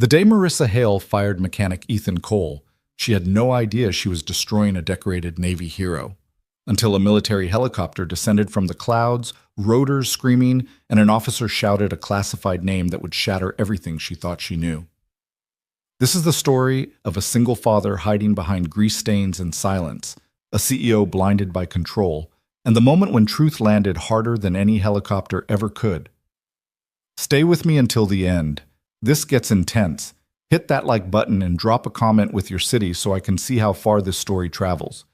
The day Marissa Hale fired mechanic Ethan Cole, she had no idea she was destroying a decorated Navy hero. Until a military helicopter descended from the clouds, rotors screaming, and an officer shouted a classified name that would shatter everything she thought she knew. This is the story of a single father hiding behind grease stains and silence, a CEO blinded by control, and the moment when truth landed harder than any helicopter ever could. Stay with me until the end. This gets intense. Hit that like button and drop a comment with your city so I can see how far this story travels.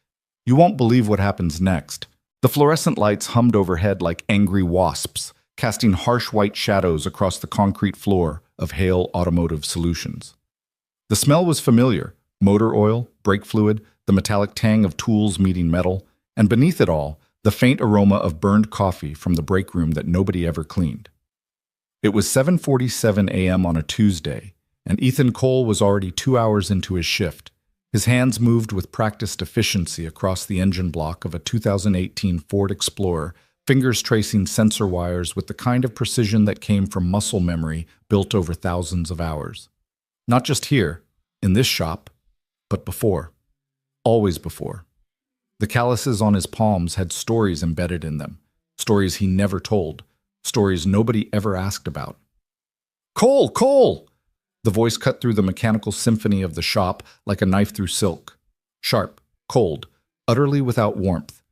You won't believe what happens next. The fluorescent lights hummed overhead like angry wasps, casting harsh white shadows across the concrete floor of Hale Automotive Solutions. The smell was familiar: motor oil, brake fluid, the metallic tang of tools meeting metal, and beneath it all, the faint aroma of burned coffee from the break room that nobody ever cleaned. It was 7:47 a.m. on a Tuesday, and Ethan Cole was already 2 hours into his shift. His hands moved with practiced efficiency across the engine block of a 2018 Ford Explorer, fingers tracing sensor wires with the kind of precision that came from muscle memory built over thousands of hours. Not just here, in this shop, but before. Always before. The calluses on his palms had stories embedded in them, stories he never told, stories nobody ever asked about. "Cole! Cole!" The voice cut through the mechanical symphony of the shop like a knife through silk. Sharp, cold, utterly without warmth.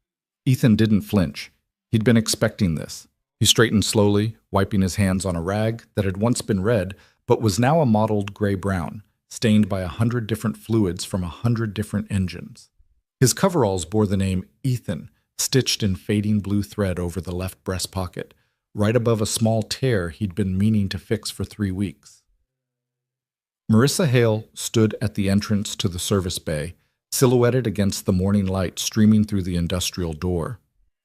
Ethan didn't flinch. He'd been expecting this. He straightened slowly, wiping his hands on a rag that had once been red, but was now a mottled gray-brown, stained by 100 different fluids from 100 different engines. His coveralls bore the name Ethan, stitched in fading blue thread over the left breast pocket, right above a small tear he'd been meaning to fix for 3 weeks. Marissa Hale stood at the entrance to the service bay, silhouetted against the morning light streaming through the industrial door.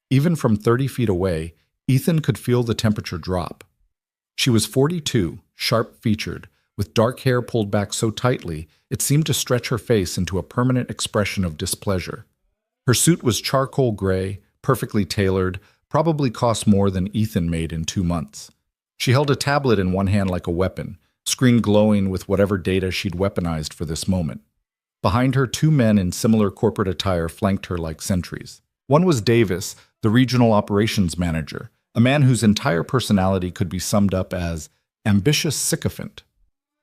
Even from 30 feet away, Ethan could feel the temperature drop. She was 42, sharp-featured, with dark hair pulled back so tightly it seemed to stretch her face into a permanent expression of displeasure. Her suit was charcoal gray, perfectly tailored, probably cost more than Ethan made in 2 months. She held a tablet in one hand like a weapon, screen glowing with whatever data she'd weaponized for this moment. Behind her, 2 men in similar corporate attire flanked her like sentries. One was Davis, the regional operations manager, a man whose entire personality could be summed up as ambitious sycophant.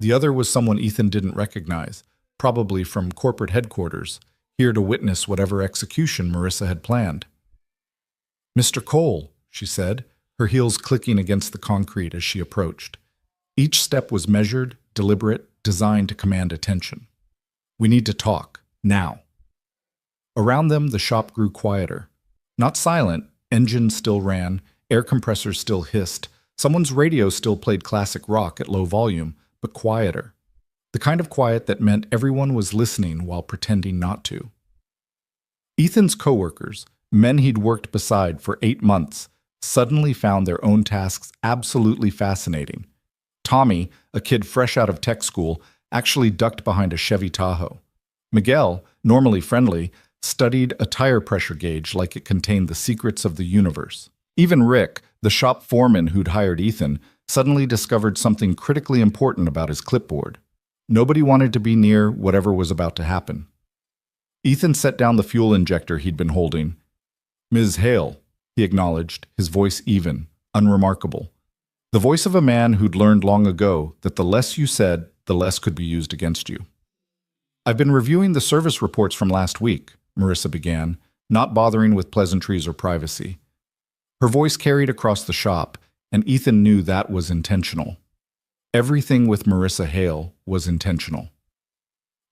The other was someone Ethan didn't recognize, probably from corporate headquarters, here to witness whatever execution Marissa had planned. "Mr. Cole," she said, her heels clicking against the concrete as she approached. Each step was measured, deliberate, designed to command attention. "We need to talk, now." Around them, the shop grew quieter. Not silent, engines still ran, air compressors still hissed, someone's radio still played classic rock at low volume, but quieter. The kind of quiet that meant everyone was listening while pretending not to. Ethan's coworkers, men he'd worked beside for 8 months, suddenly found their own tasks absolutely fascinating. Tommy, a kid fresh out of tech school, actually ducked behind a Chevy Tahoe. Miguel, normally friendly, studied a tire pressure gauge like it contained the secrets of the universe. Even Rick, the shop foreman who'd hired Ethan, suddenly discovered something critically important about his clipboard. Nobody wanted to be near whatever was about to happen. Ethan set down the fuel injector he'd been holding. "Ms. Hale," he acknowledged, his voice even, unremarkable. The voice of a man who'd learned long ago that the less you said, the less could be used against you. "I've been reviewing the service reports from last week," Marissa began, not bothering with pleasantries or privacy. Her voice carried across the shop, and Ethan knew that was intentional. Everything with Marissa Hale was intentional.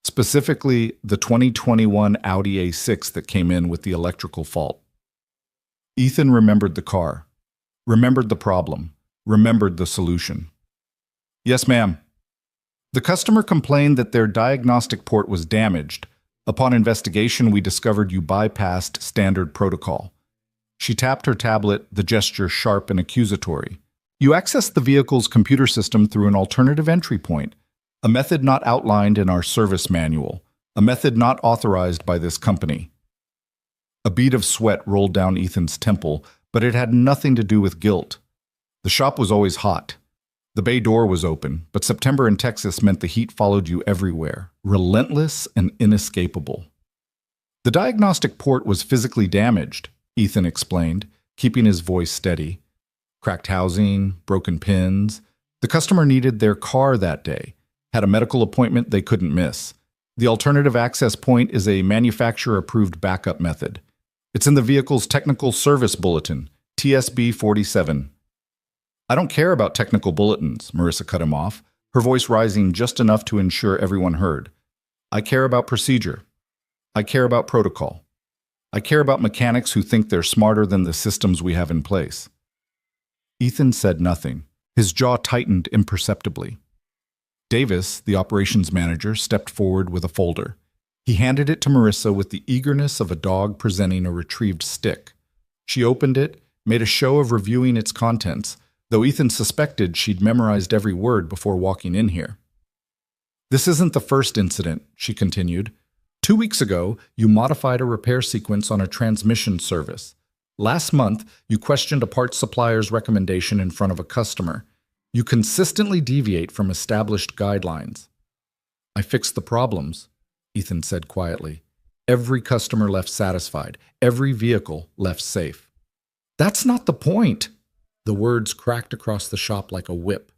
Specifically, the 2021 Audi A6 that came in with the electrical fault. Ethan remembered the car, remembered the problem, remembered the solution. "Yes, ma'am." "The customer complained that their diagnostic port was damaged. Upon investigation, we discovered you bypassed standard protocol." She tapped her tablet, the gesture sharp and accusatory. "You accessed the vehicle's computer system through an alternative entry point, a method not outlined in our service manual, a method not authorized by this company." A bead of sweat rolled down Ethan's temple, but it had nothing to do with guilt. The shop was always hot. The bay door was open, but September in Texas meant the heat followed you everywhere, relentless and inescapable. The diagnostic port was physically damaged, Ethan explained, keeping his voice steady. Cracked housing, broken pins. The customer needed their car that day, had a medical appointment they couldn't miss. The alternative access point is a manufacturer-approved backup method. It's in the vehicle's technical service bulletin, TSB 47. I don't care about technical bulletins, Marissa cut him off, her voice rising just enough to ensure everyone heard. I care about procedure. I care about protocol. I care about mechanics who think they're smarter than the systems we have in place. Ethan said nothing. His jaw tightened imperceptibly. Davis, the operations manager, stepped forward with a folder. He handed it to Marissa with the eagerness of a dog presenting a retrieved stick. She opened it, made a show of reviewing its contents, though Ethan suspected she'd memorized every word before walking in here. This isn't the first incident, she continued. 2 weeks ago, you modified a repair sequence on a transmission service. Last month, you questioned a parts supplier's recommendation in front of a customer. You consistently deviate from established guidelines. I fixed the problems, Ethan said quietly. Every customer left satisfied. Every vehicle left safe. That's not the point. The words cracked across the shop like a whip.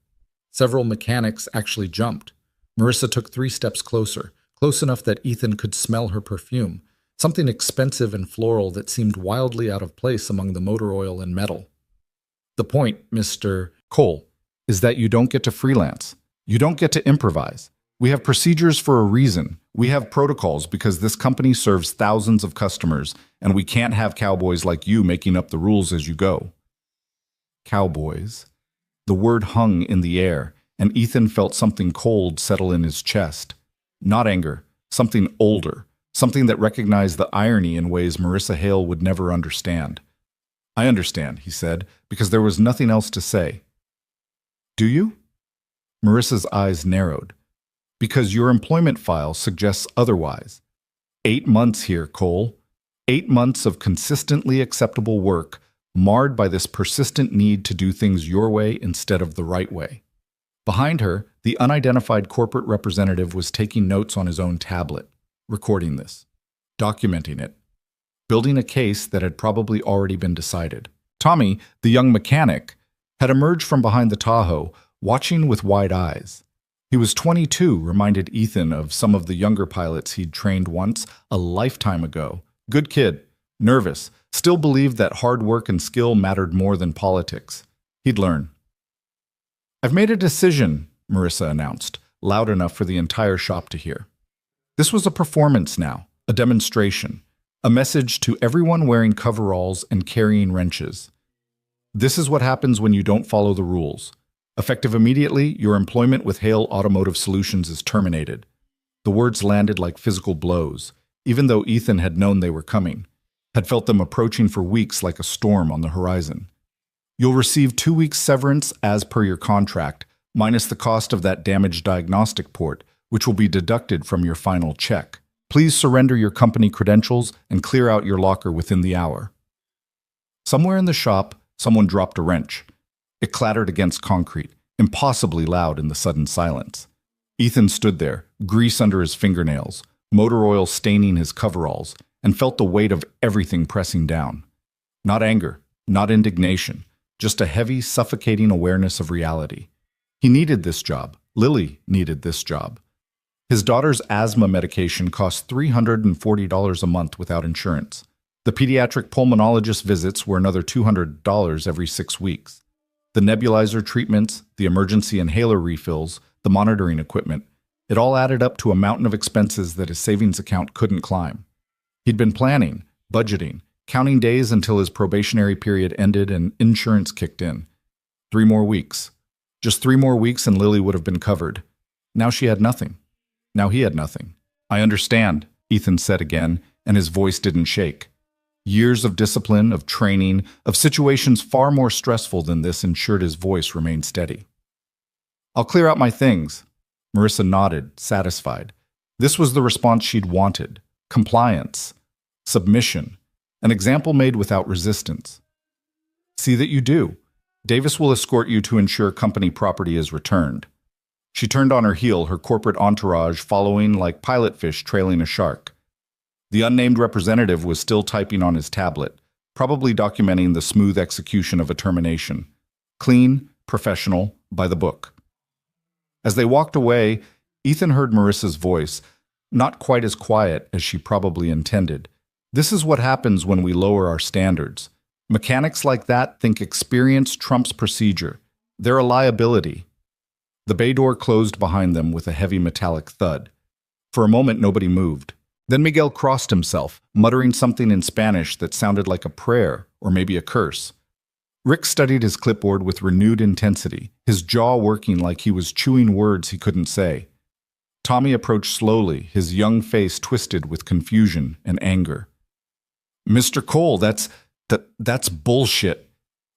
Several mechanics actually jumped. Marissa took 3 steps closer, close enough that Ethan could smell her perfume, something expensive and floral that seemed wildly out of place among the motor oil and metal. The point, Mr. Cole, is that you don't get to freelance. You don't get to improvise. We have procedures for a reason. We have protocols because this company serves thousands of customers, and we can't have cowboys like you making up the rules as you go. Cowboys. The word hung in the air, and Ethan felt something cold settle in his chest. Not anger, something older, something that recognized the irony in ways Marissa Hale would never understand. I understand, he said, because there was nothing else to say. Do you? Marissa's eyes narrowed. Because your employment file suggests otherwise. 8 months here, Cole. 8 months of consistently acceptable work, marred by this persistent need to do things your way instead of the right way. Behind her, the unidentified corporate representative was taking notes on his own tablet, recording this, documenting it, building a case that had probably already been decided. Tommy, the young mechanic, had emerged from behind the Tahoe, watching with wide eyes. He was 22, reminded Ethan of some of the younger pilots he'd trained once, a lifetime ago. Good kid, nervous, still believed that hard work and skill mattered more than politics. He'd learn. I've made a decision, Marissa announced, loud enough for the entire shop to hear. This was a performance now, a demonstration, a message to everyone wearing coveralls and carrying wrenches. This is what happens when you don't follow the rules. Effective immediately, your employment with Hale Automotive Solutions is terminated. The words landed like physical blows, even though Ethan had known they were coming, had felt them approaching for weeks like a storm on the horizon. You'll receive 2 weeks severance as per your contract, minus the cost of that damaged diagnostic port, which will be deducted from your final check. Please surrender your company credentials and clear out your locker within the hour. Somewhere in the shop, someone dropped a wrench. It clattered against concrete, impossibly loud in the sudden silence. Ethan stood there, grease under his fingernails, motor oil staining his coveralls, and felt the weight of everything pressing down. Not anger, not indignation, just a heavy, suffocating awareness of reality. He needed this job. Lily needed this job. His daughter's asthma medication cost $340 a month without insurance. The pediatric pulmonologist visits were another $200 every 6 weeks. The nebulizer treatments, the emergency inhaler refills, the monitoring equipment, it all added up to a mountain of expenses that his savings account couldn't climb. He'd been planning, budgeting, counting days until his probationary period ended and insurance kicked in. 3 more weeks. Just 3 more weeks and Lily would have been covered. Now she had nothing. Now he had nothing. I understand, Ethan said again, and his voice didn't shake. Years of discipline, of training, of situations far more stressful than this ensured his voice remained steady. I'll clear out my things. Marissa nodded, satisfied. This was the response she'd wanted. Compliance. Submission. An example made without resistance. See that you do. Davis will escort you to ensure company property is returned. She turned on her heel, her corporate entourage following like pilot fish trailing a shark. The unnamed representative was still typing on his tablet, probably documenting the smooth execution of a termination. Clean, professional, by the book. As they walked away, Ethan heard Marissa's voice, not quite as quiet as she probably intended. This is what happens when we lower our standards. Mechanics like that think experience trumps procedure. They're a liability. The bay door closed behind them with a heavy metallic thud. For a moment, nobody moved. Then Miguel crossed himself, muttering something in Spanish that sounded like a prayer or maybe a curse. Rick studied his clipboard with renewed intensity, his jaw working like he was chewing words he couldn't say. Tommy approached slowly, his young face twisted with confusion and anger. "Mr. Cole, that's bullshit.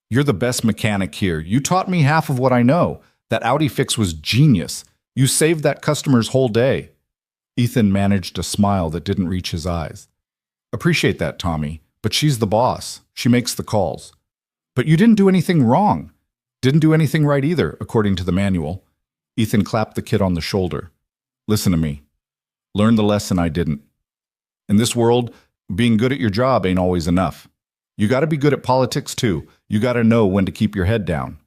You're the best mechanic here. You taught me half of what I know. That Audi fix was genius. You saved that customer's whole day." Ethan managed a smile that didn't reach his eyes. "Appreciate that, Tommy, but she's the boss. She makes the calls. But you didn't do anything wrong. Didn't do anything right either, according to the manual." Ethan clapped the kid on the shoulder. "Listen to me. Learn the lesson I didn't. In this world, being good at your job ain't always enough. You gotta be good at politics too. You gotta know when to keep your head down."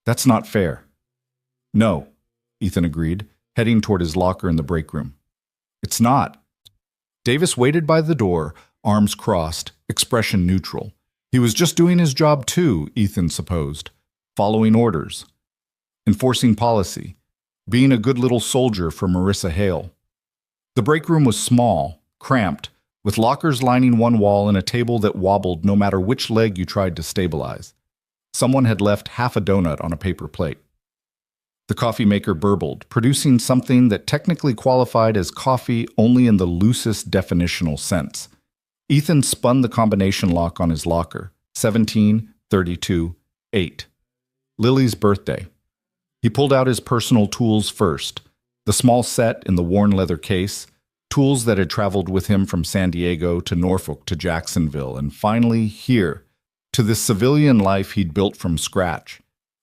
"That's not fair." "No," Ethan agreed, heading toward his locker in the break room. "It's not." Davis waited by the door, arms crossed, expression neutral. He was just doing his job too, Ethan supposed, following orders, enforcing policy, being a good little soldier for Marissa Hale. The break room was small, cramped, with lockers lining one wall and a table that wobbled no matter which leg you tried to stabilize. Someone had left half a donut on a paper plate. The coffee maker burbled, producing something that technically qualified as coffee only in the loosest definitional sense. Ethan spun the combination lock on his locker, 17-32-8. Lily's birthday. He pulled out his personal tools first, the small set in the worn leather case, tools that had traveled with him from San Diego to Norfolk to Jacksonville, and finally here, to this civilian life he'd built from scratch.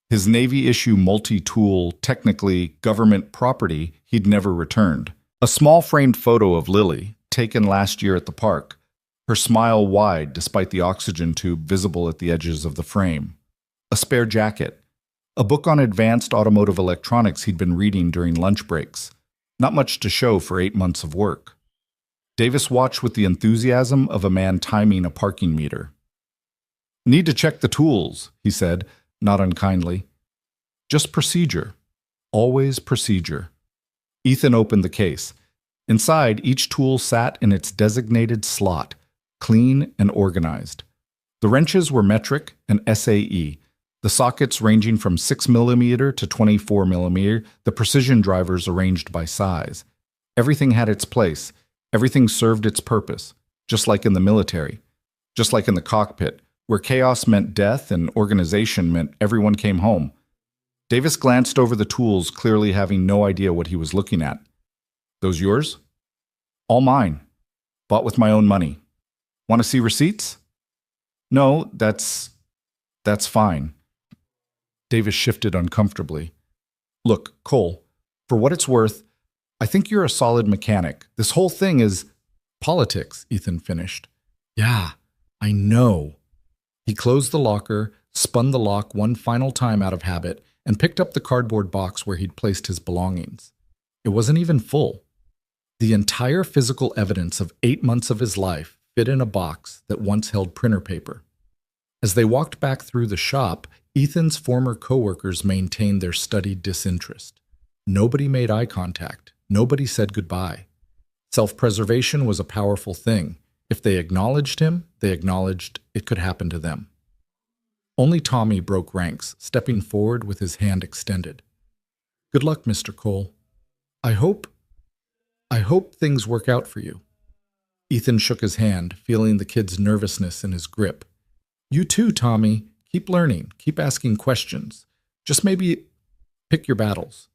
His Navy-issue multi-tool, technically government property he'd never returned. A small framed photo of Lily, taken last year at the park, her smile wide despite the oxygen tube visible at the edges of the frame. A spare jacket. A book on advanced automotive electronics he'd been reading during lunch breaks. Not much to show for 8 months of work. Davis watched with the enthusiasm of a man timing a parking meter. "Need to check the tools," he said, not unkindly. "Just procedure. Always procedure." Ethan opened the case. Inside, each tool sat in its designated slot, clean and organized. The wrenches were metric and SAE, the sockets ranging from 6mm to 24mm, the precision drivers arranged by size. Everything had its place. Everything served its purpose, just like in the military, just like in the cockpit, where chaos meant death and organization meant everyone came home. Davis glanced over the tools, clearly having no idea what he was looking at. "Those yours?" "All mine. Bought with my own money. Want to see receipts?" "No, that's fine." Davis shifted uncomfortably. "Look, Cole, for what it's worth, I think you're a solid mechanic. This whole thing is politics," Ethan finished. "Yeah, I know." He closed the locker, spun the lock one final time out of habit, and picked up the cardboard box where he'd placed his belongings. It wasn't even full. The entire physical evidence of 8 months of his life fit in a box that once held printer paper. As they walked back through the shop, Ethan's former coworkers maintained their studied disinterest. Nobody made eye contact. Nobody said goodbye. Self-preservation was a powerful thing. If they acknowledged him, they acknowledged it could happen to them. Only Tommy broke ranks, stepping forward with his hand extended. "Good luck, Mr. Cole. I hope things work out for you." Ethan shook his hand, feeling the kid's nervousness in his grip. "You too, Tommy. Keep learning. Keep asking questions. Just maybe pick your battles."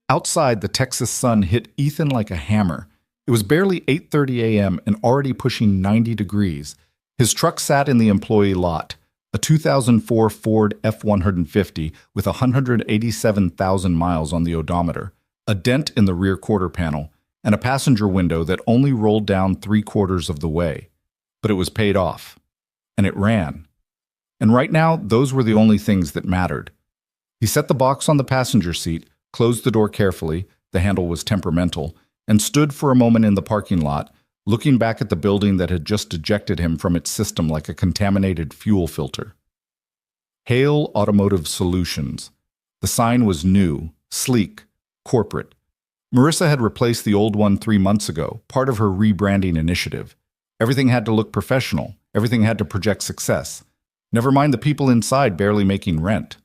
Outside, the Texas sun hit Ethan like a hammer. It was barely 8:30 a.m. and already pushing 90 degrees. His truck sat in the employee lot. A 2004 Ford F-150 with 187,000 miles on the odometer, a dent in the rear quarter panel, and a passenger window that only rolled down 3/4 of the way. But it was paid off. And it ran. And right now, those were the only things that mattered. He set the box on the passenger seat, closed the door carefully, the handle was temperamental, and stood for a moment in the parking lot, looking back at the building that had just ejected him from its system like a contaminated fuel filter. Hale Automotive Solutions. The sign was new, sleek, corporate. Marissa had replaced the old one 3 months ago, part of her rebranding initiative. Everything had to look professional. Everything had to project success. Never mind the people inside barely making rent.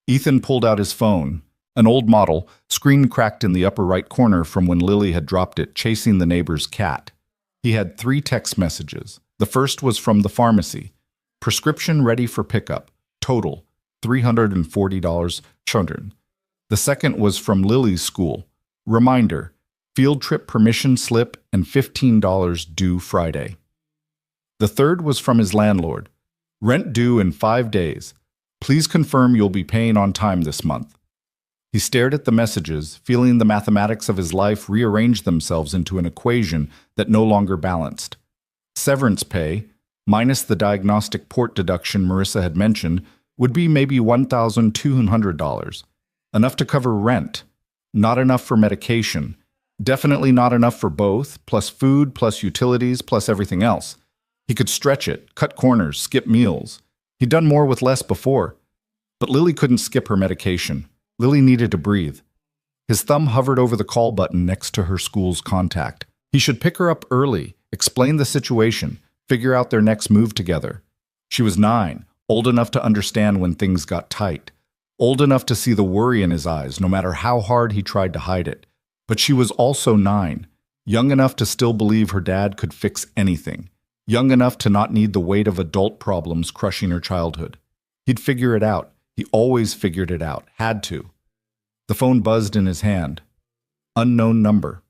Ethan pulled out his phone, an old model, screen cracked in the upper right corner from when Lily had dropped it chasing the neighbor's cat. He had 3 text messages. The first was from the pharmacy. Prescription ready for pickup. Total, $340. Children. The second was from Lily's school. Reminder, field trip permission slip and $15 due Friday. The third was from his landlord. Rent due in 5 days. Please confirm you'll be paying on time this month. He stared at the messages, feeling the mathematics of his life rearrange themselves into an equation that no longer balanced. Severance pay, minus the diagnostic port deduction Marissa had mentioned, would be maybe $1,200. Enough to cover rent, not enough for medication, definitely not enough for both, plus food, plus utilities, plus everything else. He could stretch it, cut corners, skip meals. He'd done more with less before. But Lily couldn't skip her medication. Lily needed to breathe. His thumb hovered over the call button next to her school's contact. He should pick her up early, explain the situation, figure out their next move together. She was 9, old enough to understand when things got tight, old enough to see the worry in his eyes no matter how hard he tried to hide it. But she was also 9, young enough to still believe her dad could fix anything, young enough to not need the weight of adult problems crushing her childhood. He'd figure it out. He always figured it out, had to. The phone buzzed in his hand. Unknown number.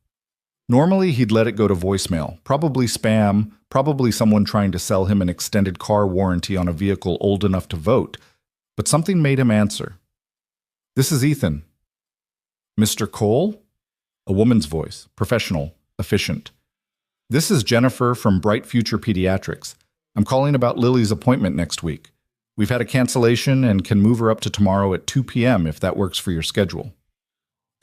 Normally, he'd let it go to voicemail, probably spam, probably someone trying to sell him an extended car warranty on a vehicle old enough to vote. But something made him answer. This is Ethan. Mr. Cole? A woman's voice, professional, efficient. This is Jennifer from Bright Future Pediatrics. I'm calling about Lily's appointment next week. We've had a cancellation and can move her up to tomorrow at 2 p.m. if that works for your schedule.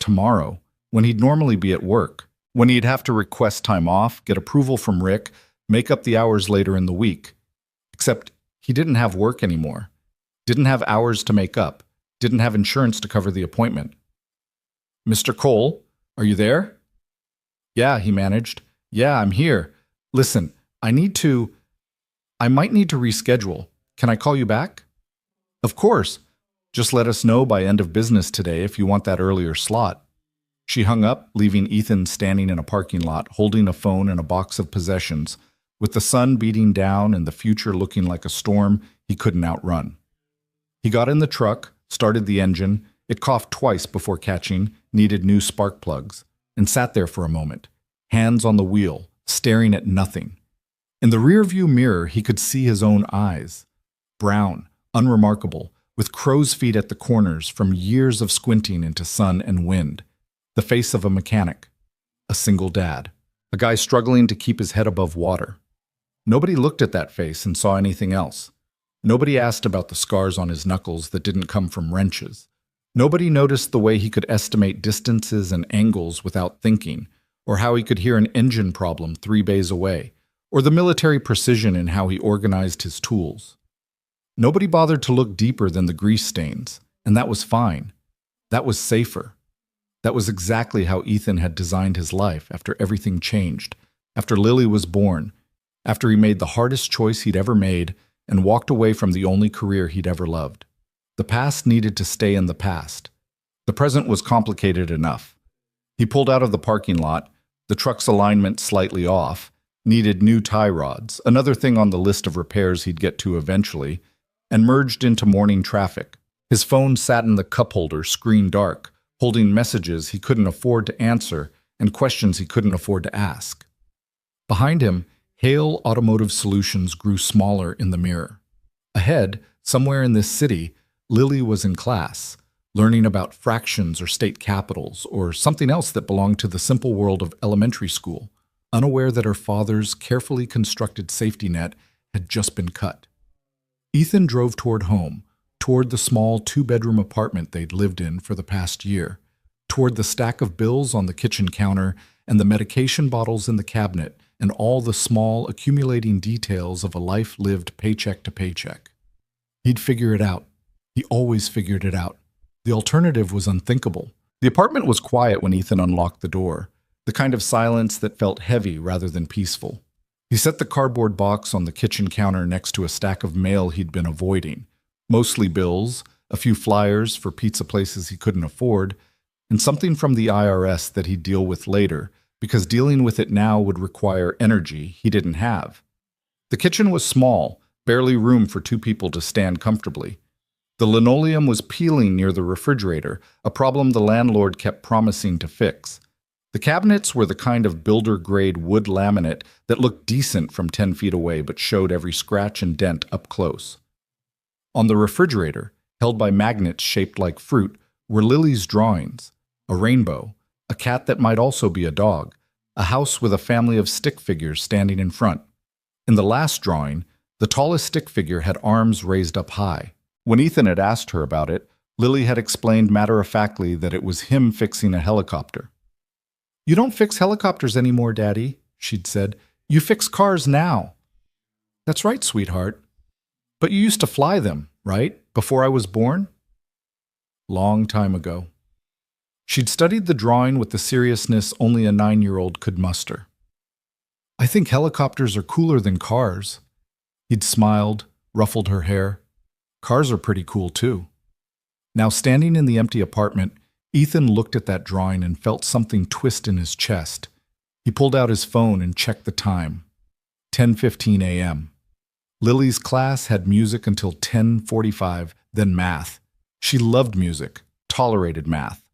Tomorrow, when he'd normally be at work, when he'd have to request time off, get approval from Rick, make up the hours later in the week. Except he didn't have work anymore. Didn't have hours to make up. Didn't have insurance to cover the appointment. Mr. Cole, are you there? Yeah, he managed. Yeah, I'm here. Listen, I might need to reschedule. Can I call you back? Of course. Just let us know by end of business today if you want that earlier slot. She hung up, leaving Ethan standing in a parking lot, holding a phone and a box of possessions, with the sun beating down and the future looking like a storm he couldn't outrun. He got in the truck, started the engine. It coughed twice before catching, needed new spark plugs, and sat there for a moment, hands on the wheel, staring at nothing. In the rearview mirror, he could see his own eyes. Brown, unremarkable, with crow's feet at the corners from years of squinting into sun and wind. The face of a mechanic. A single dad. A guy struggling to keep his head above water. Nobody looked at that face and saw anything else. Nobody asked about the scars on his knuckles that didn't come from wrenches. Nobody noticed the way he could estimate distances and angles without thinking, or how he could hear an engine problem 3 bays away, or the military precision in how he organized his tools. Nobody bothered to look deeper than the grease stains, and that was fine. That was safer. That was exactly how Ethan had designed his life after everything changed, after Lily was born, after he made the hardest choice he'd ever made and walked away from the only career he'd ever loved. The past needed to stay in the past. The present was complicated enough. He pulled out of the parking lot, the truck's alignment slightly off, needed new tie rods, another thing on the list of repairs he'd get to eventually, and merged into morning traffic. His phone sat in the cup holder, screen dark, holding messages he couldn't afford to answer and questions he couldn't afford to ask. Behind him, Hale Automotive Solutions grew smaller in the mirror. Ahead, somewhere in this city, Lily was in class, learning about fractions or state capitals or something else that belonged to the simple world of elementary school, unaware that her father's carefully constructed safety net had just been cut. Ethan drove toward home, toward the small two-bedroom apartment they'd lived in for the past year, toward the stack of bills on the kitchen counter and the medication bottles in the cabinet and all the small, accumulating details of a life lived paycheck to paycheck. He'd figure it out. He always figured it out. The alternative was unthinkable. The apartment was quiet when Ethan unlocked the door, the kind of silence that felt heavy rather than peaceful. He set the cardboard box on the kitchen counter next to a stack of mail he'd been avoiding, mostly bills, a few flyers for pizza places he couldn't afford, and something from the IRS that he'd deal with later, because dealing with it now would require energy he didn't have. The kitchen was small, barely room for two people to stand comfortably. The linoleum was peeling near the refrigerator, a problem the landlord kept promising to fix. The cabinets were the kind of builder-grade wood laminate that looked decent from 10 feet away but showed every scratch and dent up close. On the refrigerator, held by magnets shaped like fruit, were Lily's drawings: a rainbow, a cat that might also be a dog, a house with a family of stick figures standing in front. In the last drawing, the tallest stick figure had arms raised up high. When Ethan had asked her about it, Lily had explained matter-of-factly that it was him fixing a helicopter. "You don't fix helicopters anymore, Daddy," she'd said. "You fix cars now." "That's right, sweetheart. But you used to fly them, right? Before I was born?" Long time ago. She'd studied the drawing with the seriousness only a 9-year-old could muster. "I think helicopters are cooler than cars." He'd smiled, ruffled her hair. "Cars are pretty cool, too." Now, standing in the empty apartment, Ethan looked at that drawing and felt something twist in his chest. He pulled out his phone and checked the time. 10:15 a.m. Lily's class had music until 10:45, then math. She loved music, tolerated math.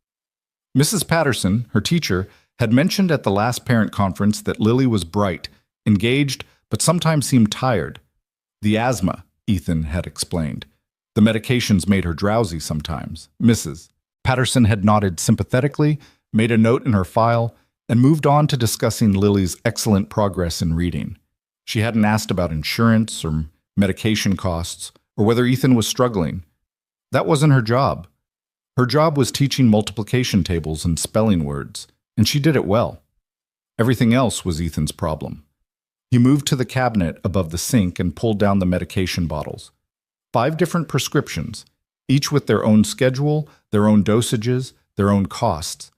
Mrs. Patterson, her teacher, had mentioned at the last parent conference that Lily was bright, engaged, but sometimes seemed tired. The asthma, Ethan had explained. The medications made her drowsy sometimes. Mrs. Patterson had nodded sympathetically, made a note in her file, and moved on to discussing Lily's excellent progress in reading. She hadn't asked about insurance or medication costs or whether Ethan was struggling. That wasn't her job. Her job was teaching multiplication tables and spelling words, and she did it well. Everything else was Ethan's problem. He moved to the cabinet above the sink and pulled down the medication bottles. 5 different prescriptions, each with their own schedule, their own dosages, their own costs.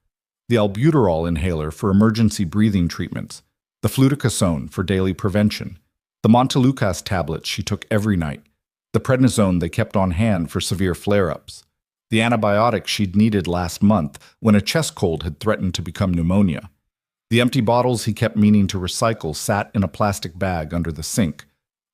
The albuterol inhaler for emergency breathing treatments, the fluticasone for daily prevention, the Montelukast tablets she took every night, the prednisone they kept on hand for severe flare-ups, the antibiotics she'd needed last month when a chest cold had threatened to become pneumonia. The empty bottles he kept meaning to recycle sat in a plastic bag under the sink,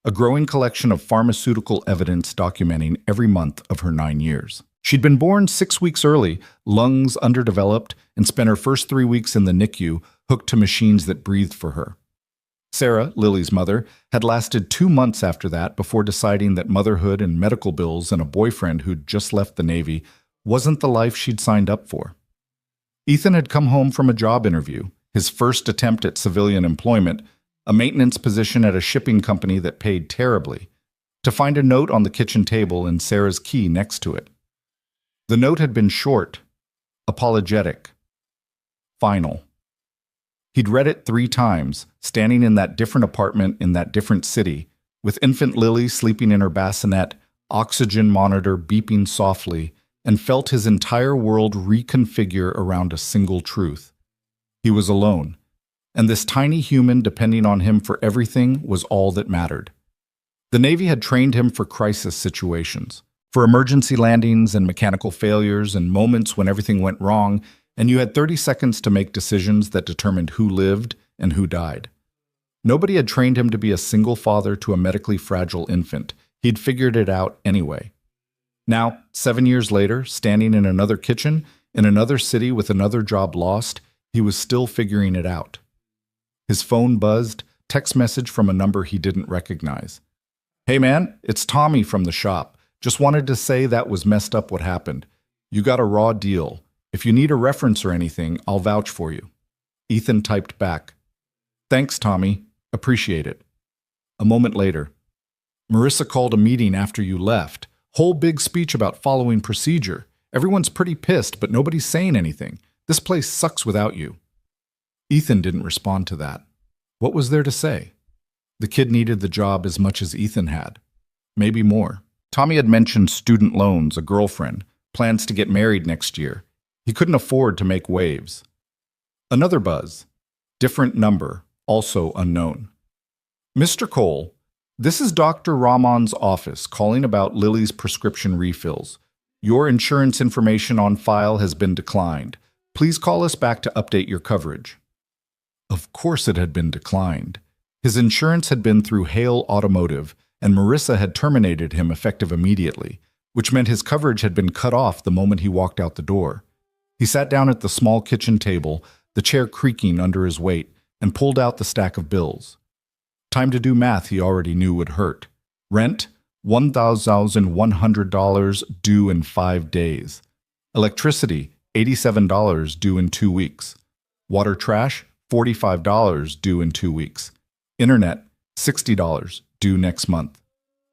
a growing collection of pharmaceutical evidence documenting every month of her 9 years. She'd been born 6 weeks early, lungs underdeveloped, and spent her first 3 weeks in the NICU, hooked to machines that breathed for her. Sarah, Lily's mother, had lasted 2 months after that before deciding that motherhood and medical bills and a boyfriend who'd just left the Navy wasn't the life she'd signed up for. Ethan had come home from a job interview, his first attempt at civilian employment, a maintenance position at a shipping company that paid terribly, to find a note on the kitchen table and Sarah's key next to it. The note had been short, apologetic, final. He'd read it 3 times, standing in that different apartment in that different city, with infant Lily sleeping in her bassinet, oxygen monitor beeping softly, and felt his entire world reconfigure around a single truth. He was alone, and this tiny human depending on him for everything was all that mattered. The Navy had trained him for crisis situations, for emergency landings and mechanical failures and moments when everything went wrong, and you had 30 seconds to make decisions that determined who lived and who died. Nobody had trained him to be a single father to a medically fragile infant. He'd figured it out anyway. Now, 7 years later, standing in another kitchen, in another city with another job lost, he was still figuring it out. His phone buzzed, text message from a number he didn't recognize. Hey man, it's Tommy from the shop. Just wanted to say that was messed up what happened. You got a raw deal. If you need a reference or anything, I'll vouch for you. Ethan typed back. Thanks, Tommy. Appreciate it. A moment later. Marissa called a meeting after you left. Whole big speech about following procedure. Everyone's pretty pissed, but nobody's saying anything. This place sucks without you. Ethan didn't respond to that. What was there to say? The kid needed the job as much as Ethan had. Maybe more. Tommy had mentioned student loans, a girlfriend, plans to get married next year. He couldn't afford to make waves. Another buzz. Different number, also unknown. Mr. Cole, this is Dr. Rahman's office calling about Lily's prescription refills. Your insurance information on file has been declined. Please call us back to update your coverage. Of course it had been declined. His insurance had been through Hale Automotive, and Marissa had terminated him effective immediately, which meant his coverage had been cut off the moment he walked out the door. He sat down at the small kitchen table, the chair creaking under his weight, and pulled out the stack of bills. Time to do math he already knew would hurt. Rent, $1,100 due in 5 days. Electricity, $87 due in 2 weeks. Water trash, $45 due in 2 weeks. Internet, $60 due next month.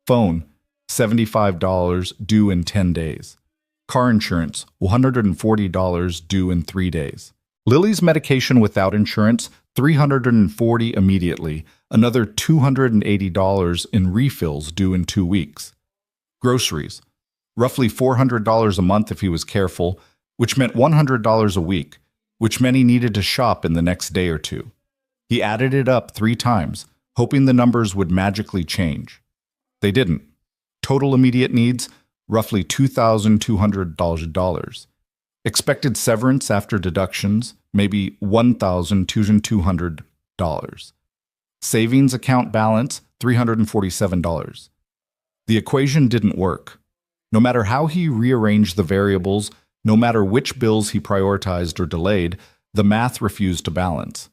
Phone, $75 due in 10 days. Car insurance, $140 due in 3 days. Lily's medication without insurance, $340 immediately, another $280 in refills due in 2 weeks. Groceries, roughly $400 a month if he was careful, which meant $100 a week, which meant he needed to shop in the next day or two. He added it up 3 times, hoping the numbers would magically change. They didn't. Total immediate needs, roughly $2,200. Expected severance after deductions, maybe $1,200. Savings account balance, $347. The equation didn't work. No matter how he rearranged the variables, no matter which bills he prioritized or delayed, the math refused to balance.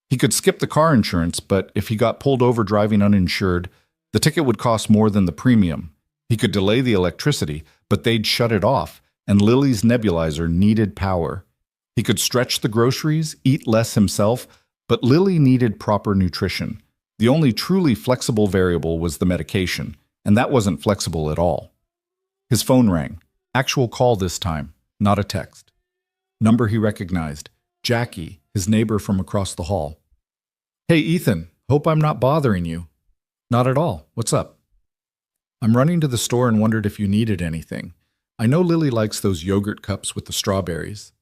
He could skip the car insurance, but if he got pulled over driving uninsured, the ticket would cost more than the premium. He could delay the electricity, but they'd shut it off, and Lily's nebulizer needed power. He could stretch the groceries, eat less himself, but Lily needed proper nutrition. The only truly flexible variable was the medication, and that wasn't flexible at all. His phone rang. Actual call this time, not a text. Number he recognized. Jackie, his neighbor from across the hall. Hey, Ethan, hope I'm not bothering you. Not at all. What's up? I'm running to the store and wondered if you needed anything. I know Lily likes those yogurt cups with the strawberries.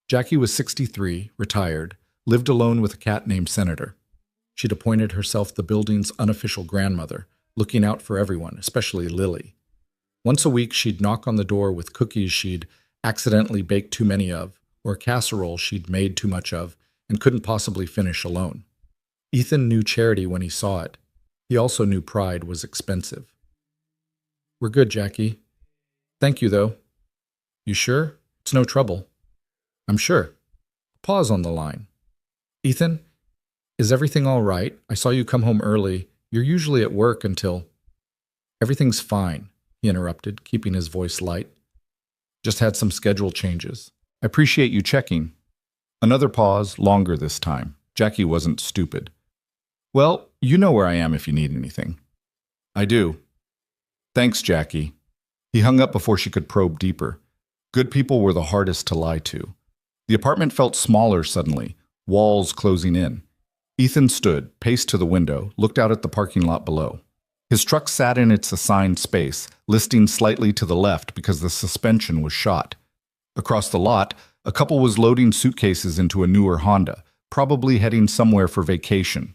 Jackie was 63, retired, lived alone with a cat named Senator. She'd appointed herself the building's unofficial grandmother, looking out for everyone, especially Lily. Once a week, she'd knock on the door with cookies she'd accidentally baked too many of, or a casserole she'd made too much of and couldn't possibly finish alone. Ethan knew charity when he saw it. He also knew pride was expensive. We're good, Jackie. Thank you, though. You sure? It's no trouble. I'm sure. Pause on the line. Ethan, is everything all right? I saw you come home early. You're usually at work until... Everything's fine, he interrupted, keeping his voice light. Just had some schedule changes. I appreciate you checking. Another pause, longer this time. Jackie wasn't stupid. Well, you know where I am if you need anything. I do. Thanks, Jackie. He hung up before she could probe deeper. Good people were the hardest to lie to. The apartment felt smaller suddenly, walls closing in. Ethan stood, paced to the window, looked out at the parking lot below. His truck sat in its assigned space, listing slightly to the left because the suspension was shot. Across the lot, a couple was loading suitcases into a newer Honda, probably heading somewhere for vacation.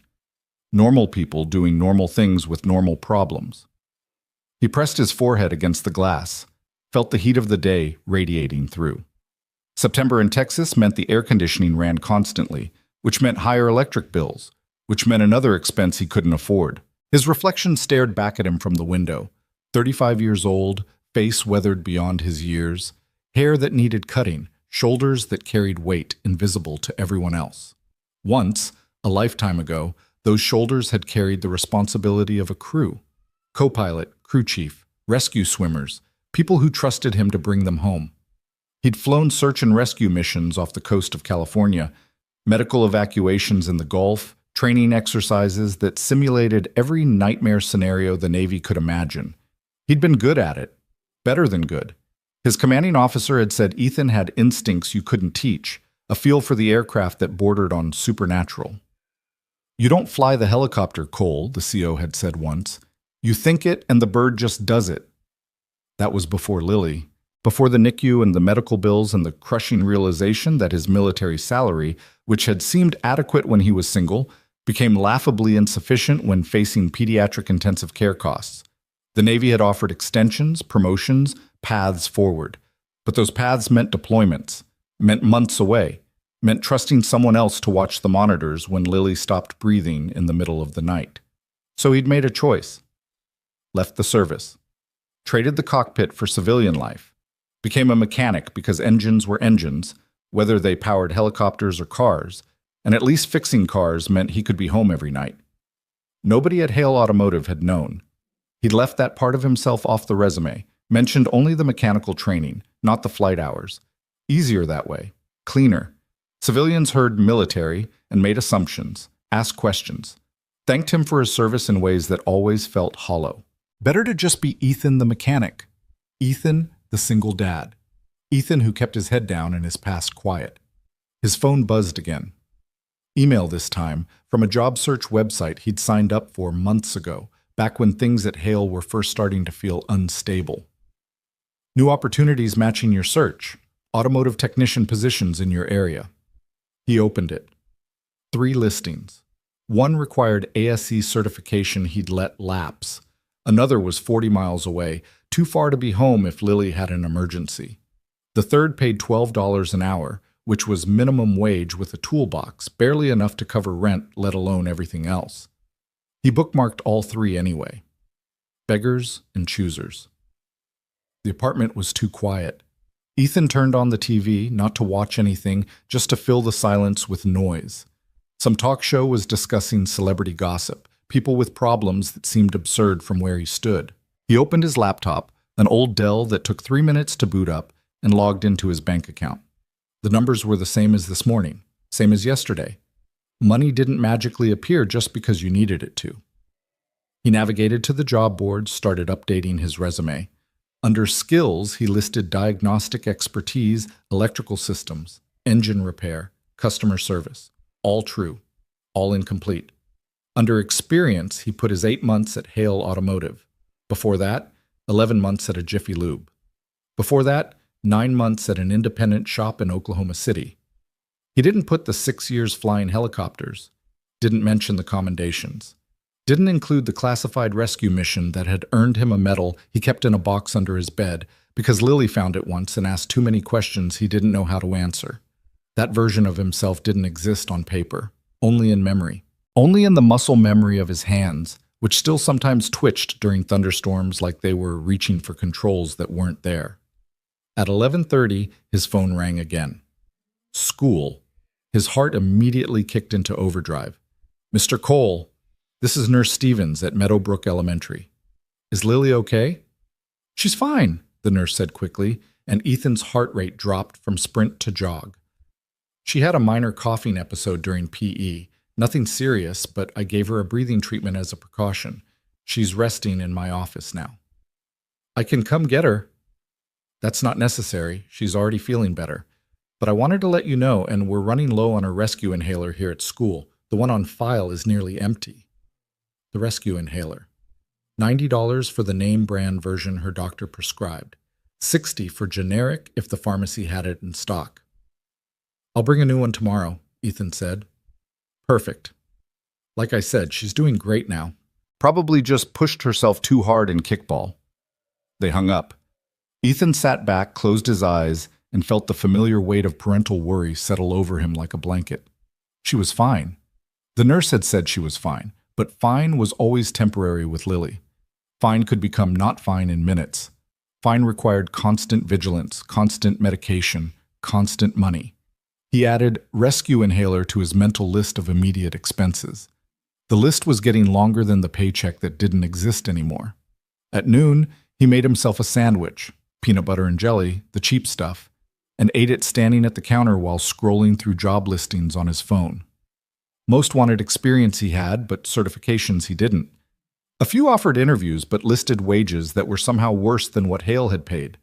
Normal people doing normal things with normal problems. He pressed his forehead against the glass, felt the heat of the day radiating through. September in Texas meant the air conditioning ran constantly, which meant higher electric bills, which meant another expense he couldn't afford. His reflection stared back at him from the window. 35 years old, face weathered beyond his years, hair that needed cutting, shoulders that carried weight invisible to everyone else. Once, a lifetime ago, those shoulders had carried the responsibility of a crew. Co-pilot, crew chief, rescue swimmers, people who trusted him to bring them home. He'd flown search and rescue missions off the coast of California, medical evacuations in the Gulf, training exercises that simulated every nightmare scenario the Navy could imagine. He'd been good at it, better than good. His commanding officer had said Ethan had instincts you couldn't teach, a feel for the aircraft that bordered on supernatural. "You don't fly the helicopter, Cole," the CO had said once. "You think it and the bird just does it." That was before Lily, before the NICU and the medical bills and the crushing realization that his military salary, which had seemed adequate when he was single, became laughably insufficient when facing pediatric intensive care costs. The Navy had offered extensions, promotions, paths forward. But those paths meant deployments, meant months away, meant trusting someone else to watch the monitors when Lily stopped breathing in the middle of the night. So he'd made a choice. Left the service. Traded the cockpit for civilian life. Became a mechanic because engines were engines, whether they powered helicopters or cars, and at least fixing cars meant he could be home every night. Nobody at Hale Automotive had known. He'd left that part of himself off the resume, mentioned only the mechanical training, not the flight hours. Easier that way. Cleaner. Civilians heard military and made assumptions, asked questions, thanked him for his service in ways that always felt hollow. Better to just be Ethan the mechanic. Ethan the single dad. Ethan who kept his head down and his past quiet. His phone buzzed again. Email this time, from a job search website he'd signed up for months ago, back when things at Hale were first starting to feel unstable. New opportunities matching your search. Automotive technician positions in your area. He opened it. 3 listings. One required ASE certification he'd let lapse. Another was 40 miles away, too far to be home if Lily had an emergency. The third paid $12 an hour, which was minimum wage with a toolbox, barely enough to cover rent, let alone everything else. He bookmarked all 3 anyway. Beggars and choosers. The apartment was too quiet. Ethan turned on the TV, not to watch anything, just to fill the silence with noise. Some talk show was discussing celebrity gossip, people with problems that seemed absurd from where he stood. He opened his laptop, an old Dell that took 3 minutes to boot up, and logged into his bank account. The numbers were the same as this morning, same as yesterday. Money didn't magically appear just because you needed it to. He navigated to the job board, started updating his resume. Under skills, he listed diagnostic expertise, electrical systems, engine repair, customer service. All true, all incomplete. Under experience, he put his 8 months at Hale Automotive. Before that, 11 months at a Jiffy Lube. Before that, 9 months at an independent shop in Oklahoma City. He didn't put the 6 years flying helicopters, didn't mention the commendations, didn't include the classified rescue mission that had earned him a medal he kept in a box under his bed because Lily found it once and asked too many questions he didn't know how to answer. That version of himself didn't exist on paper, only in memory. Only in the muscle memory of his hands, which still sometimes twitched during thunderstorms like they were reaching for controls that weren't there. At 11:30, his phone rang again. School. His heart immediately kicked into overdrive. "Mr. Cole, this is Nurse Stevens at Meadowbrook Elementary. Is Lily okay?" "She's fine," the nurse said quickly, and Ethan's heart rate dropped from sprint to jog. "She had a minor coughing episode during PE. Nothing serious, but I gave her a breathing treatment as a precaution. She's resting in my office now." "I can come get her." "That's not necessary. She's already feeling better. But I wanted to let you know, and we're running low on a rescue inhaler here at school. The one on file is nearly empty." The rescue inhaler. $90 for the name brand version her doctor prescribed. $60 for generic if the pharmacy had it in stock. "I'll bring a new one tomorrow," Ethan said. "Perfect. Like I said, she's doing great now. Probably just pushed herself too hard in kickball." They hung up. Ethan sat back, closed his eyes, and felt the familiar weight of parental worry settle over him like a blanket. She was fine. The nurse had said she was fine, but fine was always temporary with Lily. Fine could become not fine in minutes. Fine required constant vigilance, constant medication, constant money. He added rescue inhaler to his mental list of immediate expenses. The list was getting longer than the paycheck that didn't exist anymore. At noon, he made himself a sandwich, peanut butter and jelly, the cheap stuff, and ate it standing at the counter while scrolling through job listings on his phone. Most wanted experience he had, but certifications he didn't. A few offered interviews, but listed wages that were somehow worse than what Hale had paid.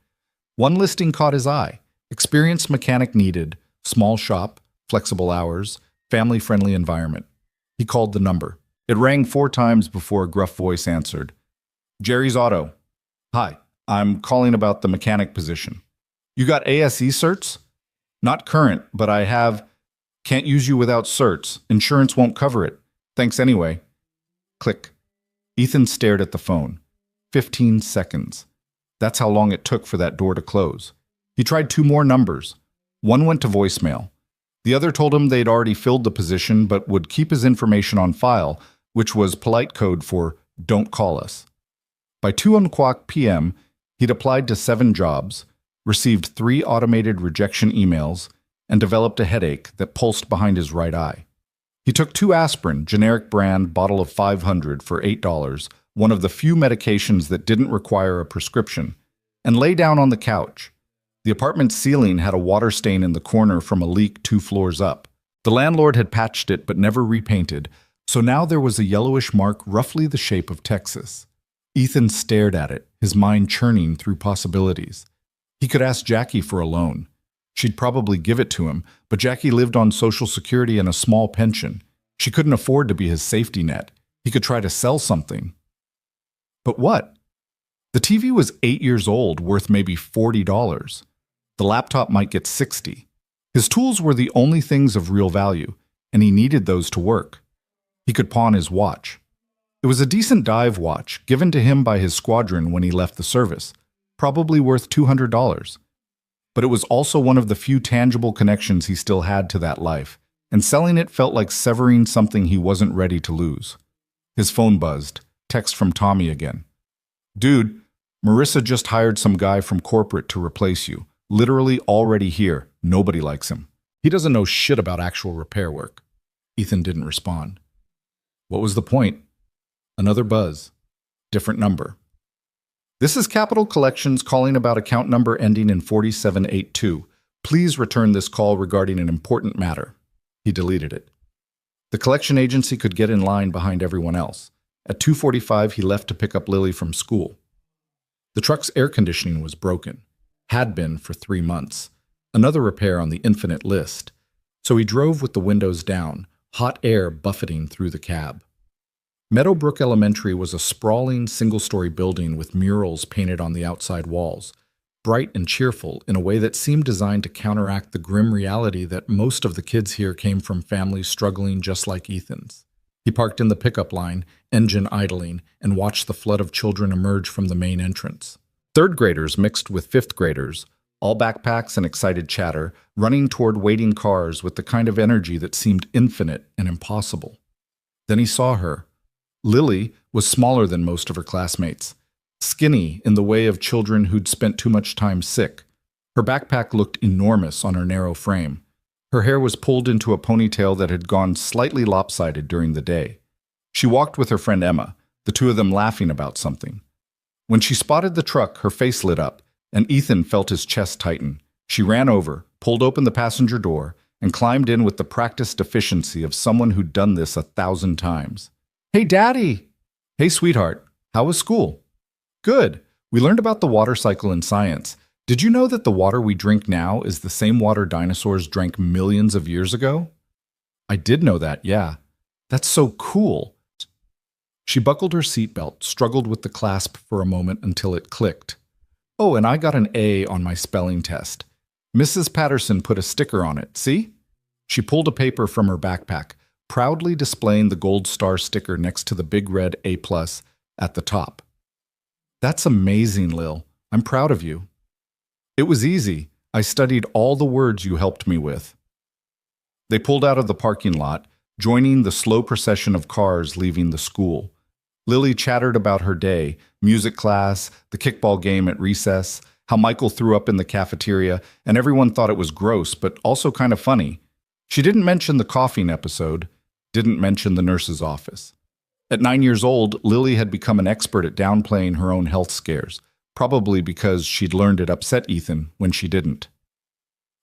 One listing caught his eye: experienced mechanic needed, small shop, flexible hours, family-friendly environment. He called the number. It rang 4 times before a gruff voice answered. Jerry's Auto. Hi, I'm calling about the mechanic position. You got ASE certs? Not current, but I have. Can't use you without certs. Insurance won't cover it. Thanks anyway. Click. Ethan stared at the phone. 15 seconds. That's how long it took for that door to close. He tried 2 more numbers. One went to voicemail. The other told him they'd already filled the position but would keep his information on file, which was polite code for "don't call us." By 2:00 p.m., he'd applied to 7 jobs, received 3 automated rejection emails, and developed a headache that pulsed behind his right eye. He took 2 aspirin, generic brand, bottle of 500 for $8, one of the few medications that didn't require a prescription, and lay down on the couch. The apartment's ceiling had a water stain in the corner from a leak 2 floors up. The landlord had patched it but never repainted, so now there was a yellowish mark roughly the shape of Texas. Ethan stared at it, his mind churning through possibilities. He could ask Jackie for a loan. She'd probably give it to him, but Jackie lived on Social Security and a small pension. She couldn't afford to be his safety net. He could try to sell something. But what? The TV was 8 years old, worth maybe $40. The laptop might get $60. His tools were the only things of real value, and he needed those to work. He could pawn his watch. It was a decent dive watch, given to him by his squadron when he left the service, probably worth $200. But it was also one of the few tangible connections he still had to that life, and selling it felt like severing something he wasn't ready to lose. His phone buzzed. Text from Tommy again. Dude, Marissa just hired some guy from corporate to replace you. Literally already here. Nobody likes him. He doesn't know shit about actual repair work. Ethan didn't respond. What was the point? Another buzz. Different number. This is Capital Collections calling about account number ending in 4782. Please return this call regarding an important matter. He deleted it. The collection agency could get in line behind everyone else. At 2:45, he left to pick up Lily from school. The truck's air conditioning was broken. Had been for 3 months. Another repair on the infinite list. So he drove with the windows down, hot air buffeting through the cab. Meadowbrook Elementary was a sprawling single-story building with murals painted on the outside walls, bright and cheerful in a way that seemed designed to counteract the grim reality that most of the kids here came from families struggling just like Ethan's. He parked in the pickup line, engine idling, and watched the flood of children emerge from the main entrance. 3rd graders mixed with 5th graders, all backpacks and excited chatter, running toward waiting cars with the kind of energy that seemed infinite and impossible. Then he saw her. Lily was smaller than most of her classmates, skinny in the way of children who'd spent too much time sick. Her backpack looked enormous on her narrow frame. Her hair was pulled into a ponytail that had gone slightly lopsided during the day. She walked with her friend Emma, the 2 of them laughing about something. When she spotted the truck, her face lit up, and Ethan felt his chest tighten. She ran over, pulled open the passenger door, and climbed in with the practiced efficiency of someone who'd done this 1,000 times. Hey, Daddy! Hey, sweetheart. How was school? Good. We learned about the water cycle in science. Did you know that the water we drink now is the same water dinosaurs drank millions of years ago? I did know that, yeah. That's so cool. She buckled her seatbelt, struggled with the clasp for a moment until it clicked. Oh, and I got an A on my spelling test. Mrs. Patterson put a sticker on it, see? She pulled a paper from her backpack, proudly displaying the gold star sticker next to the big red A+ at the top. That's amazing, Lil. I'm proud of you. It was easy. I studied all the words you helped me with. They pulled out of the parking lot, joining the slow procession of cars leaving the school. Lily chattered about her day, music class, the kickball game at recess, how Michael threw up in the cafeteria, and everyone thought it was gross, but also kind of funny. She didn't mention the coughing episode, didn't mention the nurse's office. At 9 years old, Lily had become an expert at downplaying her own health scares, probably because she'd learned it upset Ethan when she didn't.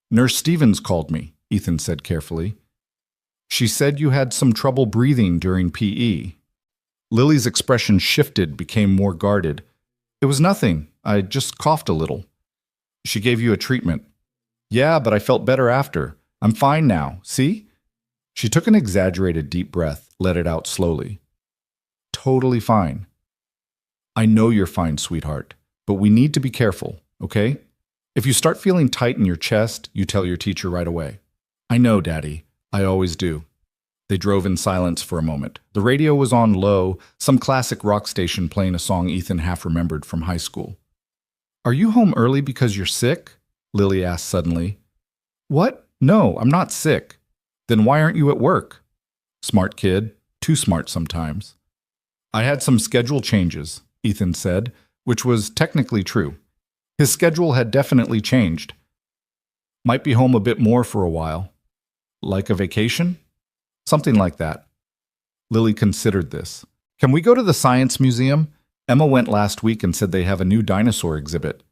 "Nurse Stevens called me," Ethan said carefully. "She said you had some trouble breathing during PE." Lily's expression shifted, became more guarded. "It was nothing. I just coughed a little." "She gave you a treatment." "Yeah, but I felt better after. I'm fine now. See?" She took an exaggerated deep breath, let it out slowly. "Totally fine." "I know you're fine, sweetheart, but we need to be careful, okay? If you start feeling tight in your chest, you tell your teacher right away." "I know, Daddy. I always do." They drove in silence for a moment. The radio was on low, some classic rock station playing a song Ethan half remembered from high school. "Are you home early because you're sick?" Lily asked suddenly. "What? No, I'm not sick." "Then why aren't you at work?" "Smart kid. Too smart sometimes." "I had some schedule changes," Ethan said, which was technically true. His schedule had definitely changed. "Might be home a bit more for a while." "Like a vacation?" "Something like that." Lily considered this. "Can we go to the Science Museum? Emma went last week and said they have a new dinosaur exhibit."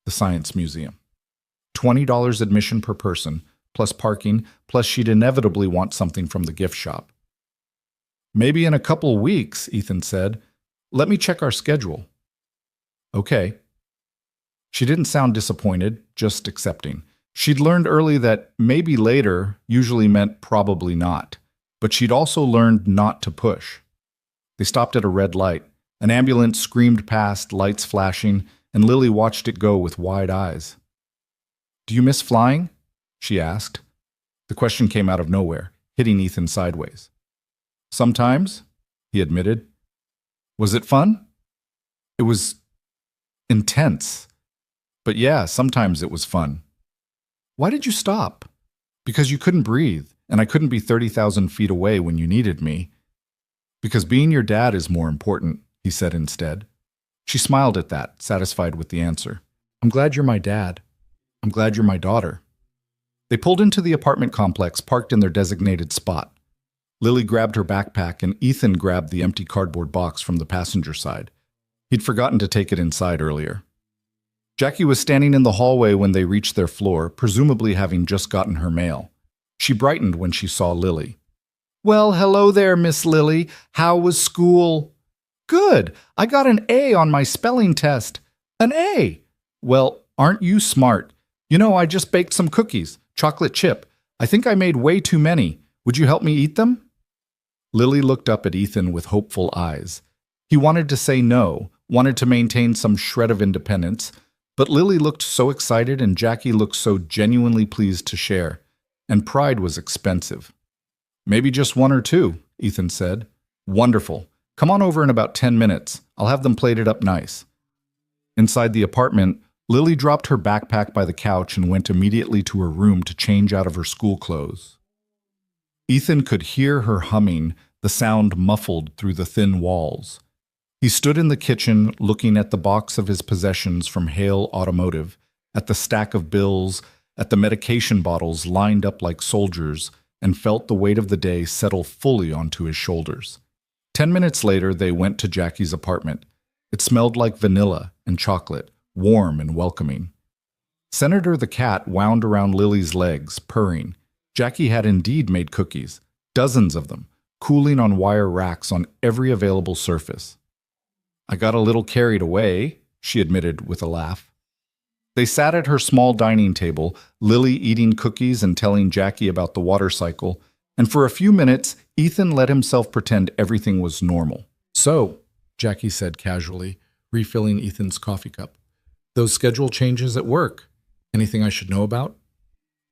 The Science Museum. $20 admission per person, plus parking, plus she'd inevitably want something from the gift shop. "Maybe in a couple weeks," Ethan said. "Let me check our schedule." "Okay." She didn't sound disappointed, just accepting. She'd learned early that maybe later usually meant probably not, but she'd also learned not to push. They stopped at a red light. An ambulance screamed past, lights flashing, and Lily watched it go with wide eyes. "Do you miss flying?" she asked. The question came out of nowhere, hitting Ethan sideways. "Sometimes," he admitted. "Was it fun?" "It was intense. But yeah, sometimes it was fun." "Why did you stop?" "Because you couldn't breathe, and I couldn't be 30,000 feet away when you needed me." "Because being your dad is more important," he said instead. She smiled at that, satisfied with the answer. "I'm glad you're my dad. I'm glad you're my daughter." They pulled into the apartment complex, parked in their designated spot. Lily grabbed her backpack, and Ethan grabbed the empty cardboard box from the passenger side. He'd forgotten to take it inside earlier. Jackie was standing in the hallway when they reached their floor, presumably having just gotten her mail. She brightened when she saw Lily. "Well, hello there, Miss Lily. How was school?" "Good. I got an A on my spelling test." "An A? Well, aren't you smart? You know, I just baked some cookies, chocolate chip. I think I made way too many. Would you help me eat them?" Lily looked up at Ethan with hopeful eyes. He wanted to say no, wanted to maintain some shred of independence, but Lily looked so excited and Jackie looked so genuinely pleased to share, and pride was expensive. "Maybe just one or two," Ethan said. "Wonderful. Come on over in about 10 minutes. I'll have them plated up nice." Inside the apartment, Lily dropped her backpack by the couch and went immediately to her room to change out of her school clothes. Ethan could hear her humming, the sound muffled through the thin walls. He stood in the kitchen, looking at the box of his possessions from Hale Automotive, at the stack of bills, at the medication bottles lined up like soldiers, and felt the weight of the day settle fully onto his shoulders. 10 minutes later, they went to Jackie's apartment. It smelled like vanilla and chocolate, warm and welcoming. Senator the cat wound around Lily's legs, purring. Jackie had indeed made cookies, dozens of them, cooling on wire racks on every available surface. "I got a little carried away," she admitted with a laugh. They sat at her small dining table, Lily eating cookies and telling Jackie about the water cycle, and for a few minutes, Ethan let himself pretend everything was normal. "So," Jackie said casually, refilling Ethan's coffee cup, "those schedule changes at work. Anything I should know about?"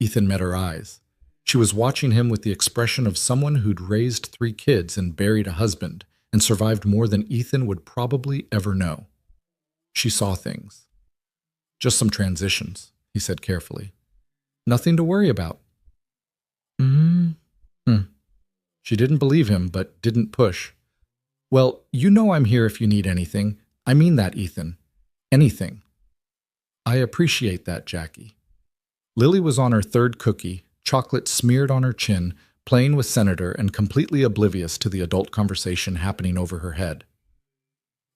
Ethan met her eyes. She was watching him with the expression of someone who'd raised 3 kids and buried a husband, and survived more than Ethan would probably ever know. She saw things. "Just some transitions," he said carefully. "Nothing to worry about." She didn't believe him, but didn't push. "Well, you know I'm here if you need anything. I mean that, Ethan. Anything." "I appreciate that, Jackie." Lily was on her 3rd cookie, chocolate smeared on her chin, playing with Senator and completely oblivious to the adult conversation happening over her head.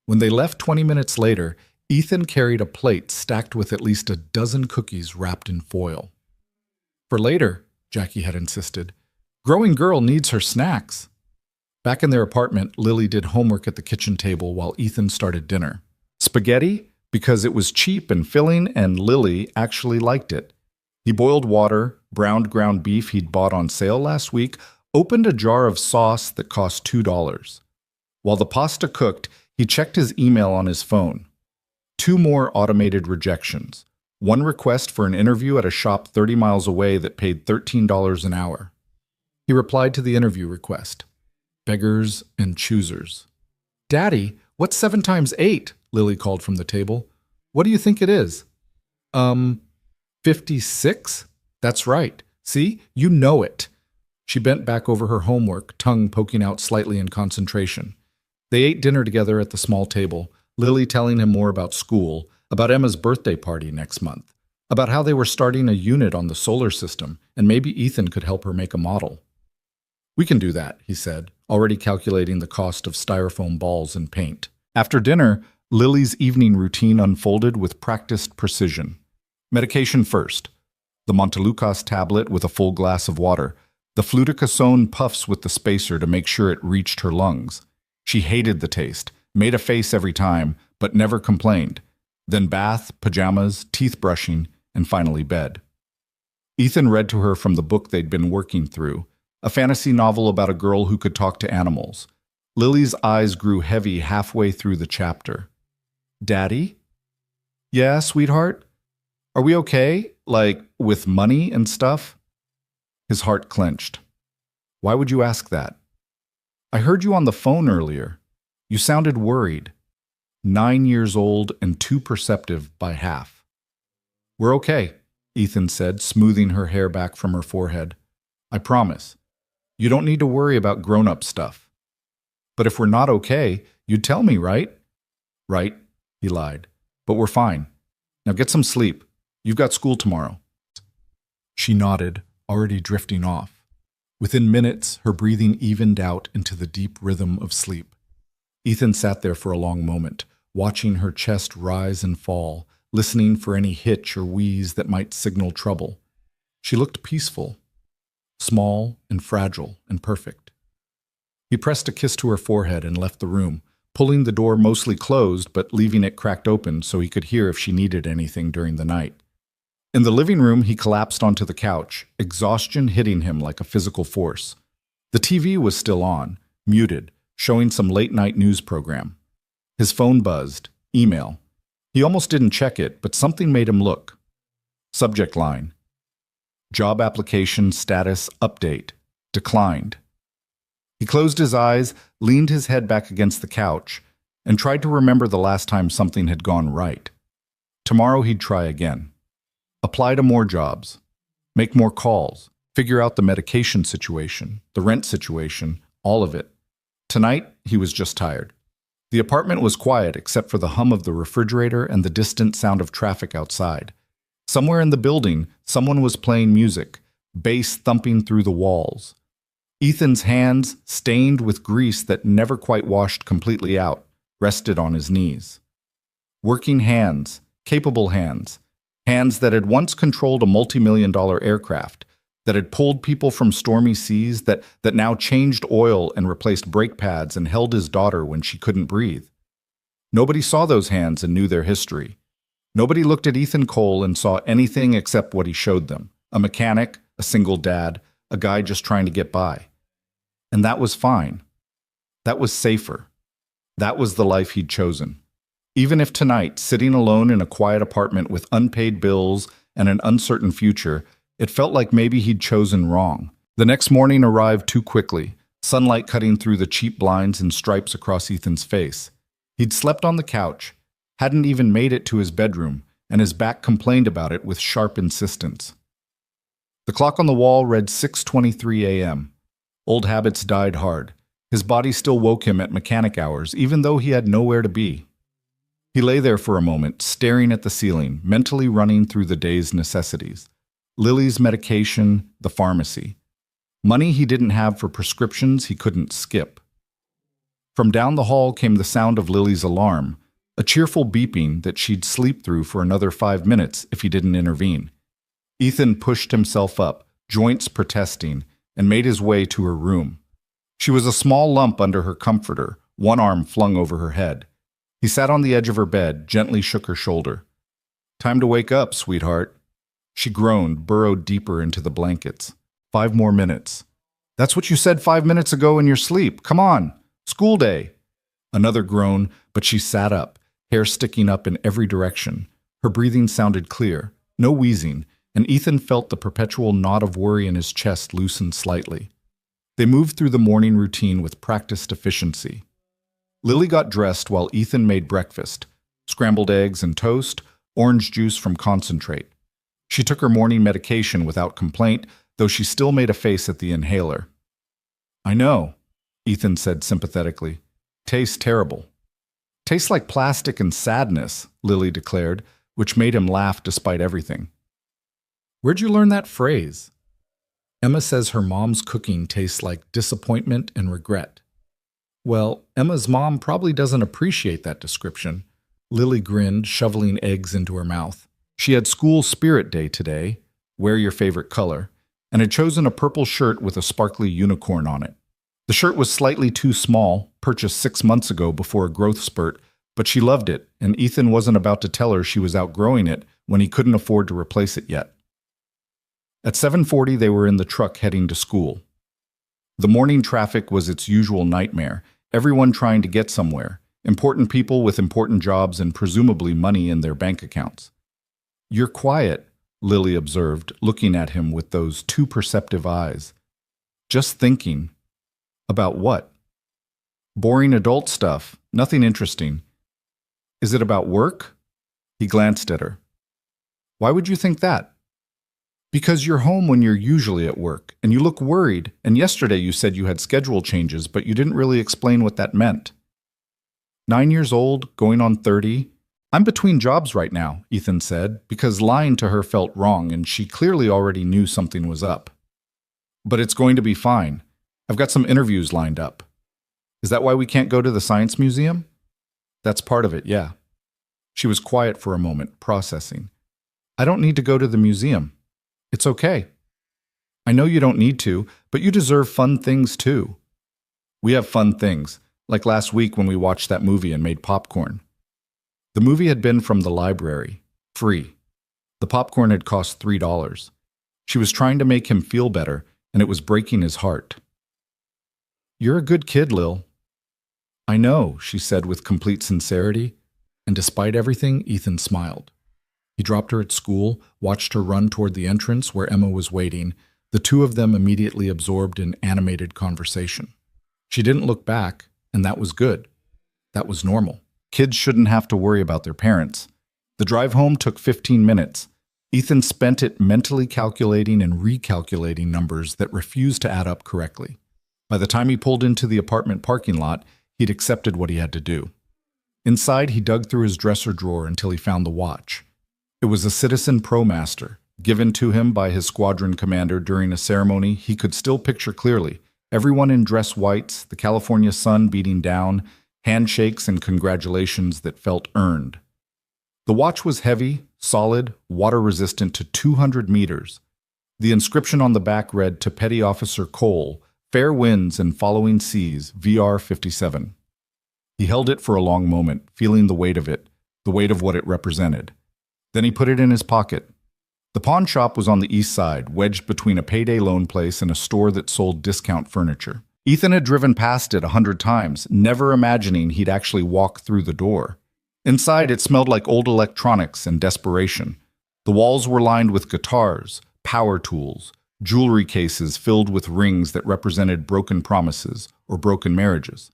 When they left 20 minutes later, Ethan carried a plate stacked with at least a dozen cookies wrapped in foil. For later, Jackie had insisted. Growing girl needs her snacks. Back in their apartment, Lily did homework at the kitchen table while Ethan started dinner. Spaghetti, because it was cheap and filling, and Lily actually liked it. He boiled water, browned ground beef he'd bought on sale last week, opened a jar of sauce that cost $2. While the pasta cooked, he checked his email on his phone. 2 more automated rejections. 1 request for an interview at a shop 30 miles away that paid $13 an hour. He replied to the interview request. Beggars and choosers. Daddy, what's 7 times 8? Lily called from the table. What do you think it is? 56? That's right. See? You know it. She bent back over her homework, tongue poking out slightly in concentration. They ate dinner together at the small table, Lily telling him more about school, about Emma's birthday party next month, about how they were starting a unit on the solar system, and maybe Ethan could help her make a model. We can do that, he said, already calculating the cost of styrofoam balls and paint. After dinner, Lily's evening routine unfolded with practiced precision. Medication first. The Montelukast tablet with a full glass of water. The fluticasone puffs with the spacer to make sure it reached her lungs. She hated the taste, made a face every time, but never complained. Then bath, pajamas, teeth brushing, and finally bed. Ethan read to her from the book they'd been working through, a fantasy novel about a girl who could talk to animals. Lily's eyes grew heavy halfway through the chapter. Daddy? Yeah, sweetheart? Are we okay? Like, with money and stuff? His heart clenched. Why would you ask that? I heard you on the phone earlier. You sounded worried. 9 years old and too perceptive by half. We're okay, Ethan said, smoothing her hair back from her forehead. I promise. You don't need to worry about grown-up stuff. But if we're not okay, you'd tell me, right? Right, he lied. But we're fine. Now get some sleep. You've got school tomorrow. She nodded, already drifting off. Within minutes, her breathing evened out into the deep rhythm of sleep. Ethan sat there for a long moment, watching her chest rise and fall, listening for any hitch or wheeze that might signal trouble. She looked peaceful, small and fragile and perfect. He pressed a kiss to her forehead and left the room, pulling the door mostly closed but leaving it cracked open so he could hear if she needed anything during the night. In the living room, he collapsed onto the couch, exhaustion hitting him like a physical force. The TV was still on, muted, showing some late-night news program. His phone buzzed. Email. He almost didn't check it, but something made him look. Subject line. Job application status update. Declined. He closed his eyes, leaned his head back against the couch, and tried to remember the last time something had gone right. Tomorrow he'd try again. Apply to more jobs. Make more calls. Figure out the medication situation, the rent situation, all of it. Tonight, he was just tired. The apartment was quiet except for the hum of the refrigerator and the distant sound of traffic outside. Somewhere in the building, someone was playing music, bass thumping through the walls. Ethan's hands, stained with grease that never quite washed completely out, rested on his knees. Working hands, capable hands, hands that had once controlled a multi-million-dollar aircraft, that had pulled people from stormy seas, that now changed oil and replaced brake pads and held his daughter when she couldn't breathe. Nobody saw those hands and knew their history. Nobody looked at Ethan Cole and saw anything except what he showed them. A mechanic, a single dad, a guy just trying to get by. And that was fine. That was safer. That was the life he'd chosen. Even if tonight, sitting alone in a quiet apartment with unpaid bills and an uncertain future, it felt like maybe he'd chosen wrong. The next morning arrived too quickly, sunlight cutting through the cheap blinds and stripes across Ethan's face. He'd slept on the couch, hadn't even made it to his bedroom, and his back complained about it with sharp insistence. The clock on the wall read 6:23 a.m. Old habits died hard. His body still woke him at mechanic hours, even though he had nowhere to be. He lay there for a moment, staring at the ceiling, mentally running through the day's necessities. Lily's medication, the pharmacy. Money he didn't have for prescriptions he couldn't skip. From down the hall came the sound of Lily's alarm, a cheerful beeping that she'd sleep through for another 5 minutes if he didn't intervene. Ethan pushed himself up, joints protesting, and made his way to her room. She was a small lump under her comforter, one arm flung over her head. He sat on the edge of her bed, gently shook her shoulder. "Time to wake up, sweetheart." She groaned, burrowed deeper into the blankets. 5 more minutes. "That's what you said 5 minutes ago in your sleep. Come on. School day." Another groan, but she sat up, hair sticking up in every direction. Her breathing sounded clear, no wheezing, and Ethan felt the perpetual knot of worry in his chest loosen slightly. They moved through the morning routine with practiced efficiency. Lily got dressed while Ethan made breakfast, scrambled eggs and toast, orange juice from concentrate. She took her morning medication without complaint, though she still made a face at the inhaler. "I know," Ethan said sympathetically. "Tastes terrible." "Tastes like plastic and sadness," Lily declared, which made him laugh despite everything. "Where'd you learn that phrase?" "Emma says her mom's cooking tastes like disappointment and regret." "Well, Emma's mom probably doesn't appreciate that description." Lily grinned, shoveling eggs into her mouth. She had school spirit day today, wear your favorite color, and had chosen a purple shirt with a sparkly unicorn on it. The shirt was slightly too small, purchased 6 months ago before a growth spurt, but she loved it, and Ethan wasn't about to tell her she was outgrowing it when he couldn't afford to replace it yet. At 7:40, they were in the truck heading to school. The morning traffic was its usual nightmare, everyone trying to get somewhere, important people with important jobs and presumably money in their bank accounts. "You're quiet," Lily observed, looking at him with those too perceptive eyes. "Just thinking." "About what?" "Boring adult stuff, nothing interesting." "Is it about work?" He glanced at her. "Why would you think that?" "Because you're home when you're usually at work, and you look worried, and yesterday you said you had schedule changes, but you didn't really explain what that meant." 9 years old, going on 30. "I'm between jobs right now," Ethan said, because lying to her felt wrong, and she clearly already knew something was up. "But it's going to be fine. I've got some interviews lined up." "Is that why we can't go to the science museum?" "That's part of it, yeah." She was quiet for a moment, processing. "I don't need to go to the museum. It's okay." "I know you don't need to, but you deserve fun things too." "We have fun things, like last week when we watched that movie and made popcorn." The movie had been from the library, free. The popcorn had cost $3. She was trying to make him feel better, and it was breaking his heart. "You're a good kid, Lil." "I know," she said with complete sincerity, and despite everything, Ethan smiled. He dropped her at school, watched her run toward the entrance where Emma was waiting, the two of them immediately absorbed in animated conversation. She didn't look back, and that was good. That was normal. Kids shouldn't have to worry about their parents. The drive home took 15 minutes. Ethan spent it mentally calculating and recalculating numbers that refused to add up correctly. By the time he pulled into the apartment parking lot, he'd accepted what he had to do. Inside, he dug through his dresser drawer until he found the watch. It was a Citizen ProMaster, given to him by his squadron commander during a ceremony he could still picture clearly. Everyone in dress whites, the California sun beating down, handshakes and congratulations that felt earned. The watch was heavy, solid, water-resistant to 200 meters. The inscription on the back read, "To Petty Officer Cole, fair winds and following seas, VR 57. He held it for a long moment, feeling the weight of it, the weight of what it represented. Then he put it in his pocket. The pawn shop was on the east side, wedged between a payday loan place and a store that sold discount furniture. Ethan had driven past it 100 times, never imagining he'd actually walk through the door. Inside, it smelled like old electronics and desperation. The walls were lined with guitars, power tools, jewelry cases filled with rings that represented broken promises or broken marriages.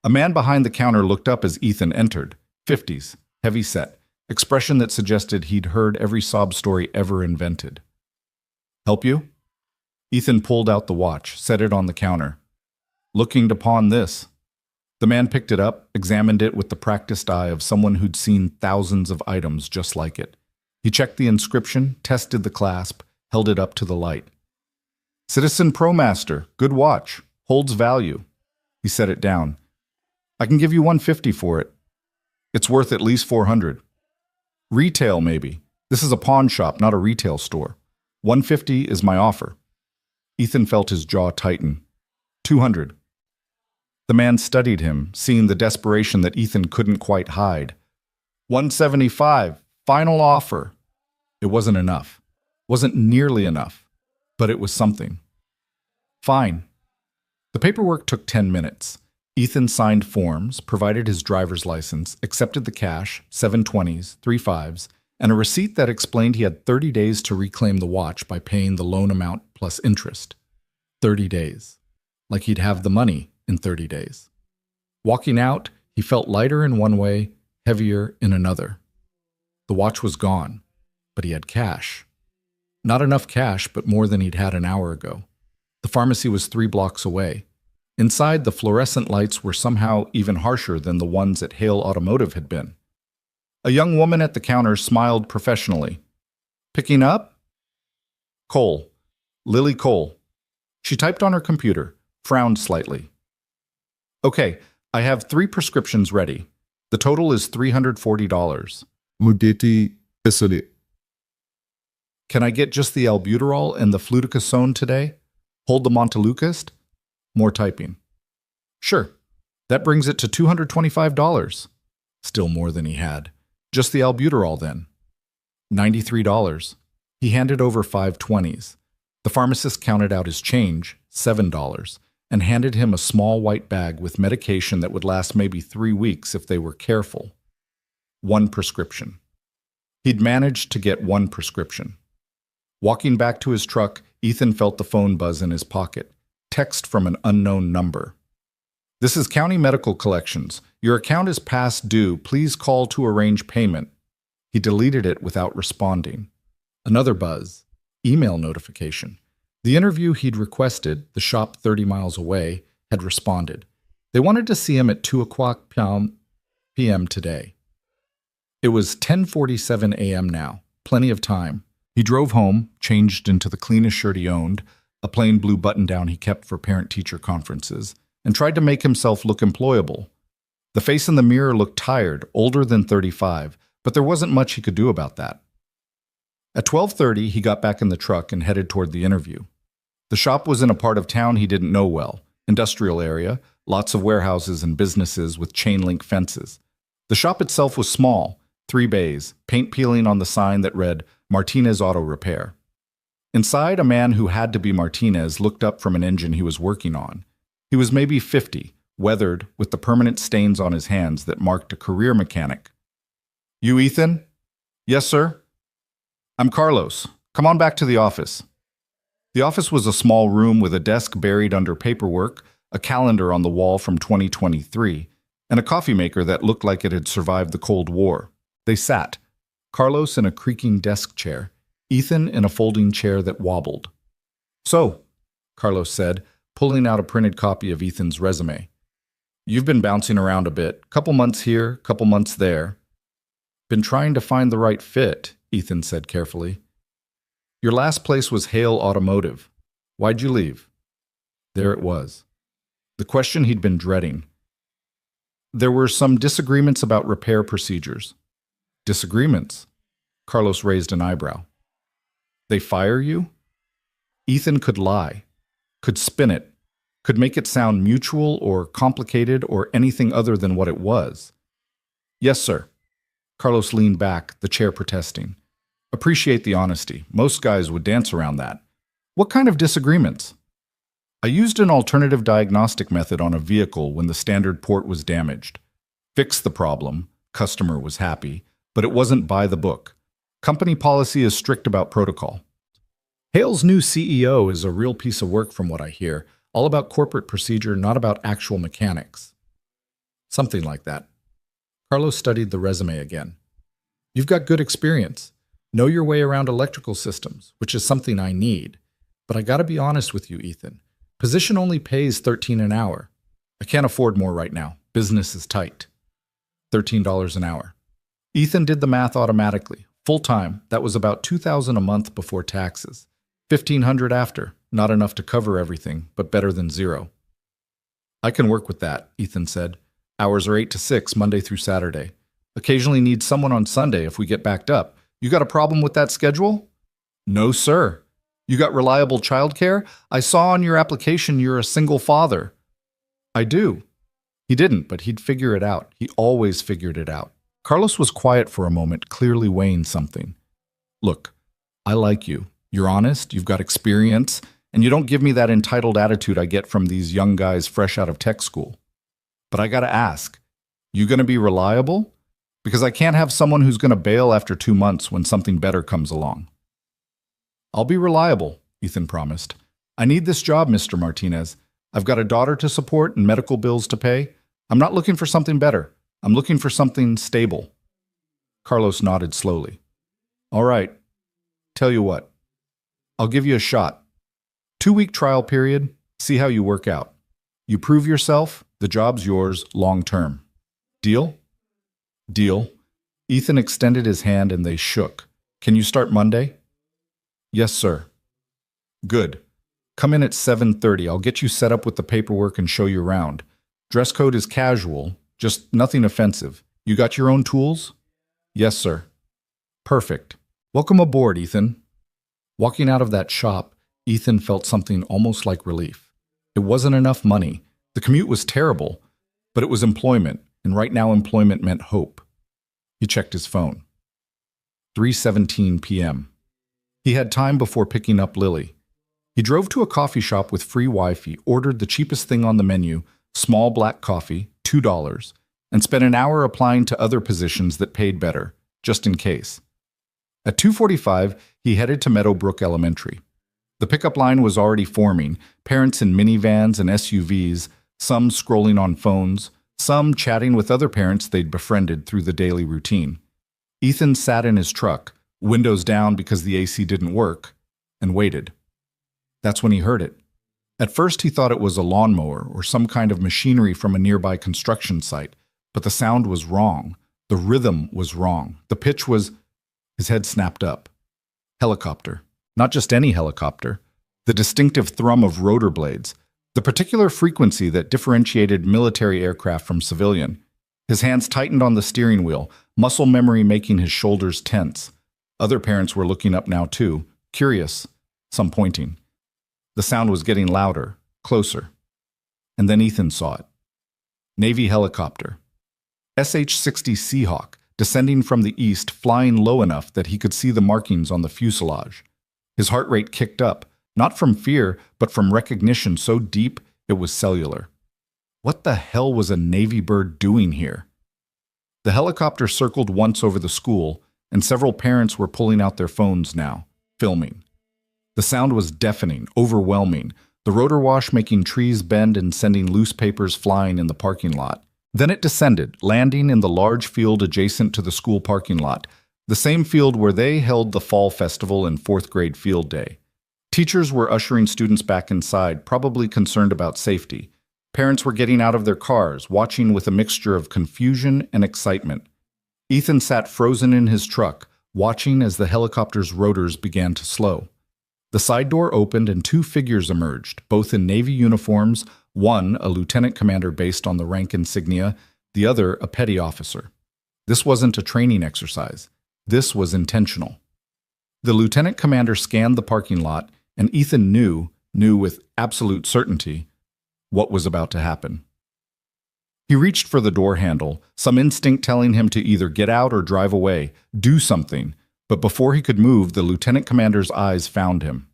A man behind the counter looked up as Ethan entered, 50s, heavy set, expression that suggested he'd heard every sob story ever invented. "Help you?" Ethan pulled out the watch, set it on the counter. "Looking to pawn this." The man picked it up, examined it with the practiced eye of someone who'd seen thousands of items just like it. He checked the inscription, tested the clasp, held it up to the light. Citizen ProMaster, good watch, holds value. He set it down. I can give you 150 for it. It's worth at least 400. Retail, maybe. This is a pawn shop, not a retail store. 150 is my offer. Ethan felt his jaw tighten. 200. The man studied him, seeing the desperation that Ethan couldn't quite hide. 175. Final offer. It wasn't enough. Wasn't nearly enough. But it was something. Fine. The paperwork took 10 minutes. Ethan signed forms, provided his driver's license, accepted the cash, 720s, 35s, and a receipt that explained he had 30 days to reclaim the watch by paying the loan amount plus interest. 30 days. Like he'd have the money in 30 days. Walking out, he felt lighter in one way, heavier in another. The watch was gone, but he had cash. Not enough cash, but more than he'd had an hour ago. The pharmacy was 3 blocks away. Inside, the fluorescent lights were somehow even harsher than the ones at Hale Automotive had been. A young woman at the counter smiled professionally. Picking up? Cole. Lily Cole. She typed on her computer, frowned slightly. Okay, I have 3 prescriptions ready. The total is $340. Mudeti Esole. Can I get just the albuterol and the fluticasone today? Hold the Montelukast? More typing. Sure. That brings it to $225. Still more than he had. Just the albuterol then. $93. He handed over 5 20s. The pharmacist counted out his change, $7, and handed him a small white bag with medication that would last maybe 3 weeks if they were careful. 1 prescription. He'd managed to get 1 prescription. Walking back to his truck, Ethan felt the phone buzz in his pocket. Text from an unknown number. This is County Medical Collections. Your account is past due. Please call to arrange payment. He deleted it without responding. Another buzz. Email notification. The interview he'd requested, the shop 30 miles away, had responded. They wanted to see him at 2 o'clock p.m. today. It was 10:47 a.m. now. Plenty of time. He drove home, changed into the cleanest shirt he owned, a plain blue button-down he kept for parent-teacher conferences, and tried to make himself look employable. The face in the mirror looked tired, older than 35, but there wasn't much he could do about that. At 12:30, he got back in the truck and headed toward the interview. The shop was in a part of town he didn't know well, industrial area, lots of warehouses and businesses with chain-link fences. The shop itself was small, 3 bays, paint peeling on the sign that read, Martinez Auto Repair. Inside, a man who had to be Martinez looked up from an engine he was working on. He was maybe 50, weathered, with the permanent stains on his hands that marked a career mechanic. You, Ethan? Yes, sir. I'm Carlos. Come on back to the office. The office was a small room with a desk buried under paperwork, a calendar on the wall from 2023, and a coffee maker that looked like it had survived the Cold War. They sat, Carlos in a creaking desk chair, Ethan in a folding chair that wobbled. So, Carlos said, pulling out a printed copy of Ethan's resume. You've been bouncing around a bit, couple months here, couple months there. Been trying to find the right fit, Ethan said carefully. Your last place was Hale Automotive. Why'd you leave? There it was. The question he'd been dreading. There were some disagreements about repair procedures. Disagreements? Carlos raised an eyebrow. They fire you? Ethan could lie, could spin it, could make it sound mutual or complicated or anything other than what it was. Yes, sir. Carlos leaned back, the chair protesting. Appreciate the honesty. Most guys would dance around that. What kind of disagreements? I used an alternative diagnostic method on a vehicle when the standard port was damaged. Fixed the problem. Customer was happy. But it wasn't by the book. Company policy is strict about protocol. Hale's new CEO is a real piece of work from what I hear. All about corporate procedure, not about actual mechanics. Something like that. Carlos studied the resume again. You've got good experience. Know your way around electrical systems, which is something I need. But I gotta be honest with you, Ethan. Position only pays $13 an hour. I can't afford more right now. Business is tight. $13 an hour. Ethan did the math automatically. Full-time, that was about $2,000 a month before taxes. $1,500 after. Not enough to cover everything, but better than zero. I can work with that, Ethan said. Hours are 8 to 6, Monday through Saturday. Occasionally need someone on Sunday if we get backed up. You got a problem with that schedule? No, sir. You got reliable childcare? I saw on your application you're a single father. I do. He didn't, but he'd figure it out. He always figured it out. Carlos was quiet for a moment, clearly weighing something. Look, I like you. You're honest, you've got experience, and you don't give me that entitled attitude I get from these young guys fresh out of tech school. But I gotta ask, you gonna be reliable? Because I can't have someone who's gonna bail after 2 months when something better comes along. I'll be reliable, Ethan promised. I need this job, Mr. Martinez. I've got a daughter to support and medical bills to pay. I'm not looking for something better. I'm looking for something stable. Carlos nodded slowly. All right. Tell you what. I'll give you a shot. 2-week trial period. See how you work out. You prove yourself, the job's yours long term. Deal? Deal. Ethan extended his hand and they shook. Can you start Monday? Yes, sir. Good. Come in at 7:30. I'll get you set up with the paperwork and show you around. Dress code is casual, just nothing offensive. You got your own tools? Yes, sir. Perfect. Welcome aboard, Ethan. Walking out of that shop, Ethan felt something almost like relief. It wasn't enough money. The commute was terrible, but it was employment, and right now employment meant hope. He checked his phone. 3:17 p.m. He had time before picking up Lily. He drove to a coffee shop with free Wi-Fi, ordered the cheapest thing on the menu, small black coffee, $2, and spent an hour applying to other positions that paid better, just in case. At 2:45, he headed to Meadowbrook Elementary. The pickup line was already forming, parents in minivans and SUVs, some scrolling on phones, some chatting with other parents they'd befriended through the daily routine. Ethan sat in his truck, windows down because the AC didn't work, and waited. That's when he heard it. At first he thought it was a lawnmower or some kind of machinery from a nearby construction site, but the sound was wrong. The rhythm was wrong. The pitch was... His head snapped up. Helicopter. Not just any helicopter. The distinctive thrum of rotor blades. The particular frequency that differentiated military aircraft from civilian. His hands tightened on the steering wheel, muscle memory making his shoulders tense. Other parents were looking up now too, curious, some pointing. The sound was getting louder, closer. And then Ethan saw it. Navy helicopter. SH-60 Seahawk, descending from the east, flying low enough that he could see the markings on the fuselage. His heart rate kicked up, not from fear, but from recognition so deep it was cellular. What the hell was a Navy bird doing here? The helicopter circled once over the school, and several parents were pulling out their phones now, filming. The sound was deafening, overwhelming, the rotor wash making trees bend and sending loose papers flying in the parking lot. Then it descended, landing in the large field adjacent to the school parking lot, the same field where they held the fall festival and 4th grade field day. Teachers were ushering students back inside, probably concerned about safety. Parents were getting out of their cars, watching with a mixture of confusion and excitement. Ethan sat frozen in his truck, watching as the helicopter's rotors began to slow. The side door opened and 2 figures emerged, both in Navy uniforms, one a lieutenant commander based on the rank insignia, the other a petty officer. This wasn't a training exercise. This was intentional. The lieutenant commander scanned the parking lot, and Ethan knew with absolute certainty, what was about to happen. He reached for the door handle, some instinct telling him to either get out or drive away, do something, but before he could move, the lieutenant commander's eyes found him.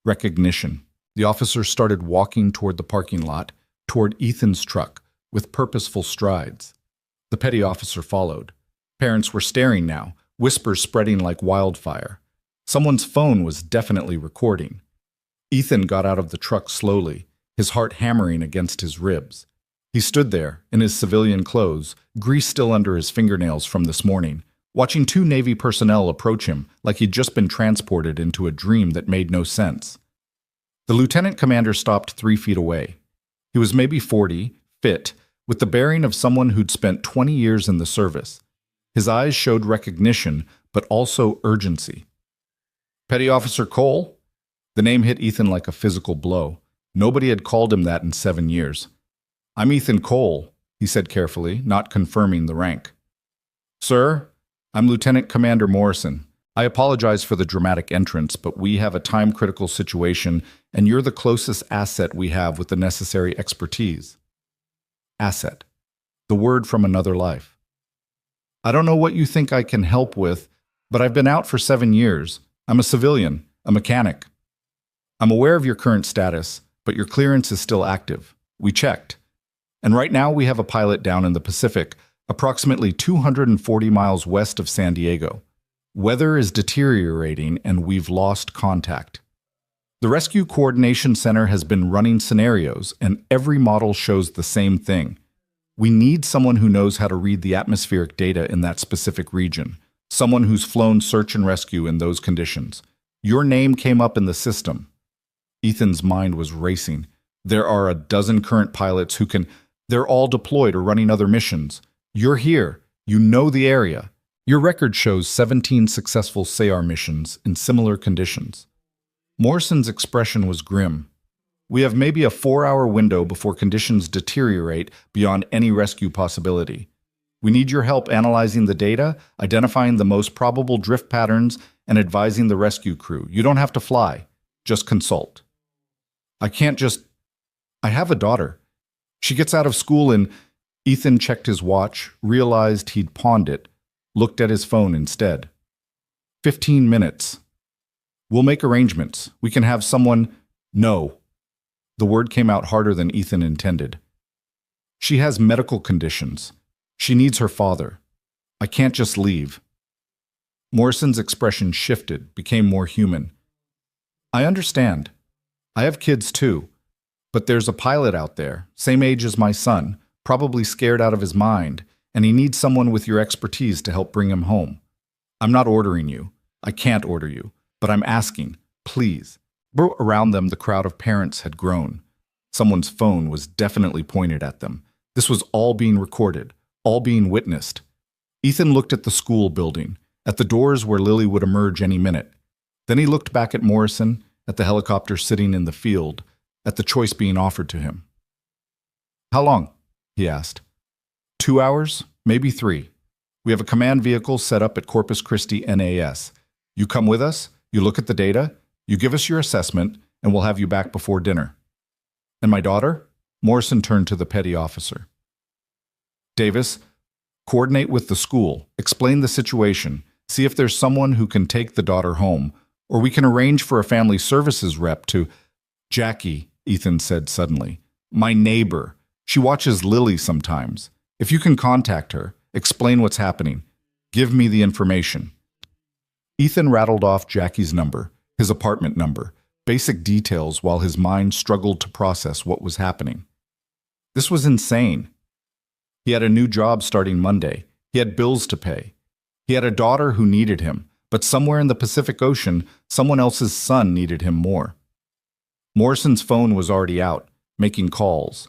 Recognition. The officer started walking toward the parking lot, toward Ethan's truck, with purposeful strides. The petty officer followed. Parents were staring now, whispers spreading like wildfire. Someone's phone was definitely recording. Ethan got out of the truck slowly, his heart hammering against his ribs. He stood there, in his civilian clothes, grease still under his fingernails from this morning, watching 2 Navy personnel approach him like he'd just been transported into a dream that made no sense. The lieutenant commander stopped 3 feet away. He was maybe 40, fit, with the bearing of someone who'd spent 20 years in the service. His eyes showed recognition, but also urgency. Petty Officer Cole? The name hit Ethan like a physical blow. Nobody had called him that in 7 years. "I'm Ethan Cole," he said carefully, not confirming the rank. "Sir, I'm Lieutenant Commander Morrison. I apologize for the dramatic entrance, but we have a time-critical situation, and you're the closest asset we have with the necessary expertise." Asset. The word from another life. "I don't know what you think I can help with, but I've been out for 7 years. I'm a civilian, a mechanic. I'm aware of your current status, but your clearance is still active. We checked. And right now we have a pilot down in the Pacific, approximately 240 miles west of San Diego. Weather is deteriorating and we've lost contact. The Rescue Coordination Center has been running scenarios, and every model shows the same thing. We need someone who knows how to read the atmospheric data in that specific region, someone who's flown search and rescue in those conditions. Your name came up in the system." Ethan's mind was racing. There are a dozen current pilots who can... They're all deployed or running other missions. You're here. You know the area. Your record shows 17 successful SAR missions in similar conditions. Morrison's expression was grim. "We have maybe a 4-hour window before conditions deteriorate beyond any rescue possibility. We need your help analyzing the data, identifying the most probable drift patterns, and advising the rescue crew. You don't have to fly. Just consult." "I can't just... I have a daughter. She gets out of school in..." Ethan checked his watch, realized he'd pawned it, looked at his phone instead. 15 minutes. "We'll make arrangements. We can have someone..." "No." The word came out harder than Ethan intended. "She has medical conditions. She needs her father. I can't just leave." Morrison's expression shifted, became more human. "I understand. I have kids too. But there's a pilot out there, same age as my son, probably scared out of his mind, and he needs someone with your expertise to help bring him home. I'm not ordering you. I can't order you. But I'm asking, please." Around them, the crowd of parents had grown. Someone's phone was definitely pointed at them. This was all being recorded, all being witnessed. Ethan looked at the school building, at the doors where Lily would emerge any minute. Then he looked back at Morrison, at the helicopter sitting in the field, at the choice being offered to him. "How long?" he asked. 2 hours, maybe 3. We have a command vehicle set up at Corpus Christi NAS. You come with us, you look at the data, you give us your assessment, and we'll have you back before dinner." "And my daughter?" Morrison turned to the petty officer. "Davis, coordinate with the school, explain the situation, see if there's someone who can take the daughter home, or we can arrange for a family services rep to..." "Jackie," Ethan said suddenly. "My neighbor. She watches Lily sometimes. If you can contact her, explain what's happening. Give me the information." Ethan rattled off Jackie's number, his apartment number, basic details while his mind struggled to process what was happening. This was insane. He had a new job starting Monday. He had bills to pay. He had a daughter who needed him, but somewhere in the Pacific Ocean, someone else's son needed him more. Morrison's phone was already out, making calls.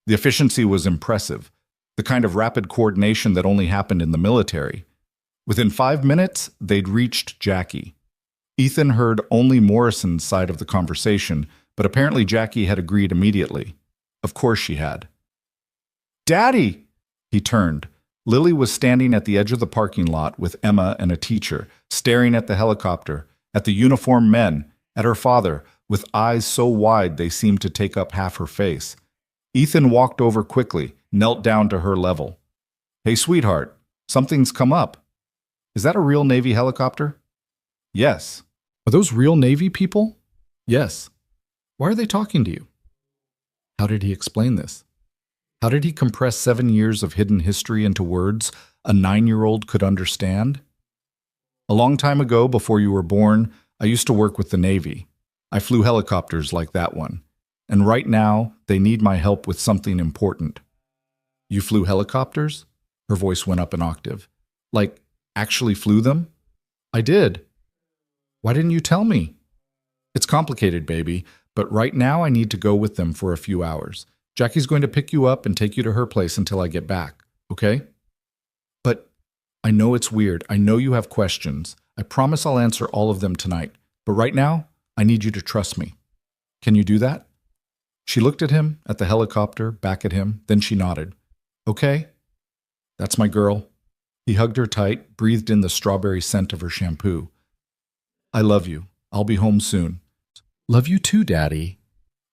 The efficiency was impressive, the kind of rapid coordination that only happened in the military. Within 5 minutes, they'd reached Jackie. Ethan heard only Morrison's side of the conversation, but apparently Jackie had agreed immediately. Of course she had. "Daddy!" He turned. Lily was standing at the edge of the parking lot with Emma and a teacher, staring at the helicopter, at the uniformed men, at her father, with eyes so wide they seemed to take up half her face. Ethan walked over quickly, knelt down to her level. "Hey, sweetheart, something's come up. Is that a real Navy helicopter?" "Yes." "Are those real Navy people?" "Yes." "Why are they talking to you?" How did he explain this? How did he compress 7 years of hidden history into words a 9-year-old could understand? "A long time ago, before you were born, I used to work with the Navy. I flew helicopters like that one. And right now, they need my help with something important." "You flew helicopters?" Her voice went up an octave. "Like, actually flew them?" "I did." "Why didn't you tell me?" "It's complicated, baby, but right now I need to go with them for a few hours. Jackie's going to pick you up and take you to her place until I get back, okay?" "But I know it's weird. I know you have questions. I promise I'll answer all of them tonight. But right now, I need you to trust me. Can you do that? She looked at him, at the helicopter, back at him, then she nodded. Okay. That's my girl. He hugged her tight, breathed in the strawberry scent of her shampoo. I love you. I'll be home soon. Love you too, Daddy.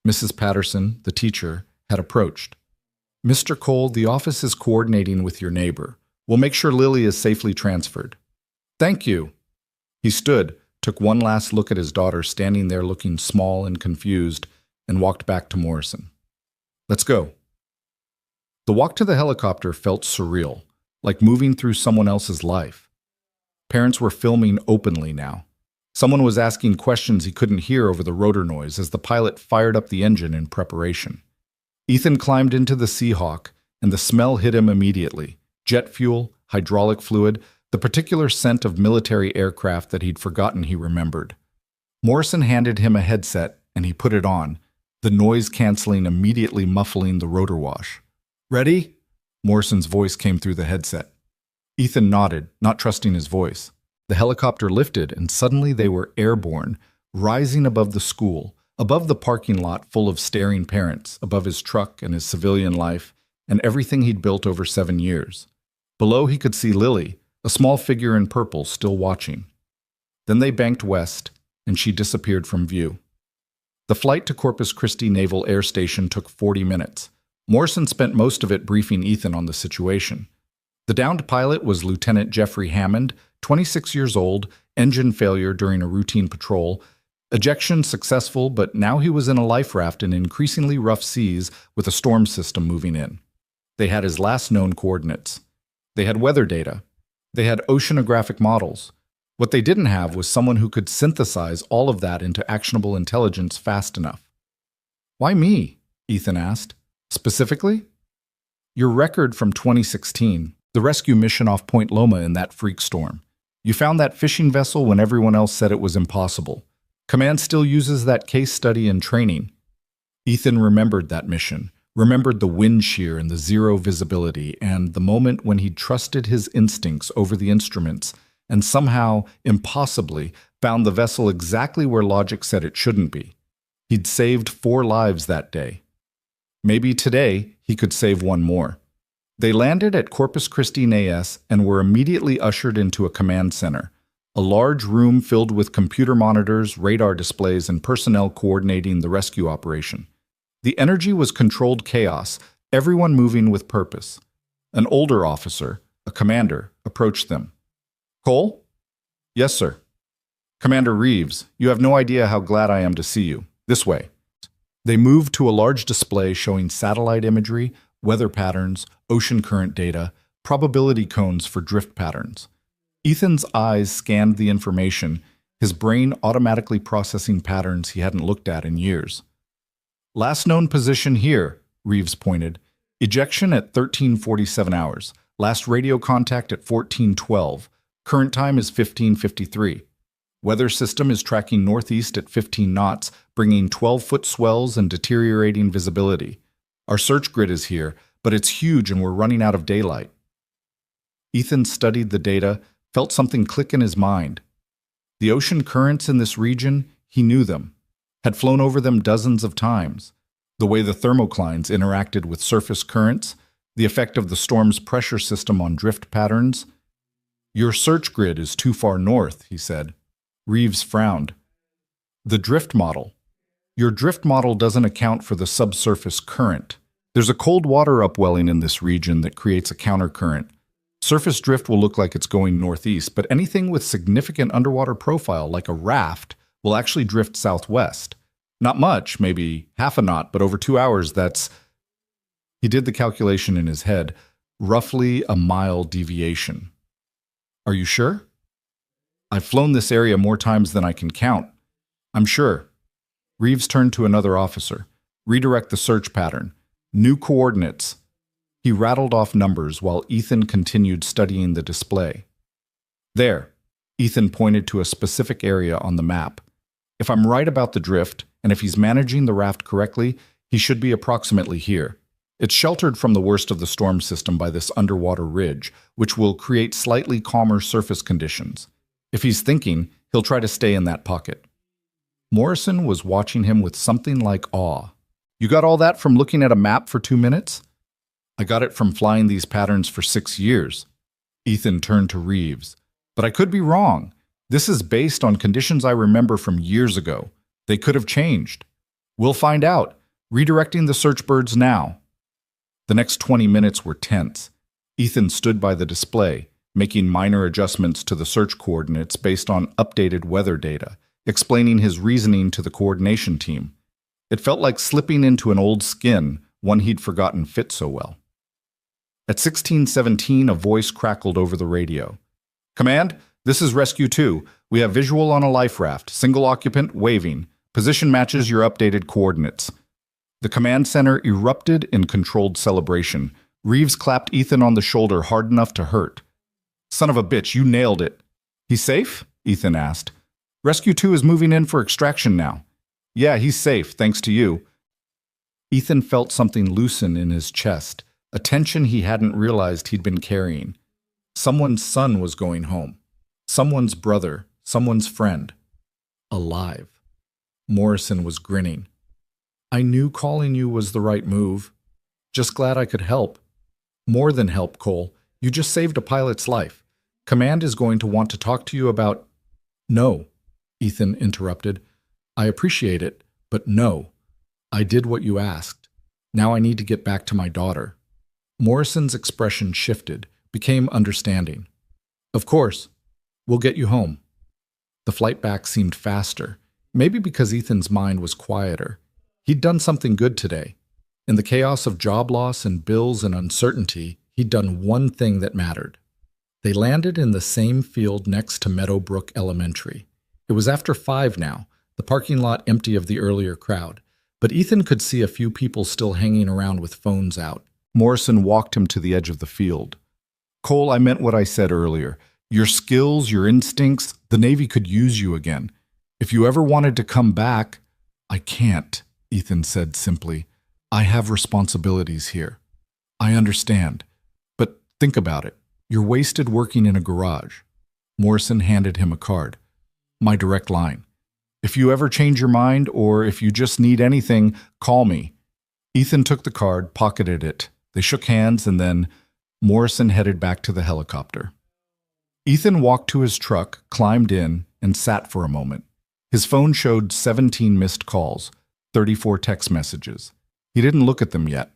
Mrs. Patterson, the teacher, had approached. Mr. Cole, the office is coordinating with your neighbor. We'll make sure Lily is safely transferred. Thank you. He stood, took one last look at his daughter standing there looking small and confused, and walked back to Morrison. Let's go. The walk to the helicopter felt surreal, like moving through someone else's life. Parents were filming openly now. Someone was asking questions he couldn't hear over the rotor noise as the pilot fired up the engine in preparation. Ethan climbed into the Seahawk, and the smell hit him immediately. Jet fuel, hydraulic fluid, the particular scent of military aircraft that he'd forgotten he remembered. Morrison handed him a headset, and he put it on, the noise canceling immediately muffling the rotor wash. Ready? Morrison's voice came through the headset. Ethan nodded, not trusting his voice. The helicopter lifted, and suddenly they were airborne, rising above the school, above the parking lot full of staring parents, above his truck and his civilian life, and everything he'd built over 7 years. Below he could see Lily, a small figure in purple, still watching. Then they banked west, and she disappeared from view. The flight to Corpus Christi Naval Air Station took 40 minutes. Morrison spent most of it briefing Ethan on the situation. The downed pilot was Lieutenant Jeffrey Hammond, 26 years old, engine failure during a routine patrol. Ejection successful, but now he was in a life raft in increasingly rough seas with a storm system moving in. They had his last known coordinates. They had weather data. They had oceanographic models. What they didn't have was someone who could synthesize all of that into actionable intelligence fast enough. Why me? Ethan asked. Specifically? Your record from 2016, the rescue mission off Point Loma in that freak storm. You found that fishing vessel when everyone else said it was impossible. Command still uses that case study in training. Ethan remembered that mission, remembered the wind shear and the zero visibility, and the moment when he trusted his instincts over the instruments and somehow, impossibly, found the vessel exactly where logic said it shouldn't be. He'd saved 4 lives that day. Maybe today he could save 1 more. They landed at Corpus Christi NAS and were immediately ushered into a command center, a large room filled with computer monitors, radar displays, and personnel coordinating the rescue operation. The energy was controlled chaos, everyone moving with purpose. An older officer, a commander, approached them. Cole? Yes, sir. Commander Reeves, you have no idea how glad I am to see you. This way. They moved to a large display showing satellite imagery, weather patterns, ocean current data, probability cones for drift patterns. Ethan's eyes scanned the information, his brain automatically processing patterns he hadn't looked at in years. Last known position here, Reeves pointed. Ejection at 13:47 hours. Last radio contact at 14:12. Current time is 15:53. Weather system is tracking northeast at 15 knots, bringing 12-foot swells and deteriorating visibility. Our search grid is here, but it's huge and we're running out of daylight. Ethan studied the data, felt something click in his mind. The ocean currents in this region, he knew them, had flown over them dozens of times. The way the thermoclines interacted with surface currents, the effect of the storm's pressure system on drift patterns. Your search grid is too far north, he said. Reeves frowned. The drift model. Your drift model doesn't account for the subsurface current. There's a cold water upwelling in this region that creates a countercurrent. Surface drift will look like it's going northeast, but anything with significant underwater profile, like a raft, will actually drift southwest. Not much, maybe half a knot, but over 2 hours, that's... He did the calculation in his head, roughly a mile deviation. Are you sure? I've flown this area more times than I can count. I'm sure. Reeves turned to another officer. Redirect the search pattern. New coordinates. He rattled off numbers while Ethan continued studying the display. There. Ethan pointed to a specific area on the map. If I'm right about the drift, and if he's managing the raft correctly, he should be approximately here. It's sheltered from the worst of the storm system by this underwater ridge, which will create slightly calmer surface conditions. If he's thinking, he'll try to stay in that pocket. Morrison was watching him with something like awe. You got all that from looking at a map for 2 minutes? I got it from flying these patterns for 6 years. Ethan turned to Reeves. But I could be wrong. This is based on conditions I remember from years ago. They could have changed. We'll find out. Redirecting the search birds now. The next 20 minutes were tense. Ethan stood by the display, making minor adjustments to the search coordinates based on updated weather data, explaining his reasoning to the coordination team. It felt like slipping into an old skin, one he'd forgotten fit so well. At 16:17, a voice crackled over the radio. Command, this is Rescue 2. We have visual on a life raft, single occupant, waving. Position matches your updated coordinates. The command center erupted in controlled celebration. Reeves clapped Ethan on the shoulder hard enough to hurt. Son of a bitch, you nailed it. He's safe? Ethan asked. Rescue 2 is moving in for extraction now. Yeah, he's safe, thanks to you. Ethan felt something loosen in his chest, a tension he hadn't realized he'd been carrying. Someone's son was going home. Someone's brother, someone's friend. Alive. Morrison was grinning. I knew calling you was the right move. Just glad I could help. More than help, Cole. You just saved a pilot's life. Command is going to want to talk to you about... No, Ethan interrupted. I appreciate it, but no. I did what you asked. Now I need to get back to my daughter. Morrison's expression shifted, became understanding. Of course. We'll get you home. The flight back seemed faster, maybe because Ethan's mind was quieter. He'd done something good today. In the chaos of job loss and bills and uncertainty, he'd done one thing that mattered. They landed in the same field next to Meadowbrook Elementary. It was after 5 now, the parking lot empty of the earlier crowd, but Ethan could see a few people still hanging around with phones out. Morrison walked him to the edge of the field. Cole, I meant what I said earlier. Your skills, your instincts, the Navy could use you again. If you ever wanted to come back... I can't, Ethan said simply. I have responsibilities here. I understand. But think about it. You're wasted working in a garage. Morrison handed him a card. My direct line. If you ever change your mind or if you just need anything, call me. Ethan took the card, pocketed it. They shook hands and then Morrison headed back to the helicopter. Ethan walked to his truck, climbed in, and sat for a moment. His phone showed 17 missed calls, 34 text messages. He didn't look at them yet.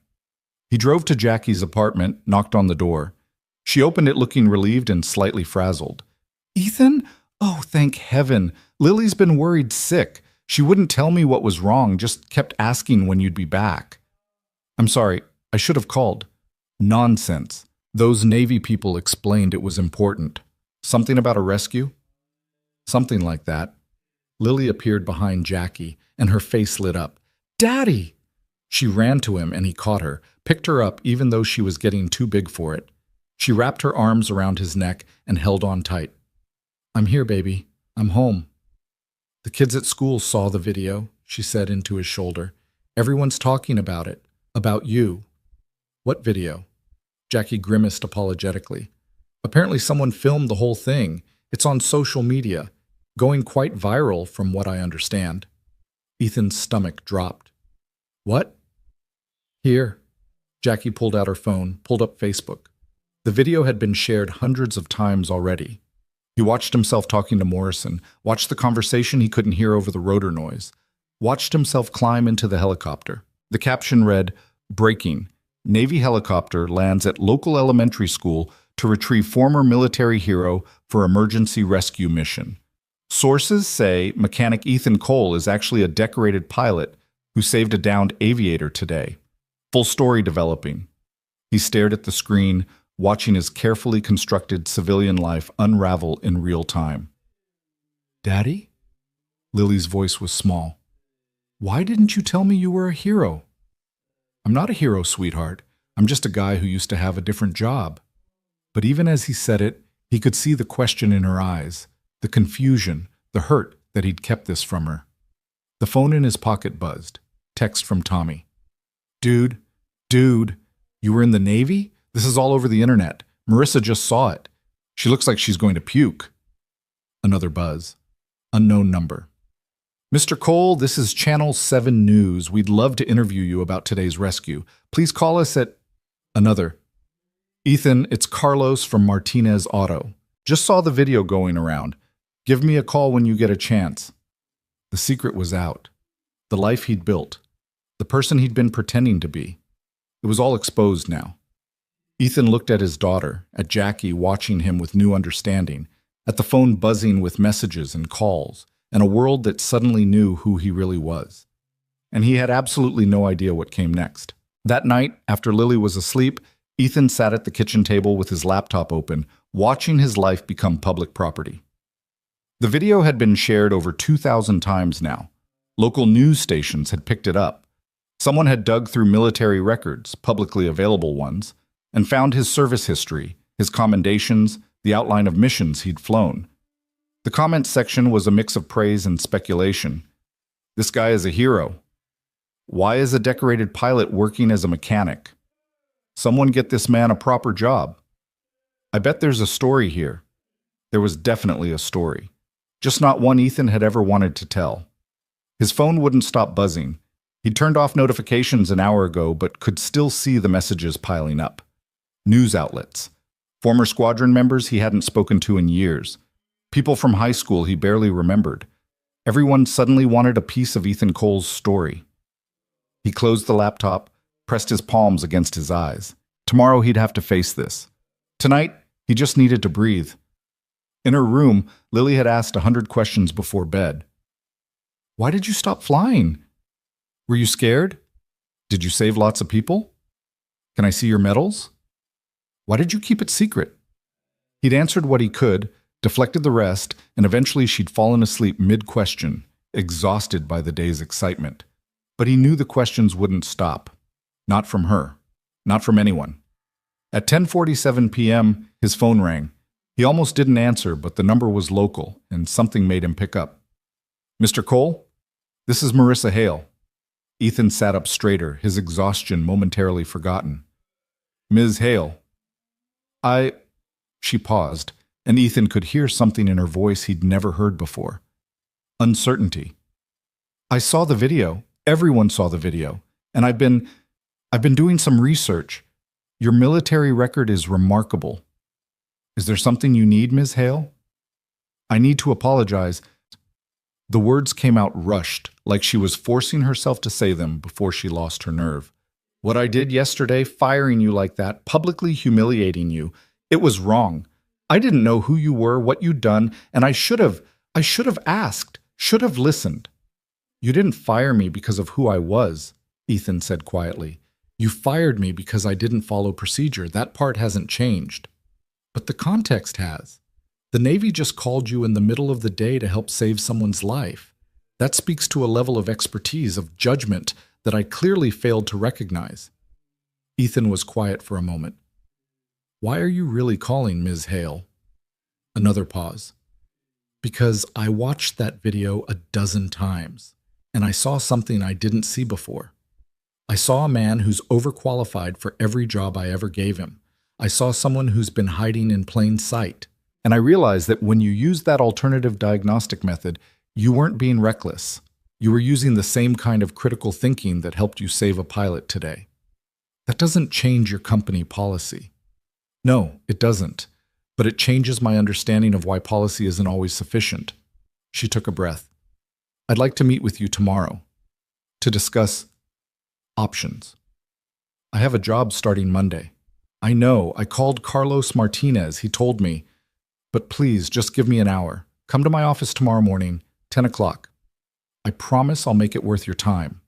He drove to Jackie's apartment, knocked on the door. She opened it looking relieved and slightly frazzled. Ethan? Oh, thank heaven. Lily's been worried sick. She wouldn't tell me what was wrong, just kept asking when you'd be back. I'm sorry, I should have called. Nonsense. Those Navy people explained it was important. Something about a rescue? Something like that. Lily appeared behind Jackie, and her face lit up. Daddy! She ran to him, and he caught her, picked her up even though she was getting too big for it. She wrapped her arms around his neck and held on tight. I'm here, baby. I'm home. The kids at school saw the video, she said into his shoulder. Everyone's talking about it. About you. What video? Jackie grimaced apologetically. Apparently someone filmed the whole thing. It's on social media, going quite viral from what I understand. Ethan's stomach dropped. What? Here. Jackie pulled out her phone, pulled up Facebook. The video had been shared hundreds of times already. He watched himself talking to Morrison, watched the conversation he couldn't hear over the rotor noise, watched himself climb into the helicopter. The caption read, Breaking. Navy helicopter lands at local elementary school to retrieve former military hero for emergency rescue mission. Sources say mechanic Ethan Cole is actually a decorated pilot who saved a downed aviator today. Full story developing. He stared at the screen, watching his carefully constructed civilian life unravel in real time. Daddy? Lily's voice was small. Why didn't you tell me you were a hero? I'm not a hero, sweetheart. I'm just a guy who used to have a different job. But even as he said it, he could see the question in her eyes, the confusion, the hurt that he'd kept this from her. The phone in his pocket buzzed. Text from Tommy. Dude, you were in the Navy? This is all over the internet. Marissa just saw it. She looks like she's going to puke. Another buzz. Unknown number. Mr. Cole, this is Channel 7 News. We'd love to interview you about today's rescue. Please call us at another. Ethan, it's Carlos from Martinez Auto. Just saw the video going around. Give me a call when you get a chance. The secret was out. The life he'd built. The person he'd been pretending to be. It was all exposed now. Ethan looked at his daughter, at Jackie watching him with new understanding, at the phone buzzing with messages and calls, and a world that suddenly knew who he really was. And he had absolutely no idea what came next. That night, after Lily was asleep, Ethan sat at the kitchen table with his laptop open, watching his life become public property. The video had been shared over 2,000 times now. Local news stations had picked it up. Someone had dug through military records, publicly available ones, and found his service history, his commendations, the outline of missions he'd flown. The comments section was a mix of praise and speculation. This guy is a hero. Why is a decorated pilot working as a mechanic? Someone get this man a proper job. I bet there's a story here. There was definitely a story. Just not one Ethan had ever wanted to tell. His phone wouldn't stop buzzing. He'd turned off notifications an hour ago, but could still see the messages piling up. News outlets. Former squadron members he hadn't spoken to in years. People from high school he barely remembered. Everyone suddenly wanted a piece of Ethan Cole's story. He closed the laptop, pressed his palms against his eyes. Tomorrow he'd have to face this. Tonight, he just needed to breathe. In her room, Lily had asked 100 questions before bed. Why did you stop flying? Were you scared? Did you save lots of people? Can I see your medals? Why did you keep it secret? He'd answered what he could, deflected the rest, and eventually she'd fallen asleep mid-question, exhausted by the day's excitement. But he knew the questions wouldn't stop. Not from her. Not from anyone. At 10:47 p.m., his phone rang. He almost didn't answer, but the number was local, and something made him pick up. Mr. Cole? This is Marissa Hale. Ethan sat up straighter, his exhaustion momentarily forgotten. Ms. Hale. She paused, and Ethan could hear something in her voice he'd never heard before. Uncertainty. I saw the video. Everyone saw the video. And I've been doing some research. Your military record is remarkable. Is there something you need, Ms. Hale? I need to apologize. The words came out rushed, like she was forcing herself to say them before she lost her nerve. What I did yesterday, firing you like that, publicly humiliating you, it was wrong. I didn't know who you were, what you'd done, and I should have asked, should have listened. You didn't fire me because of who I was, Ethan said quietly. You fired me because I didn't follow procedure. That part hasn't changed. But the context has. The Navy just called you in the middle of the day to help save someone's life. That speaks to a level of expertise, of judgment, that I clearly failed to recognize. Ethan was quiet for a moment. Why are you really calling, Ms. Hale? Another pause. Because I watched that video a dozen times, and I saw something I didn't see before. I saw a man who's overqualified for every job I ever gave him. I saw someone who's been hiding in plain sight. And I realized that when you used that alternative diagnostic method, you weren't being reckless. You were using the same kind of critical thinking that helped you save a pilot today. That doesn't change your company policy. No, it doesn't. But it changes my understanding of why policy isn't always sufficient. She took a breath. I'd like to meet with you tomorrow to discuss options. I have a job starting Monday. I know, I called Carlos Martinez. He told me. But please, just give me an hour. Come to my office tomorrow morning, 10 o'clock. I promise I'll make it worth your time.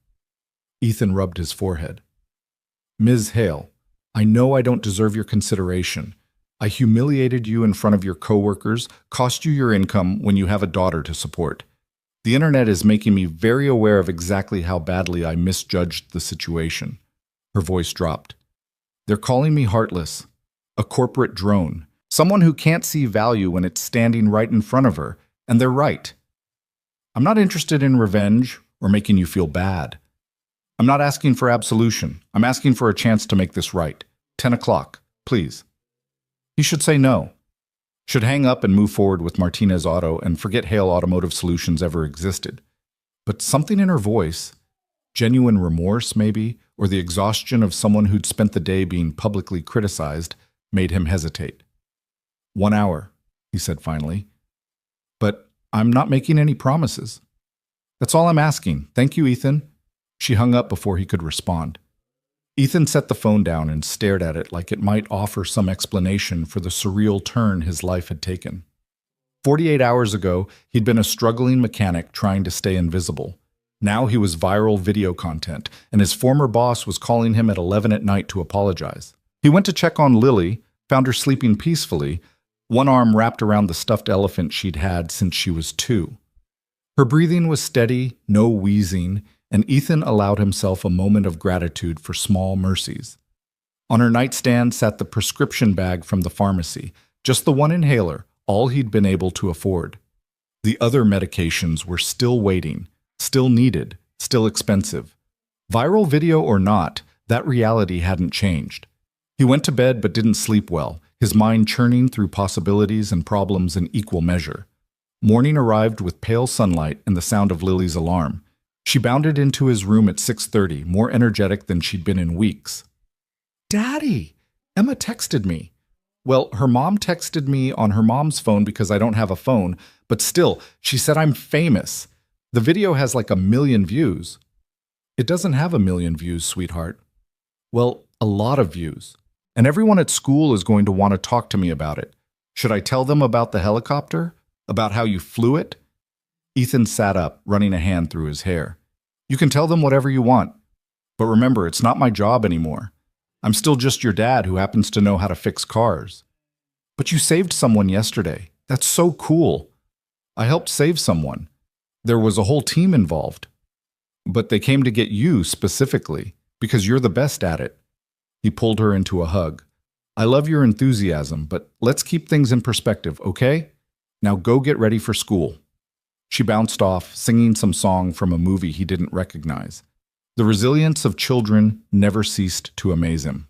Ethan rubbed his forehead. Ms. Hale, I know I don't deserve your consideration. I humiliated you in front of your coworkers, cost you your income when you have a daughter to support. The internet is making me very aware of exactly how badly I misjudged the situation. Her voice dropped. They're calling me heartless, a corporate drone, someone who can't see value when it's standing right in front of her, and they're right. I'm not interested in revenge or making you feel bad. I'm not asking for absolution. I'm asking for a chance to make this right. 10 o'clock, please. He should say no. Should hang up and move forward with Martinez Auto and forget Hale Automotive Solutions ever existed. But something in her voice, genuine remorse maybe, or the exhaustion of someone who'd spent the day being publicly criticized, made him hesitate. 1 hour, he said finally. But I'm not making any promises. That's all I'm asking. Thank you, Ethan. She hung up before he could respond. Ethan set the phone down and stared at it like it might offer some explanation for the surreal turn his life had taken. 48 hours ago, he'd been a struggling mechanic trying to stay invisible. Now he was viral video content, and his former boss was calling him at 11 at night to apologize. He went to check on Lily, found her sleeping peacefully, one arm wrapped around the stuffed elephant she'd had since she was 2. Her breathing was steady, no wheezing, and Ethan allowed himself a moment of gratitude for small mercies. On her nightstand sat the prescription bag from the pharmacy, just the one inhaler, all he'd been able to afford. The other medications were still waiting, still needed, still expensive. Viral video or not, that reality hadn't changed. He went to bed but didn't sleep well, his mind churning through possibilities and problems in equal measure. Morning arrived with pale sunlight and the sound of Lily's alarm. She bounded into his room at 6:30, more energetic than she'd been in weeks. "Daddy, Emma texted me." Well, her mom texted me on her mom's phone because I don't have a phone, but still, she said I'm famous. The video has like 1 million views. It doesn't have 1 million views, sweetheart. Well, a lot of views. And everyone at school is going to want to talk to me about it. Should I tell them about the helicopter? About how you flew it? Ethan sat up, running a hand through his hair. You can tell them whatever you want. But remember, it's not my job anymore. I'm still just your dad who happens to know how to fix cars. But you saved someone yesterday. That's so cool. I helped save someone. There was a whole team involved. But they came to get you specifically, because you're the best at it. He pulled her into a hug. I love your enthusiasm, but let's keep things in perspective, okay? Now go get ready for school. She bounced off, singing some song from a movie he didn't recognize. The resilience of children never ceased to amaze him.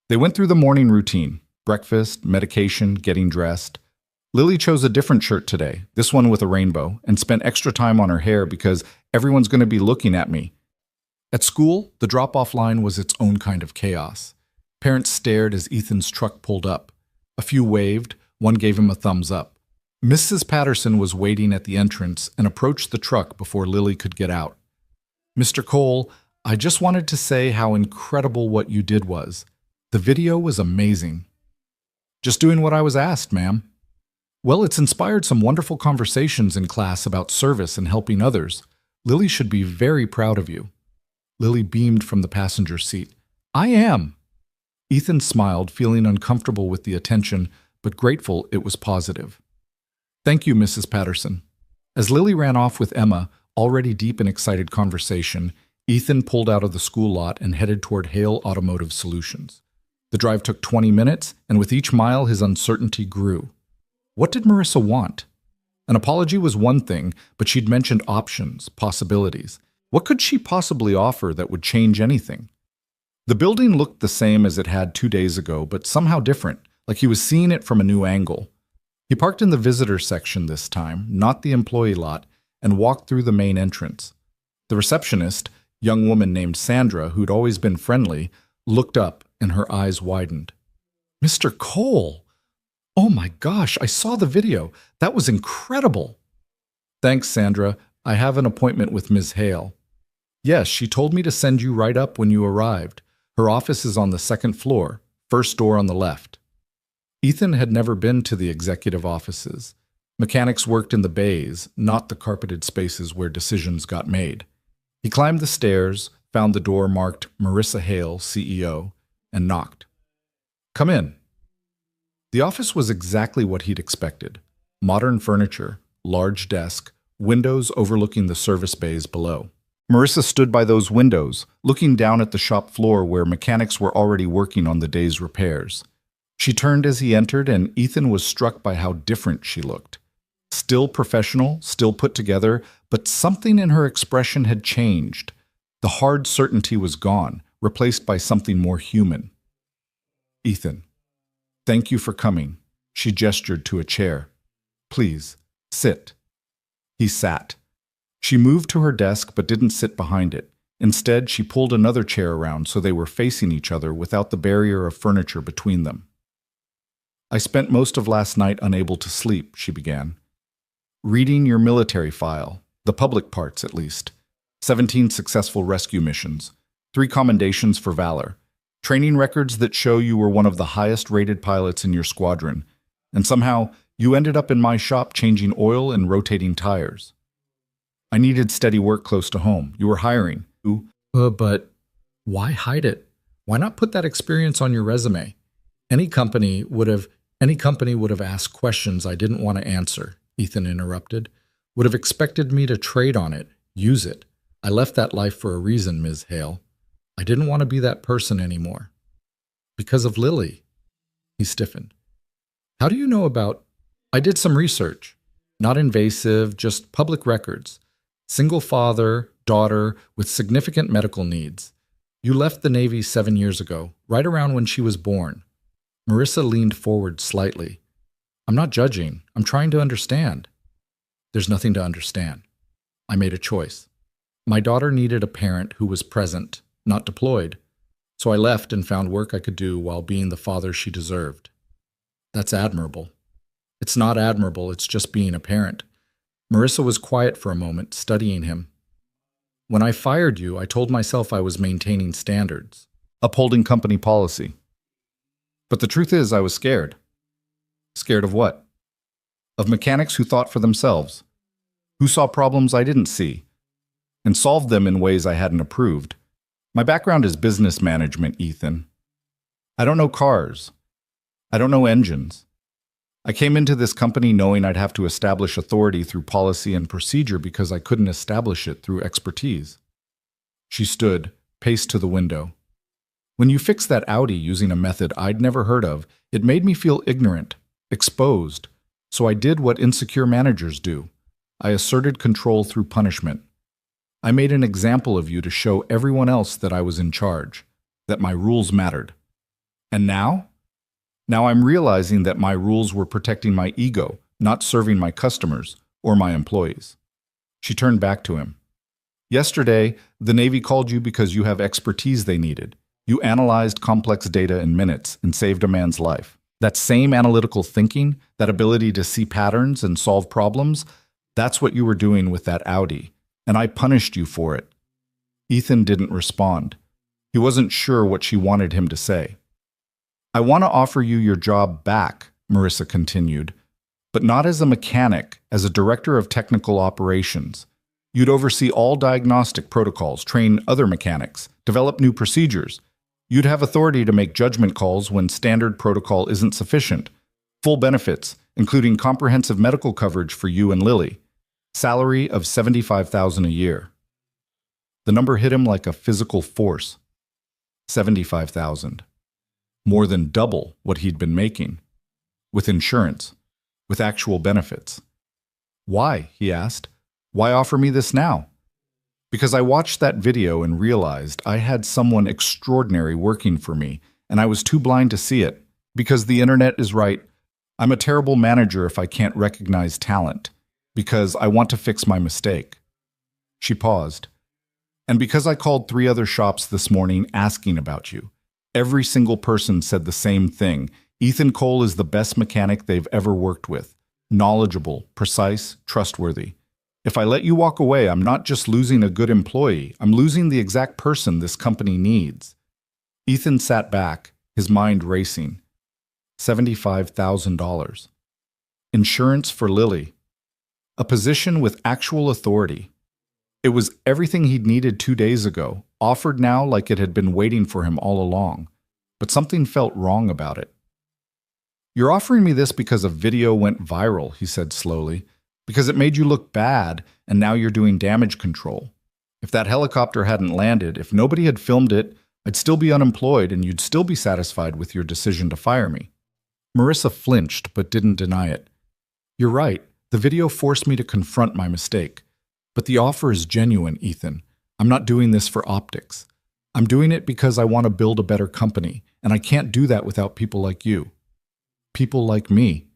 They went through the morning routine: breakfast, medication, getting dressed. Lily chose a different shirt today, this one with a rainbow, and spent extra time on her hair because everyone's going to be looking at me. At school, the drop-off line was its own kind of chaos. Parents stared as Ethan's truck pulled up. A few waved, one gave him a thumbs up. Mrs. Patterson was waiting at the entrance and approached the truck before Lily could get out. Mr. Cole, I just wanted to say how incredible what you did was. The video was amazing. Just doing what I was asked, ma'am. Well, it's inspired some wonderful conversations in class about service and helping others. Lily should be very proud of you. Lily beamed from the passenger seat. I am. Ethan smiled, feeling uncomfortable with the attention, but grateful it was positive. Thank you, Mrs. Patterson. As Lily ran off with Emma, already deep in excited conversation, Ethan pulled out of the school lot and headed toward Hale Automotive Solutions. The drive took 20 minutes, and with each mile his uncertainty grew. What did Marissa want? An apology was one thing, but she'd mentioned options, possibilities. What could she possibly offer that would change anything? The building looked the same as it had 2 days ago, but somehow different, like he was seeing it from a new angle. He parked in the visitor section this time, not the employee lot, and walked through the main entrance. The receptionist, young woman named Sandra, who'd always been friendly, looked up and her eyes widened. Mr. Cole! Oh my gosh, I saw the video. That was incredible. Thanks, Sandra. I have an appointment with Ms. Hale. Yes, she told me to send you right up when you arrived. Her office is on the 2nd floor, first door on the left. Ethan had never been to the executive offices. Mechanics worked in the bays, not the carpeted spaces where decisions got made. He climbed the stairs, found the door marked Marissa Hale, CEO, and knocked. Come in. The office was exactly what he'd expected. Modern furniture, large desk, windows overlooking the service bays below. Marissa stood by those windows, looking down at the shop floor where mechanics were already working on the day's repairs. She turned as he entered, and Ethan was struck by how different she looked. Still professional, still put together, but something in her expression had changed. The hard certainty was gone, replaced by something more human. Ethan, thank you for coming. She gestured to a chair. Please, sit. He sat. She moved to her desk but didn't sit behind it. Instead, she pulled another chair around so they were facing each other without the barrier of furniture between them. I spent most of last night unable to sleep, she began. Reading your military file, the public parts at least. 17 successful rescue missions, 3 commendations for valor, training records that show you were one of the highest-rated pilots in your squadron, and somehow you ended up in my shop changing oil and rotating tires. I needed steady work close to home. You were hiring. But why hide it? Why not put that experience on your resume? Any company would have asked questions I didn't want to answer, Ethan interrupted. Would have expected me to trade on it, use it. I left that life for a reason, Ms. Hale. I didn't want to be that person anymore. Because of Lily. He stiffened. How do you know about... I did some research. Not invasive, just public records. Single father, daughter, with significant medical needs. You left the Navy 7 years ago, right around when she was born. Marissa leaned forward slightly. I'm not judging. I'm trying to understand. There's nothing to understand. I made a choice. My daughter needed a parent who was present, not deployed. So I left and found work I could do while being the father she deserved. That's admirable. It's not admirable, it's just being a parent. Marissa was quiet for a moment, studying him. When I fired you, I told myself I was maintaining standards, upholding company policy. But the truth is, I was scared. Scared of what? Of mechanics who thought for themselves, who saw problems I didn't see, and solved them in ways I hadn't approved. My background is business management, Ethan. I don't know cars. I don't know engines. I came into this company knowing I'd have to establish authority through policy and procedure because I couldn't establish it through expertise. She stood, paced to the window. When you fixed that Audi using a method I'd never heard of, it made me feel ignorant, exposed. So I did what insecure managers do. I asserted control through punishment. I made an example of you to show everyone else that I was in charge, that my rules mattered. And now? Now I'm realizing that my rules were protecting my ego, not serving my customers or my employees. She turned back to him. Yesterday, the Navy called you because you have expertise they needed. You analyzed complex data in minutes and saved a man's life. That same analytical thinking, that ability to see patterns and solve problems, that's what you were doing with that Audi, and I punished you for it. Ethan didn't respond. He wasn't sure what she wanted him to say. I want to offer you your job back, Marissa continued, but not as a mechanic, as a director of technical operations. You'd oversee all diagnostic protocols, train other mechanics, develop new procedures. You'd have authority to make judgment calls when standard protocol isn't sufficient. Full benefits, including comprehensive medical coverage for you and Lily. Salary of $75,000 a year. The number hit him like a physical force. $75,000. More than double what he'd been making. With insurance. With actual benefits. Why? He asked. Why offer me this now? Because I watched that video and realized I had someone extraordinary working for me, and I was too blind to see it. Because the internet is right. I'm a terrible manager if I can't recognize talent. Because I want to fix my mistake. She paused. And because I called 3 other shops this morning asking about you. Every single person said the same thing. Ethan Cole is the best mechanic they've ever worked with. Knowledgeable, precise, trustworthy. If I let you walk away, I'm not just losing a good employee. I'm losing the exact person this company needs. Ethan sat back, his mind racing. $75,000. Insurance for Lily. A position with actual authority. It was everything he'd needed 2 days ago, offered now like it had been waiting for him all along. But something felt wrong about it. You're offering me this because a video went viral, he said slowly. Because it made you look bad, and now you're doing damage control. If that helicopter hadn't landed, if nobody had filmed it, I'd still be unemployed and you'd still be satisfied with your decision to fire me. Marissa flinched, but didn't deny it. You're right. The video forced me to confront my mistake. But the offer is genuine, Ethan. I'm not doing this for optics. I'm doing it because I want to build a better company, and I can't do that without people like you. People like me.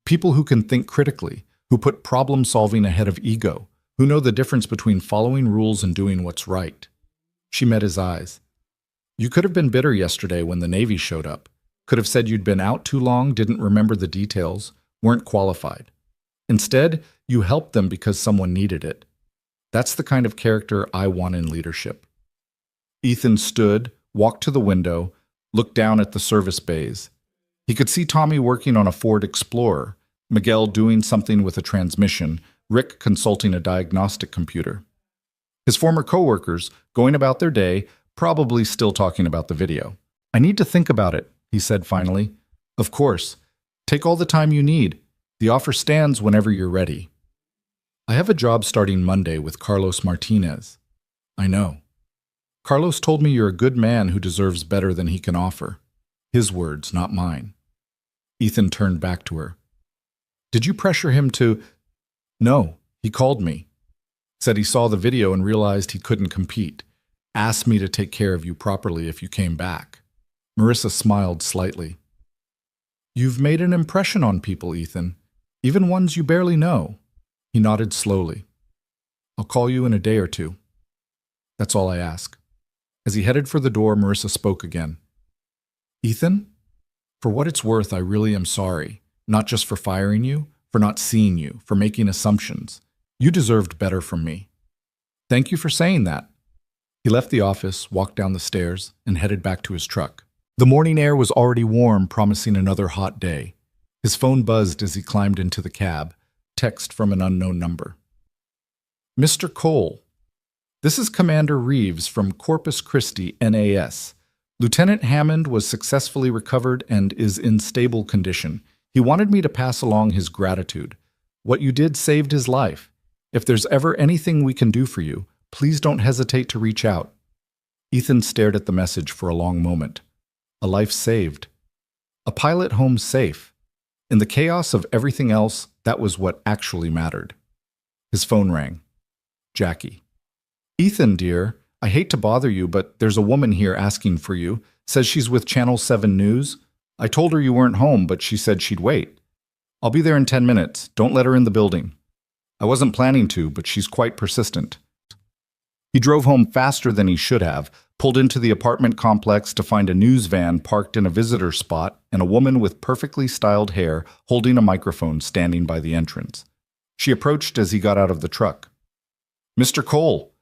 People who can think critically, who put problem solving ahead of ego, who know the difference between following rules and doing what's right. She met his eyes. You could have been bitter yesterday when the Navy showed up. Could have said you'd been out too long, didn't remember the details, weren't qualified. Instead, you helped them because someone needed it. That's the kind of character I want in leadership. Ethan stood, walked to the window, looked down at the service bays. He could see Tommy working on a Ford Explorer, Miguel doing something with a transmission, Rick consulting a diagnostic computer. His former coworkers, going about their day, probably still talking about the video. I need to think about it, he said finally. Of course. Take all the time you need. The offer stands whenever you're ready. I have a job starting Monday with Carlos Martinez. I know. Carlos told me you're a good man who deserves better than he can offer. His words, not mine. Ethan turned back to her. Did you pressure him to... No, he called me. Said he saw the video and realized he couldn't compete. Asked me to take care of you properly if you came back. Marissa smiled slightly. You've made an impression on people, Ethan. Even ones you barely know. He nodded slowly. I'll call you in a day or two. That's all I ask. As he headed for the door, Marissa spoke again. Ethan, for what it's worth, I really am sorry. Not just for firing you, for not seeing you, for making assumptions. You deserved better from me. Thank you for saying that. He left the office, walked down the stairs, and headed back to his truck. The morning air was already warm, promising another hot day. His phone buzzed as he climbed into the cab. Text from an unknown number. Mr. Cole, this is Commander Reeves from Corpus Christi, NAS. Lieutenant Hammond was successfully recovered and is in stable condition. He wanted me to pass along his gratitude. What you did saved his life. If there's ever anything we can do for you, please don't hesitate to reach out. Ethan stared at the message for a long moment. A life saved. A pilot home safe. In the chaos of everything else, that was what actually mattered. His phone rang. Jackie. Ethan, dear, I hate to bother you, but there's a woman here asking for you. Says she's with Channel 7 News. I told her you weren't home, but she said she'd wait. I'll be there in 10 minutes. Don't let her in the building. I wasn't planning to, but she's quite persistent. He drove home faster than he should have, pulled into the apartment complex to find a news van parked in a visitor spot and a woman with perfectly styled hair holding a microphone standing by the entrance. She approached as he got out of the truck. Mr. Cole,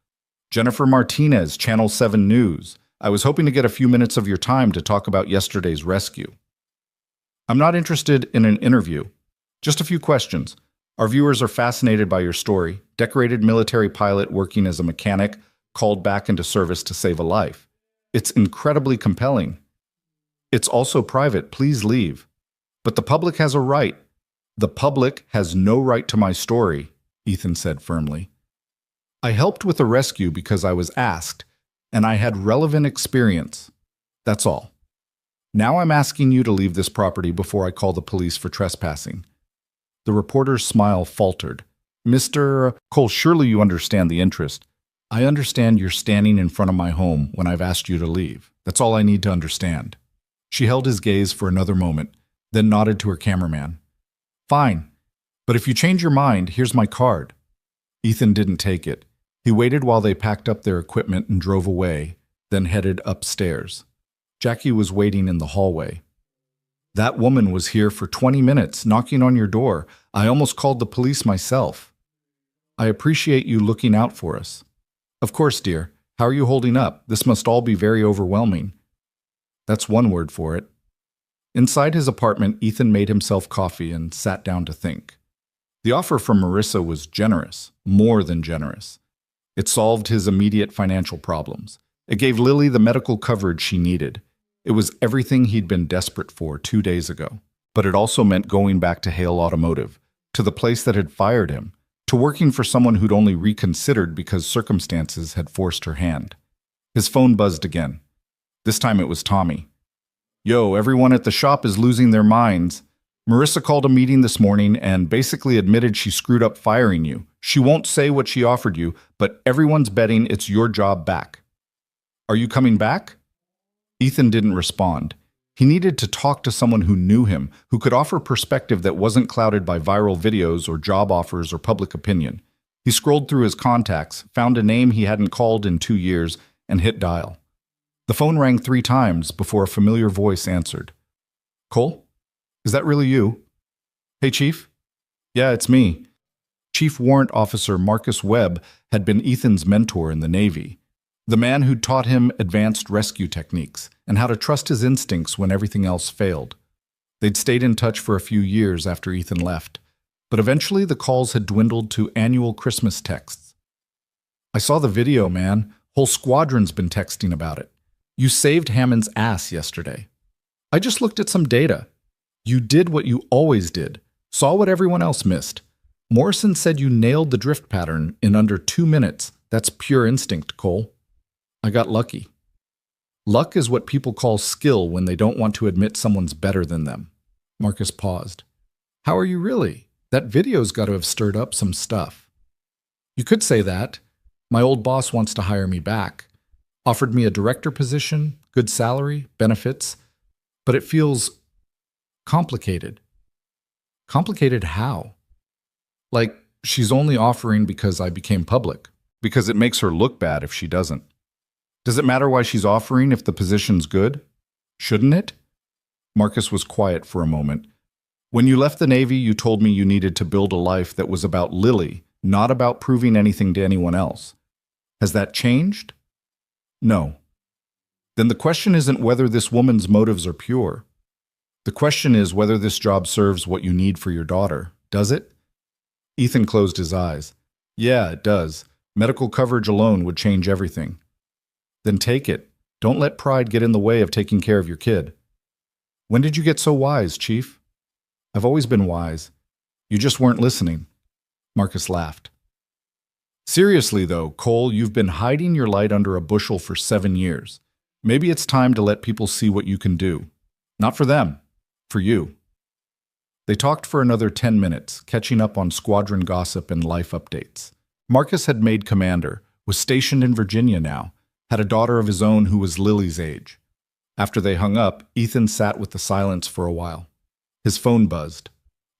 Jennifer Martinez, Channel 7 News. I was hoping to get a few minutes of your time to talk about yesterday's rescue. I'm not interested in an interview. Just a few questions. Our viewers are fascinated by your story. Decorated military pilot working as a mechanic, called back into service to save a life. It's incredibly compelling. It's also private. Please leave. But the public has a right. The public has no right to my story, Ethan said firmly. I helped with the rescue because I was asked, and I had relevant experience. That's all. Now I'm asking you to leave this property before I call the police for trespassing. The reporter's smile faltered. Mr. Cole, surely you understand the interest. I understand you're standing in front of my home when I've asked you to leave. That's all I need to understand. She held his gaze for another moment, then nodded to her cameraman. Fine, but if you change your mind, here's my card. Ethan didn't take it. He waited while they packed up their equipment and drove away, then headed upstairs. Jackie was waiting in the hallway. That woman was here for 20 minutes, knocking on your door. I almost called the police myself. I appreciate you looking out for us. Of course, dear. How are you holding up? This must all be very overwhelming. That's one word for it. Inside his apartment, Ethan made himself coffee and sat down to think. The offer from Marissa was generous, more than generous. It solved his immediate financial problems. It gave Lily the medical coverage she needed. It was everything he'd been desperate for 2 days ago. But it also meant going back to Hale Automotive, to the place that had fired him, to working for someone who'd only reconsidered because circumstances had forced her hand. His phone buzzed again. This time it was Tommy. Yo, everyone at the shop is losing their minds. Marissa called a meeting this morning and basically admitted she screwed up firing you. She won't say what she offered you, but everyone's betting it's your job back. Are you coming back? Ethan didn't respond. He needed to talk to someone who knew him, who could offer perspective that wasn't clouded by viral videos or job offers or public opinion. He scrolled through his contacts, found a name he hadn't called in 2 years, and hit dial. The phone rang 3 times before a familiar voice answered. Cole? Is that really you? Hey, Chief? Yeah, it's me. Chief Warrant Officer Marcus Webb had been Ethan's mentor in the Navy, the man who'd taught him advanced rescue techniques and how to trust his instincts when everything else failed. They'd stayed in touch for a few years after Ethan left, but eventually the calls had dwindled to annual Christmas texts. I saw the video, man. Whole squadron's been texting about it. You saved Hammond's ass yesterday. I just looked at some data. You did what you always did, saw what everyone else missed. Morrison said you nailed the drift pattern in under 2 minutes. That's pure instinct, Cole. I got lucky. Luck is what people call skill when they don't want to admit someone's better than them. Marcus paused. How are you really? That video's got to have stirred up some stuff. You could say that. My old boss wants to hire me back. Offered me a director position, good salary, benefits, but it feels complicated. Complicated how? Like, she's only offering because I became public, because it makes her look bad if she doesn't. Does it matter why she's offering if the position's good? Shouldn't it? Marcus was quiet for a moment. When you left the Navy, you told me you needed to build a life that was about Lily, not about proving anything to anyone else. Has that changed? No. Then the question isn't whether this woman's motives are pure. The question is whether this job serves what you need for your daughter. Does it? Ethan closed his eyes. Yeah, it does. Medical coverage alone would change everything. Then take it. Don't let pride get in the way of taking care of your kid. When did you get so wise, Chief? I've always been wise. You just weren't listening. Marcus laughed. Seriously, though, Cole, you've been hiding your light under a bushel for 7 years. Maybe it's time to let people see what you can do. Not for them, for you. They talked for another 10 minutes, catching up on squadron gossip and life updates. Marcus had made commander, was stationed in Virginia now, had a daughter of his own who was Lily's age. After they hung up, Ethan sat with the silence for a while. His phone buzzed.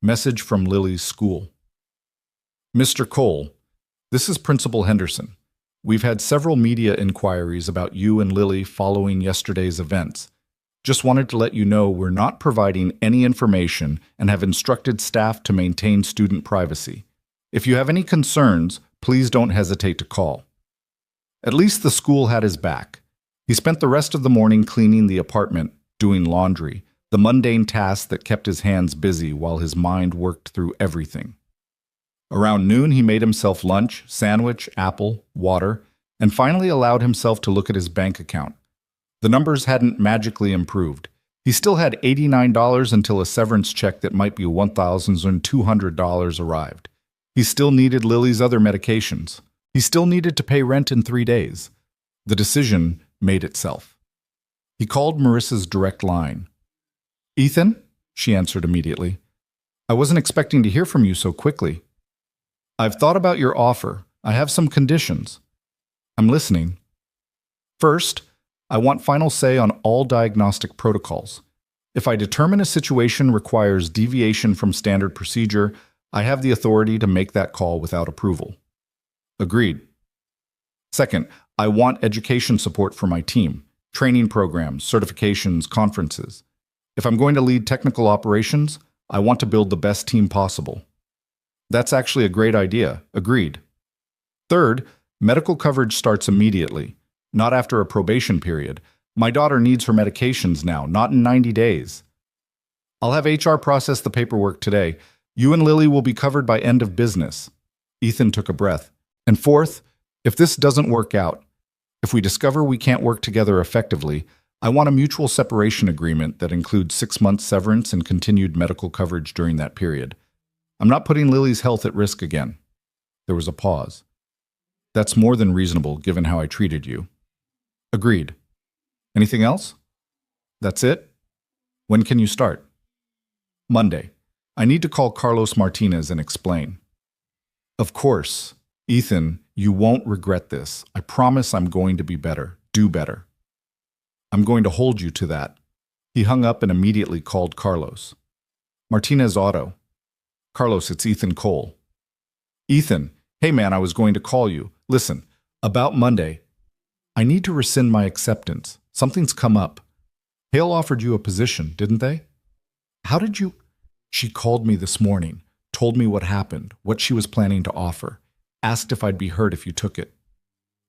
Message from Lily's school. Mr. Cole, this is Principal Henderson. We've had several media inquiries about you and Lily following yesterday's events. Just wanted to let you know we're not providing any information and have instructed staff to maintain student privacy. If you have any concerns, please don't hesitate to call. At least the school had his back. He spent the rest of the morning cleaning the apartment, doing laundry, the mundane task that kept his hands busy while his mind worked through everything. Around noon, he made himself lunch, sandwich, apple, water, and finally allowed himself to look at his bank account. The numbers hadn't magically improved. He still had $89 until a severance check that might be $1,200 arrived. He still needed Lily's other medications. He still needed to pay rent in 3 days. The decision made itself. He called Marissa's direct line. Ethan? She answered immediately. I wasn't expecting to hear from you so quickly. I've thought about your offer. I have some conditions. I'm listening. First, I want final say on all diagnostic protocols. If I determine a situation requires deviation from standard procedure, I have the authority to make that call without approval. Agreed. Second, I want education support for my team, training programs, certifications, conferences. If I'm going to lead technical operations, I want to build the best team possible. That's actually a great idea. Agreed. Third, medical coverage starts immediately, not after a probation period. My daughter needs her medications now, not in 90 days. I'll have HR process the paperwork today. You and Lily will be covered by end of business. Ethan took a breath. And fourth, if this doesn't work out, if we discover we can't work together effectively, I want a mutual separation agreement that includes 6 months severance and continued medical coverage during that period. I'm not putting Lily's health at risk again. There was a pause. That's more than reasonable given how I treated you. Agreed. Anything else? That's it? When can you start? Monday. I need to call Carlos Martinez and explain. Of course. Ethan, you won't regret this. I promise I'm going to be better. Do better. I'm going to hold you to that. He hung up and immediately called Carlos. Martinez Auto. Carlos, it's Ethan Cole. Ethan, Hey man, I was going to call you. Listen, about Monday, I need to rescind my acceptance. Something's come up. Hale offered you a position, didn't they? How did you? She called me this morning, told me what happened, what she was planning to offer, asked if I'd be hurt if you took it.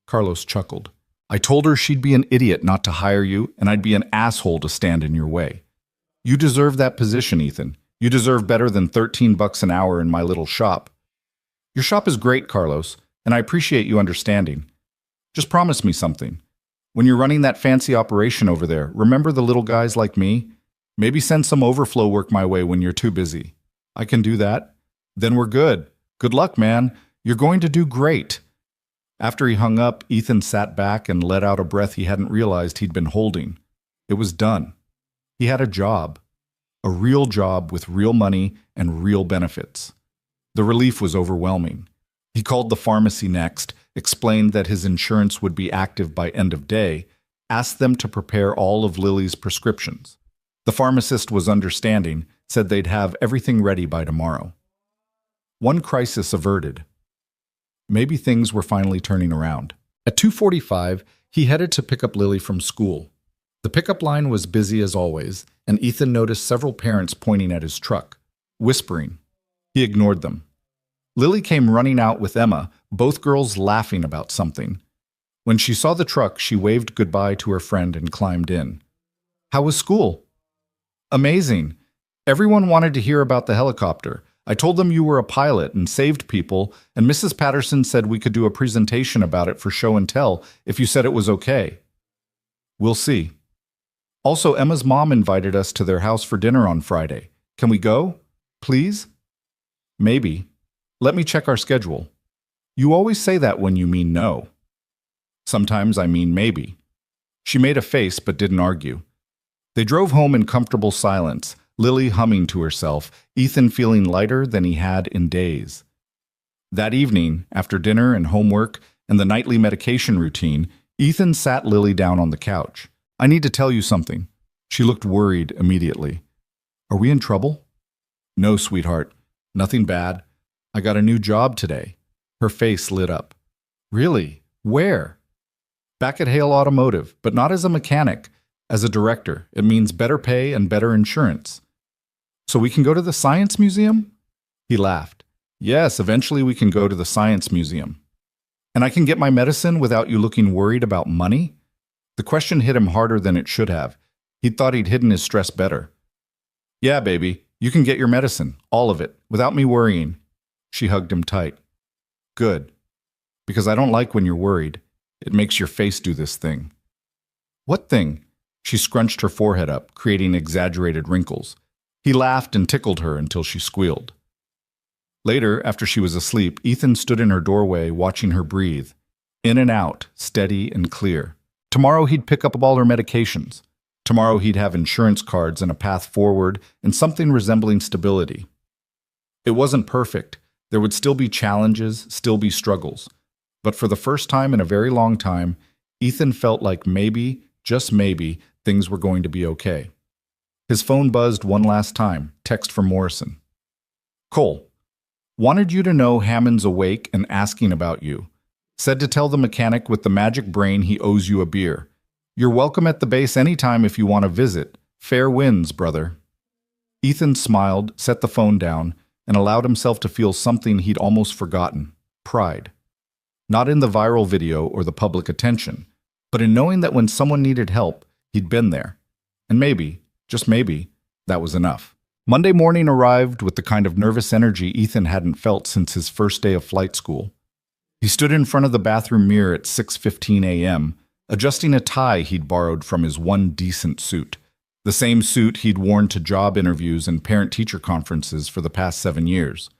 Carlos chuckled. I told her she'd be an idiot not to hire you, and I'd be an asshole to stand in your way. You deserve that position, Ethan. You deserve better than $13 an hour in my little shop. Your shop is great, Carlos, and I appreciate you understanding. Just promise me something. When you're running that fancy operation over there, remember the little guys like me? Maybe send some overflow work my way when you're too busy. I can do that. Then we're good. Good luck, man. You're going to do great. After he hung up, Ethan sat back and let out a breath he hadn't realized he'd been holding. It was done. He had a job. A real job with real money and real benefits. The relief was overwhelming. He called the pharmacy next, explained that his insurance would be active by end of day, asked them to prepare all of Lily's prescriptions. The pharmacist was understanding, said they'd have everything ready by tomorrow. One crisis averted. Maybe things were finally turning around. At 2:45, he headed to pick up Lily from school. The pickup line was busy as always, and Ethan noticed several parents pointing at his truck, whispering. He ignored them. Lily came running out with Emma, both girls laughing about something. When she saw the truck, she waved goodbye to her friend and climbed in. How was school? Amazing. Everyone wanted to hear about the helicopter. I told them you were a pilot and saved people, and Mrs. Patterson said we could do a presentation about it for show and tell if you said it was okay. We'll see. Also, Emma's mom invited us to their house for dinner on Friday. Can we go? Please? Maybe. Let me check our schedule. You always say that when you mean no. Sometimes I mean maybe. She made a face but didn't argue. They drove home in comfortable silence, Lily humming to herself, Ethan feeling lighter than he had in days. That evening, after dinner and homework and the nightly medication routine, Ethan sat Lily down on the couch. I need to tell you something. She looked worried immediately. Are we in trouble? No, sweetheart. Nothing bad. I got a new job today. Her face lit up. Really? Where? Back at Hale Automotive, but not as a mechanic. As a director. It means better pay and better insurance. So we can go to the Science Museum? He laughed. Yes, eventually we can go to the Science Museum. And I can get my medicine without you looking worried about money? The question hit him harder than it should have. He'd thought he'd hidden his stress better. Yeah, baby, you can get your medicine, all of it, without me worrying. She hugged him tight. Good. Because I don't like when you're worried. It makes your face do this thing. What thing? She scrunched her forehead up, creating exaggerated wrinkles. He laughed and tickled her until she squealed. Later, after she was asleep, Ethan stood in her doorway watching her breathe. In and out, steady and clear. Tomorrow he'd pick up all her medications. Tomorrow he'd have insurance cards and a path forward and something resembling stability. It wasn't perfect. There would still be challenges, still be struggles. But for the first time in a very long time, Ethan felt like maybe, just maybe, things were going to be okay. His phone buzzed one last time, text from Morrison. Cole, wanted you to know Hammond's awake and asking about you. Said to tell the mechanic with the magic brain he owes you a beer. You're welcome at the base anytime if you want to visit. Fair winds, brother. Ethan smiled, set the phone down, and allowed himself to feel something he'd almost forgotten. Pride. Not in the viral video or the public attention, but in knowing that when someone needed help, he'd been there. And maybe, just maybe, that was enough. Monday morning arrived with the kind of nervous energy Ethan hadn't felt since his first day of flight school. He stood in front of the bathroom mirror at 6:15 a.m., adjusting a tie he'd borrowed from his one decent suit, the same suit he'd worn to job interviews and parent-teacher conferences for the past 7 years.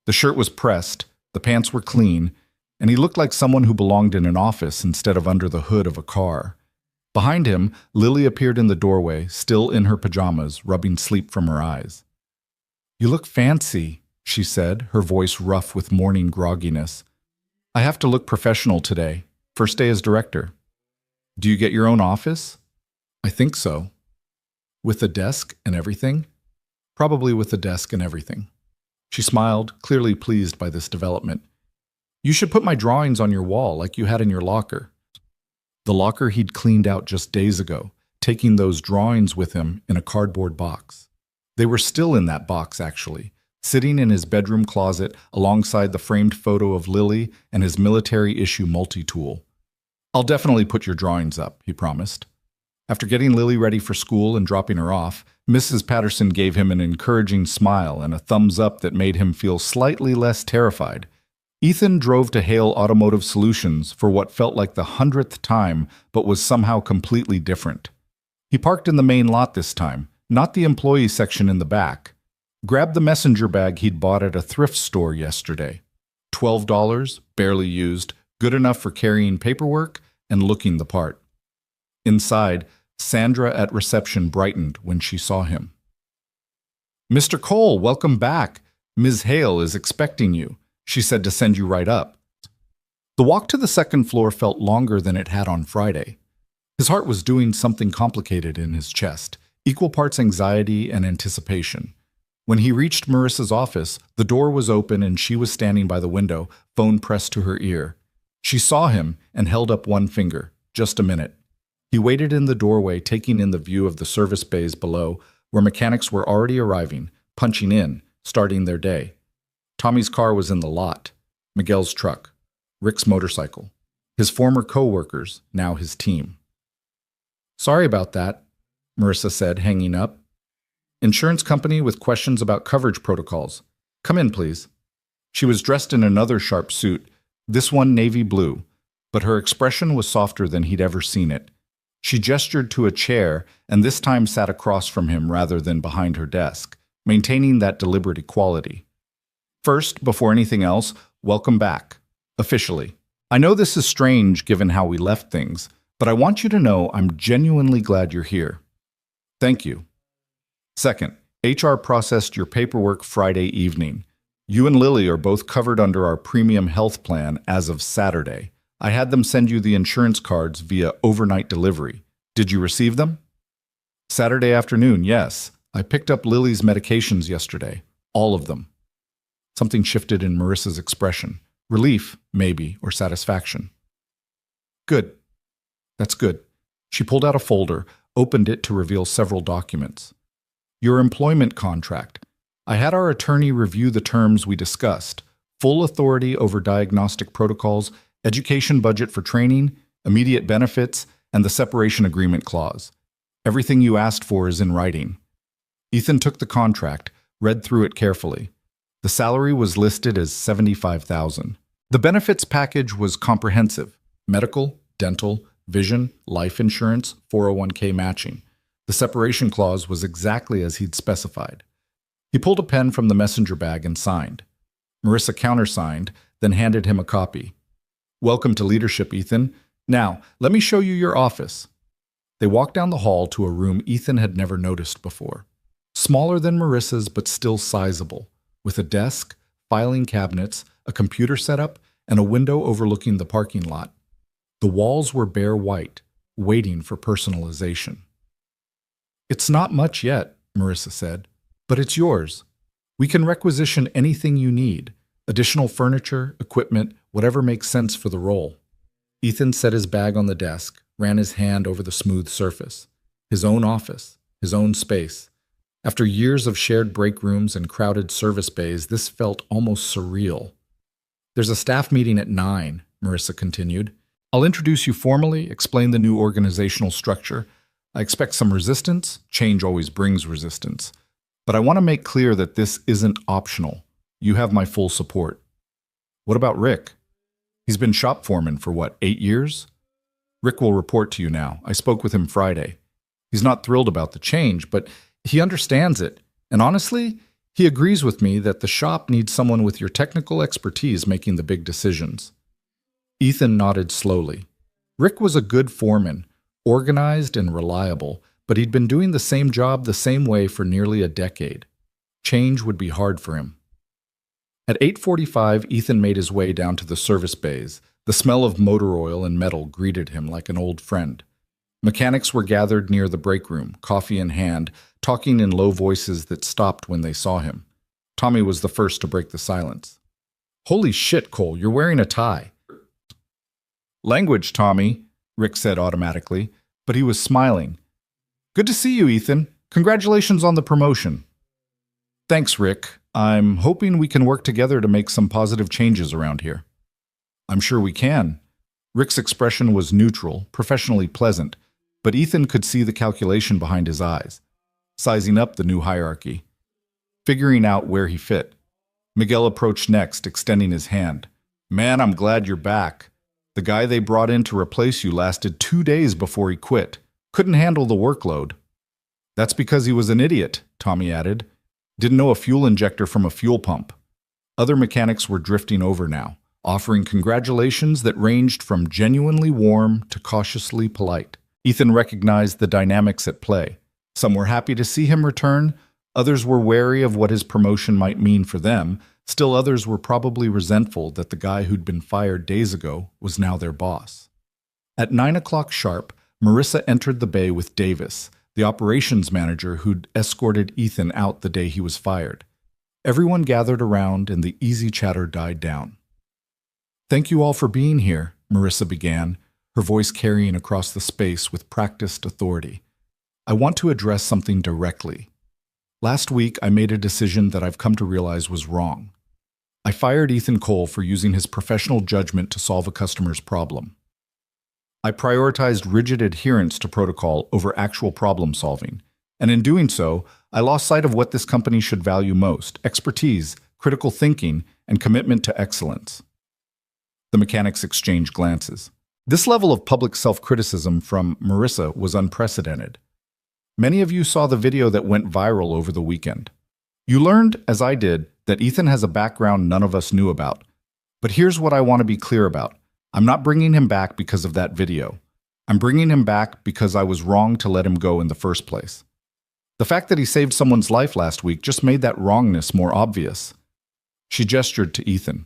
The shirt was pressed, the pants were clean, and he looked like someone who belonged in an office instead of under the hood of a car. Behind him, Lily appeared in the doorway, still in her pajamas, rubbing sleep from her eyes. You look fancy, she said, her voice rough with morning grogginess. I have to look professional today. First day as director. Do you get your own office? I think so. With a desk and everything? Probably with a desk and everything. She smiled, clearly pleased by this development. You should put my drawings on your wall like you had in your locker. The locker he'd cleaned out just days ago, taking those drawings with him in a cardboard box. They were still in that box, actually, sitting in his bedroom closet alongside the framed photo of Lily and his military-issue multi-tool. I'll definitely put your drawings up, he promised. After getting Lily ready for school and dropping her off, Mrs. Patterson gave him an encouraging smile and a thumbs up that made him feel slightly less terrified. Ethan drove to Hale Automotive Solutions for what felt like the 100th time, but was somehow completely different. He parked in the main lot this time, not the employee section in the back. Grabbed the messenger bag he'd bought at a thrift store yesterday. $12, barely used, good enough for carrying paperwork and looking the part. Inside, Sandra at reception brightened when she saw him. "Mr. Cole, welcome back. Ms. Hale is expecting you. She said to send you right up." The walk to the second floor felt longer than it had on Friday. His heart was doing something complicated in his chest, equal parts anxiety and anticipation. When he reached Marissa's office, the door was open and she was standing by the window, phone pressed to her ear. She saw him and held up one finger. Just a minute. He waited in the doorway, taking in the view of the service bays below, where mechanics were already arriving, punching in, starting their day. Tommy's car was in the lot, Miguel's truck, Rick's motorcycle, his former co-workers, now his team. "Sorry about that," Marissa said, hanging up. "Insurance company with questions about coverage protocols. Come in, please." She was dressed in another sharp suit, this one navy blue, but her expression was softer than he'd ever seen it. She gestured to a chair and this time sat across from him rather than behind her desk, maintaining that deliberate equality. "First, before anything else, welcome back. Officially. I know this is strange given how we left things, but I want you to know I'm genuinely glad you're here. Thank you. Second, HR processed your paperwork Friday evening. You and Lily are both covered under our premium health plan as of Saturday. I had them send you the insurance cards via overnight delivery. Did you receive them?" "Saturday afternoon, yes. I picked up Lily's medications yesterday. All of them." Something shifted in Marissa's expression. Relief, maybe, or satisfaction. "Good. That's good." She pulled out a folder, opened it to reveal several documents. "Your employment contract. I had our attorney review the terms we discussed. Full authority over diagnostic protocols, education budget for training, immediate benefits, and the separation agreement clause. Everything you asked for is in writing." Ethan took the contract, read through it carefully. The salary was listed as $75,000. The benefits package was comprehensive: medical, dental, vision, life insurance, 401k matching. The separation clause was exactly as he'd specified. He pulled a pen from the messenger bag and signed. Marissa countersigned, then handed him a copy. "Welcome to leadership, Ethan. Now, let me show you your office." They walked down the hall to a room Ethan had never noticed before. Smaller than Marissa's, but still sizable, with a desk, filing cabinets, a computer setup, and a window overlooking the parking lot. The walls were bare white, waiting for personalization. "It's not much yet," Marissa said, "but it's yours. We can requisition anything you need, additional furniture, equipment, whatever makes sense for the role." Ethan set his bag on the desk, ran his hand over the smooth surface. His own office, his own space. After years of shared break rooms and crowded service bays, this felt almost surreal. "There's a staff meeting at 9, Marissa continued. "I'll introduce you formally, explain the new organizational structure. I expect some resistance. Change always brings resistance. But I want to make clear that this isn't optional. You have my full support." "What about Rick? He's been shop foreman for what, 8 years? "Rick will report to you now. I spoke with him Friday. He's not thrilled about the change, but he understands it. And honestly, he agrees with me that the shop needs someone with your technical expertise making the big decisions." Ethan nodded slowly. Rick was a good foreman, organized and reliable, but he'd been doing the same job the same way for nearly a decade. Change would be hard for him. At 8:45, Ethan made his way down to the service bays. The smell of motor oil and metal greeted him like an old friend. Mechanics were gathered near the break room, coffee in hand, talking in low voices that stopped when they saw him. Tommy was the first to break the silence. Holy shit, Cole, you're wearing a tie. Language, Tommy, Rick said automatically, but he was smiling. Good to see you, Ethan. Congratulations on the promotion. Thanks, Rick. I'm hoping we can work together to make some positive changes around here. I'm sure we can. Rick's expression was neutral, professionally pleasant, but Ethan could see the calculation behind his eyes, sizing up the new hierarchy, figuring out where he fit. Miguel approached next, extending his hand. Man, I'm glad you're back. The guy they brought in to replace you lasted 2 days before he quit. Couldn't handle the workload. That's because he was an idiot, Tommy added. Didn't know a fuel injector from a fuel pump. Other mechanics were drifting over now, offering congratulations that ranged from genuinely warm to cautiously polite. Ethan recognized the dynamics at play. Some were happy to see him return, others were wary of what his promotion might mean for them, still others were probably resentful that the guy who'd been fired days ago was now their boss. At 9 o'clock sharp, Marissa entered the bay with Davis, the operations manager who'd escorted Ethan out the day he was fired. Everyone gathered around and the easy chatter died down. Thank you all for being here, Marissa began, her voice carrying across the space with practiced authority. I want to address something directly. Last week, I made a decision that I've come to realize was wrong. I fired Ethan Cole for using his professional judgment to solve a customer's problem. I prioritized rigid adherence to protocol over actual problem solving, and in doing so, I lost sight of what this company should value most: expertise, critical thinking, and commitment to excellence. The mechanics exchanged glances. This level of public self-criticism from Marissa was unprecedented. Many of you saw the video that went viral over the weekend. You learned, as I did, that Ethan has a background none of us knew about. But here's what I want to be clear about. I'm not bringing him back because of that video. I'm bringing him back because I was wrong to let him go in the first place. The fact that he saved someone's life last week just made that wrongness more obvious. She gestured to Ethan.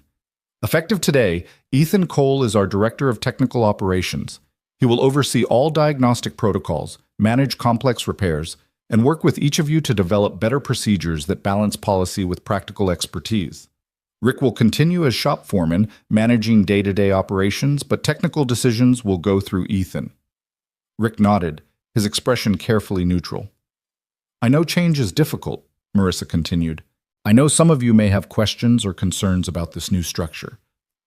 Effective today, Ethan Cole is our Director of Technical Operations. He will oversee all diagnostic protocols, manage complex repairs, and work with each of you to develop better procedures that balance policy with practical expertise. Rick will continue as shop foreman, managing day-to-day operations, but technical decisions will go through Ethan. Rick nodded, his expression carefully neutral. I know change is difficult, Marissa continued. I know some of you may have questions or concerns about this new structure.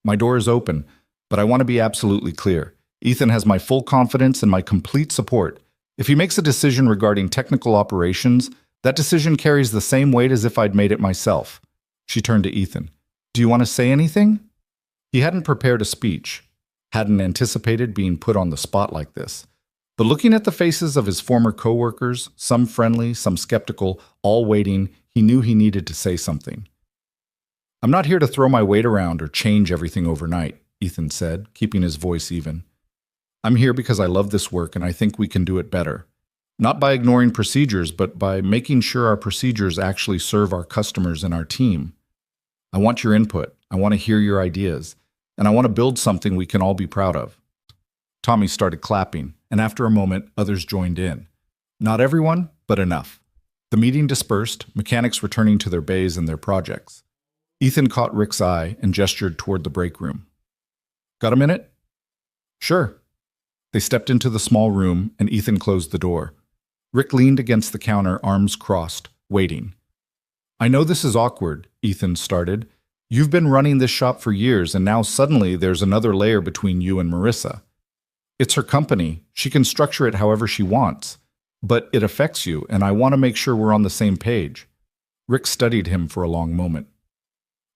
My door is open, but I want to be absolutely clear. Ethan has my full confidence and my complete support. If he makes a decision regarding technical operations, that decision carries the same weight as if I'd made it myself. She turned to Ethan. Do you want to say anything? He hadn't prepared a speech, hadn't anticipated being put on the spot like this. But looking at the faces of his former coworkers, some friendly, some skeptical, all waiting, he knew he needed to say something. I'm not here to throw my weight around or change everything overnight, Ethan said, keeping his voice even. I'm here because I love this work and I think we can do it better. Not by ignoring procedures, but by making sure our procedures actually serve our customers and our team. I want your input, I want to hear your ideas, and I want to build something we can all be proud of. Tommy started clapping, and after a moment, others joined in. Not everyone, but enough. The meeting dispersed, mechanics returning to their bays and their projects. Ethan caught Rick's eye and gestured toward the break room. Got a minute? Sure. They stepped into the small room, and Ethan closed the door. Rick leaned against the counter, arms crossed, waiting. I know this is awkward, Ethan started. You've been running this shop for years, and now suddenly there's another layer between you and Marissa. It's her company. She can structure it however she wants. But it affects you, and I want to make sure we're on the same page. Rick studied him for a long moment.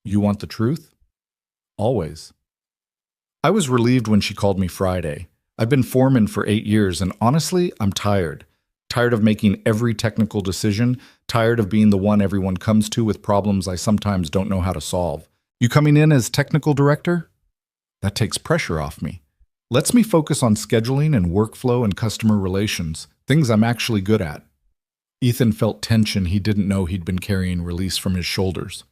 You want the truth? Always. I was relieved when she called me Friday. I've been foreman for 8 years, and honestly, I'm tired. Tired of making every technical decision, tired of being the one everyone comes to with problems I sometimes don't know how to solve. You coming in as technical director? That takes pressure off me. Lets me focus on scheduling and workflow and customer relations, things I'm actually good at. Ethan felt tension he didn't know he'd been carrying release from his shoulders.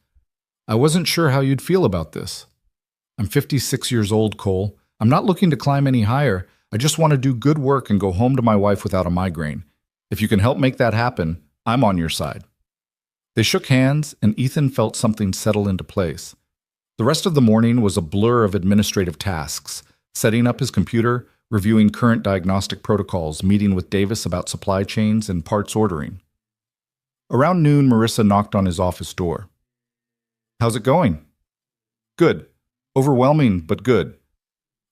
I wasn't sure how you'd feel about this. I'm 56 years old, Cole. I'm not looking to climb any higher. I just want to do good work and go home to my wife without a migraine. If you can help make that happen, I'm on your side. They shook hands, and Ethan felt something settle into place. The rest of the morning was a blur of administrative tasks, setting up his computer, reviewing current diagnostic protocols, meeting with Davis about supply chains and parts ordering. Around noon, Marissa knocked on his office door. "How's it going?" "Good. Overwhelming, but good.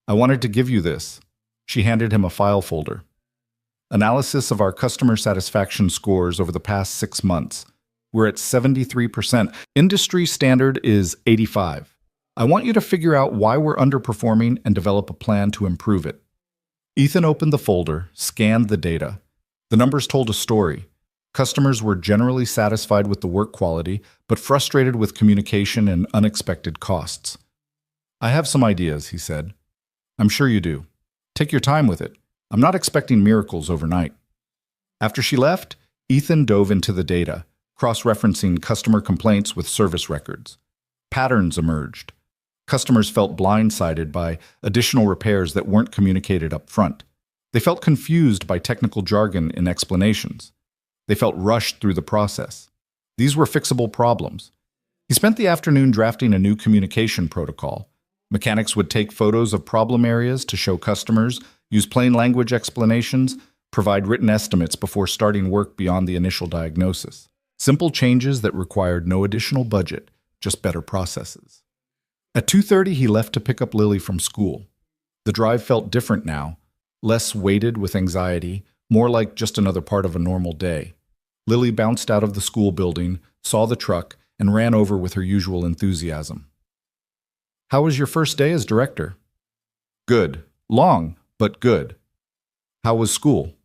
I wanted to give you this." She handed him a file folder. "Analysis of our customer satisfaction scores over the past 6 months. We're at 73%. Industry standard is 85. I want you to figure out why we're underperforming and develop a plan to improve it." Ethan opened the folder, scanned the data. The numbers told a story. Customers were generally satisfied with the work quality, but frustrated with communication and unexpected costs. "I have some ideas," he said. "I'm sure you do. Take your time with it. I'm not expecting miracles overnight." After she left, Ethan dove into the data, cross-referencing customer complaints with service records. Patterns emerged. Customers felt blindsided by additional repairs that weren't communicated up front. They felt confused by technical jargon in explanations. They felt rushed through the process. These were fixable problems. He spent the afternoon drafting a new communication protocol. Mechanics would take photos of problem areas to show customers, use plain language explanations, provide written estimates before starting work beyond the initial diagnosis. Simple changes that required no additional budget, just better processes. At 2:30, he left to pick up Lily from school. The drive felt different now, less weighted with anxiety, more like just another part of a normal day. Lily bounced out of the school building, saw the truck, and ran over with her usual enthusiasm. "How was your first day as director?" "Good. Long, but good." "How was school?"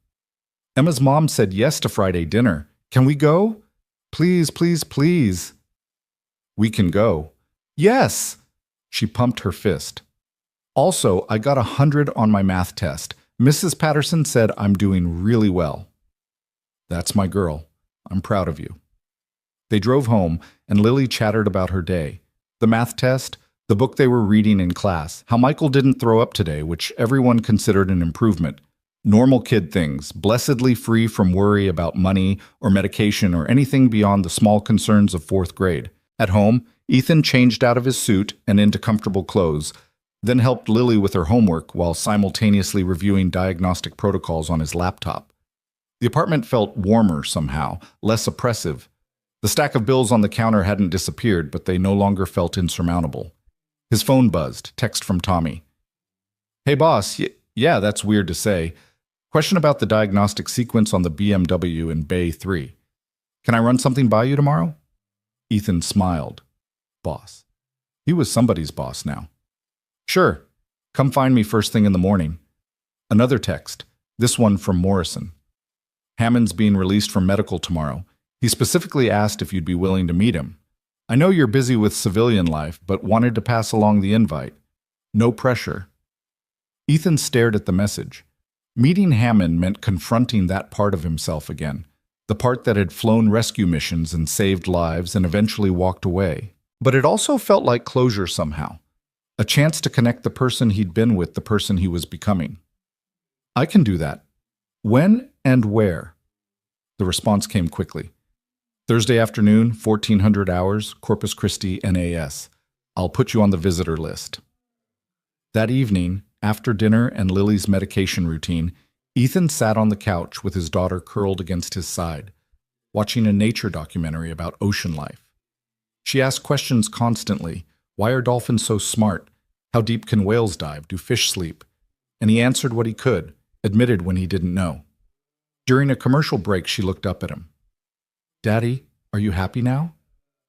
"Emma's mom said yes to Friday dinner. Can we go? Please, please, please." "We can go." "Yes!" She pumped her fist. "Also, I got 100 on my math test. Mrs. Patterson said I'm doing really well." "That's my girl. I'm proud of you." They drove home, and Lily chattered about her day. The math test, the book they were reading in class, how Michael didn't throw up today, which everyone considered an improvement. Normal kid things, blessedly free from worry about money or medication or anything beyond the small concerns of 4th grade. At home, Ethan changed out of his suit and into comfortable clothes, then helped Lily with her homework while simultaneously reviewing diagnostic protocols on his laptop. The apartment felt warmer somehow, less oppressive. The stack of bills on the counter hadn't disappeared, but they no longer felt insurmountable. His phone buzzed, text from Tommy. "Hey boss, yeah, that's weird to say. Question about the diagnostic sequence on the BMW in Bay 3. Can I run something by you tomorrow?" Ethan smiled. Boss. He was somebody's boss now. "Sure. Come find me first thing in the morning." Another text, this one from Morrison. "Hammond's being released from medical tomorrow. He specifically asked if you'd be willing to meet him. I know you're busy with civilian life, but wanted to pass along the invite. No pressure." Ethan stared at the message. Meeting Hammond meant confronting that part of himself again, the part that had flown rescue missions and saved lives and eventually walked away. But it also felt like closure somehow, a chance to connect the person he'd been with the person he was becoming. "I can do that. When and where?" The response came quickly. "Thursday afternoon, 1400 hours, Corpus Christi, NAS. I'll put you on the visitor list." That evening, after dinner and Lily's medication routine, Ethan sat on the couch with his daughter curled against his side, watching a nature documentary about ocean life. She asked questions constantly. Why are dolphins so smart? How deep can whales dive? Do fish sleep? And he answered what he could, admitted when he didn't know. During a commercial break, she looked up at him. "Daddy, are you happy now?"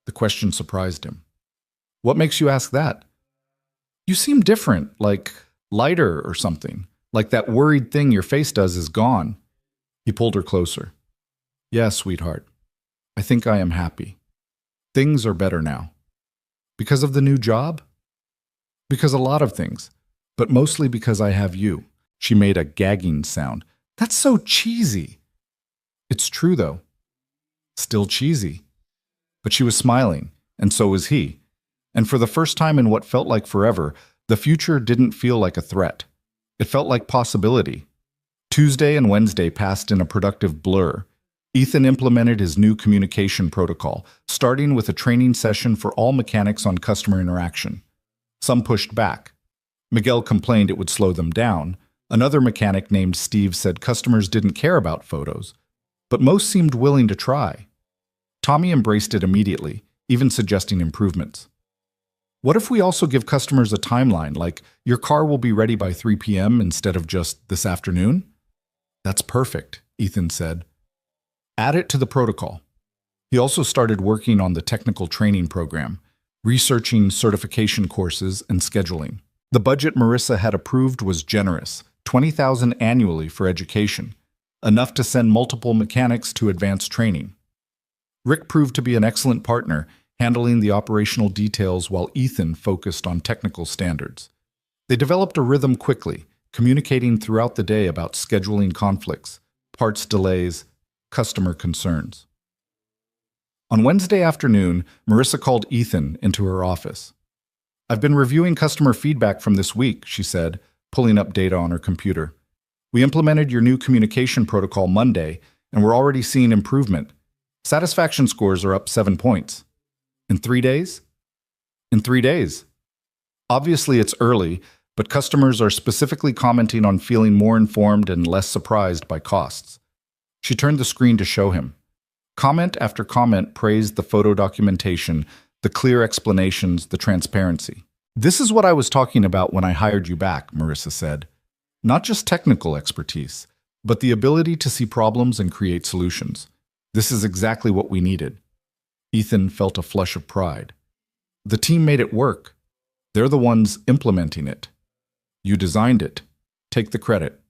The question surprised him. "What makes you ask that?" "You seem different, like lighter or something. Like that worried thing your face does is gone." He pulled her closer. "Yeah, sweetheart. I think I am happy. Things are better now." "Because of the new job?" "Because a lot of things, but mostly because I have you." She made a gagging sound. "That's so cheesy." "It's true, though." Still cheesy. But she was smiling, and so was he. And for the first time in what felt like forever, the future didn't feel like a threat. It felt like possibility. Tuesday and Wednesday passed in a productive blur. Ethan implemented his new communication protocol, starting with a training session for all mechanics on customer interaction. Some pushed back. Miguel complained it would slow them down. Another mechanic named Steve said customers didn't care about photos, but most seemed willing to try. Tommy embraced it immediately, even suggesting improvements. What if we also give customers a timeline, like your car will be ready by 3 p.m. instead of just this afternoon? That's perfect, Ethan said. Add it to the protocol. He also started working on the technical training program, researching certification courses and scheduling. The budget Marissa had approved was generous, $20,000 annually for education, enough to send multiple mechanics to advanced training. Rick proved to be an excellent partner, handling the operational details while Ethan focused on technical standards. They developed a rhythm quickly, communicating throughout the day about scheduling conflicts, parts delays, customer concerns. On Wednesday afternoon, Marissa called Ethan into her office. "I've been reviewing customer feedback from this week," she said, pulling up data on her computer. "We implemented your new communication protocol Monday, and we're already seeing improvement. Satisfaction scores are up 7 points. In 3 days? In 3 days. Obviously, it's early, but customers are specifically commenting on feeling more informed and less surprised by costs." She turned the screen to show him. Comment after comment praised the photo documentation, the clear explanations, the transparency. "This is what I was talking about when I hired you back," Marissa said. "Not just technical expertise, but the ability to see problems and create solutions. This is exactly what we needed." Ethan felt a flush of pride. The team made it work. They're the ones implementing it. You designed it. Take the credit.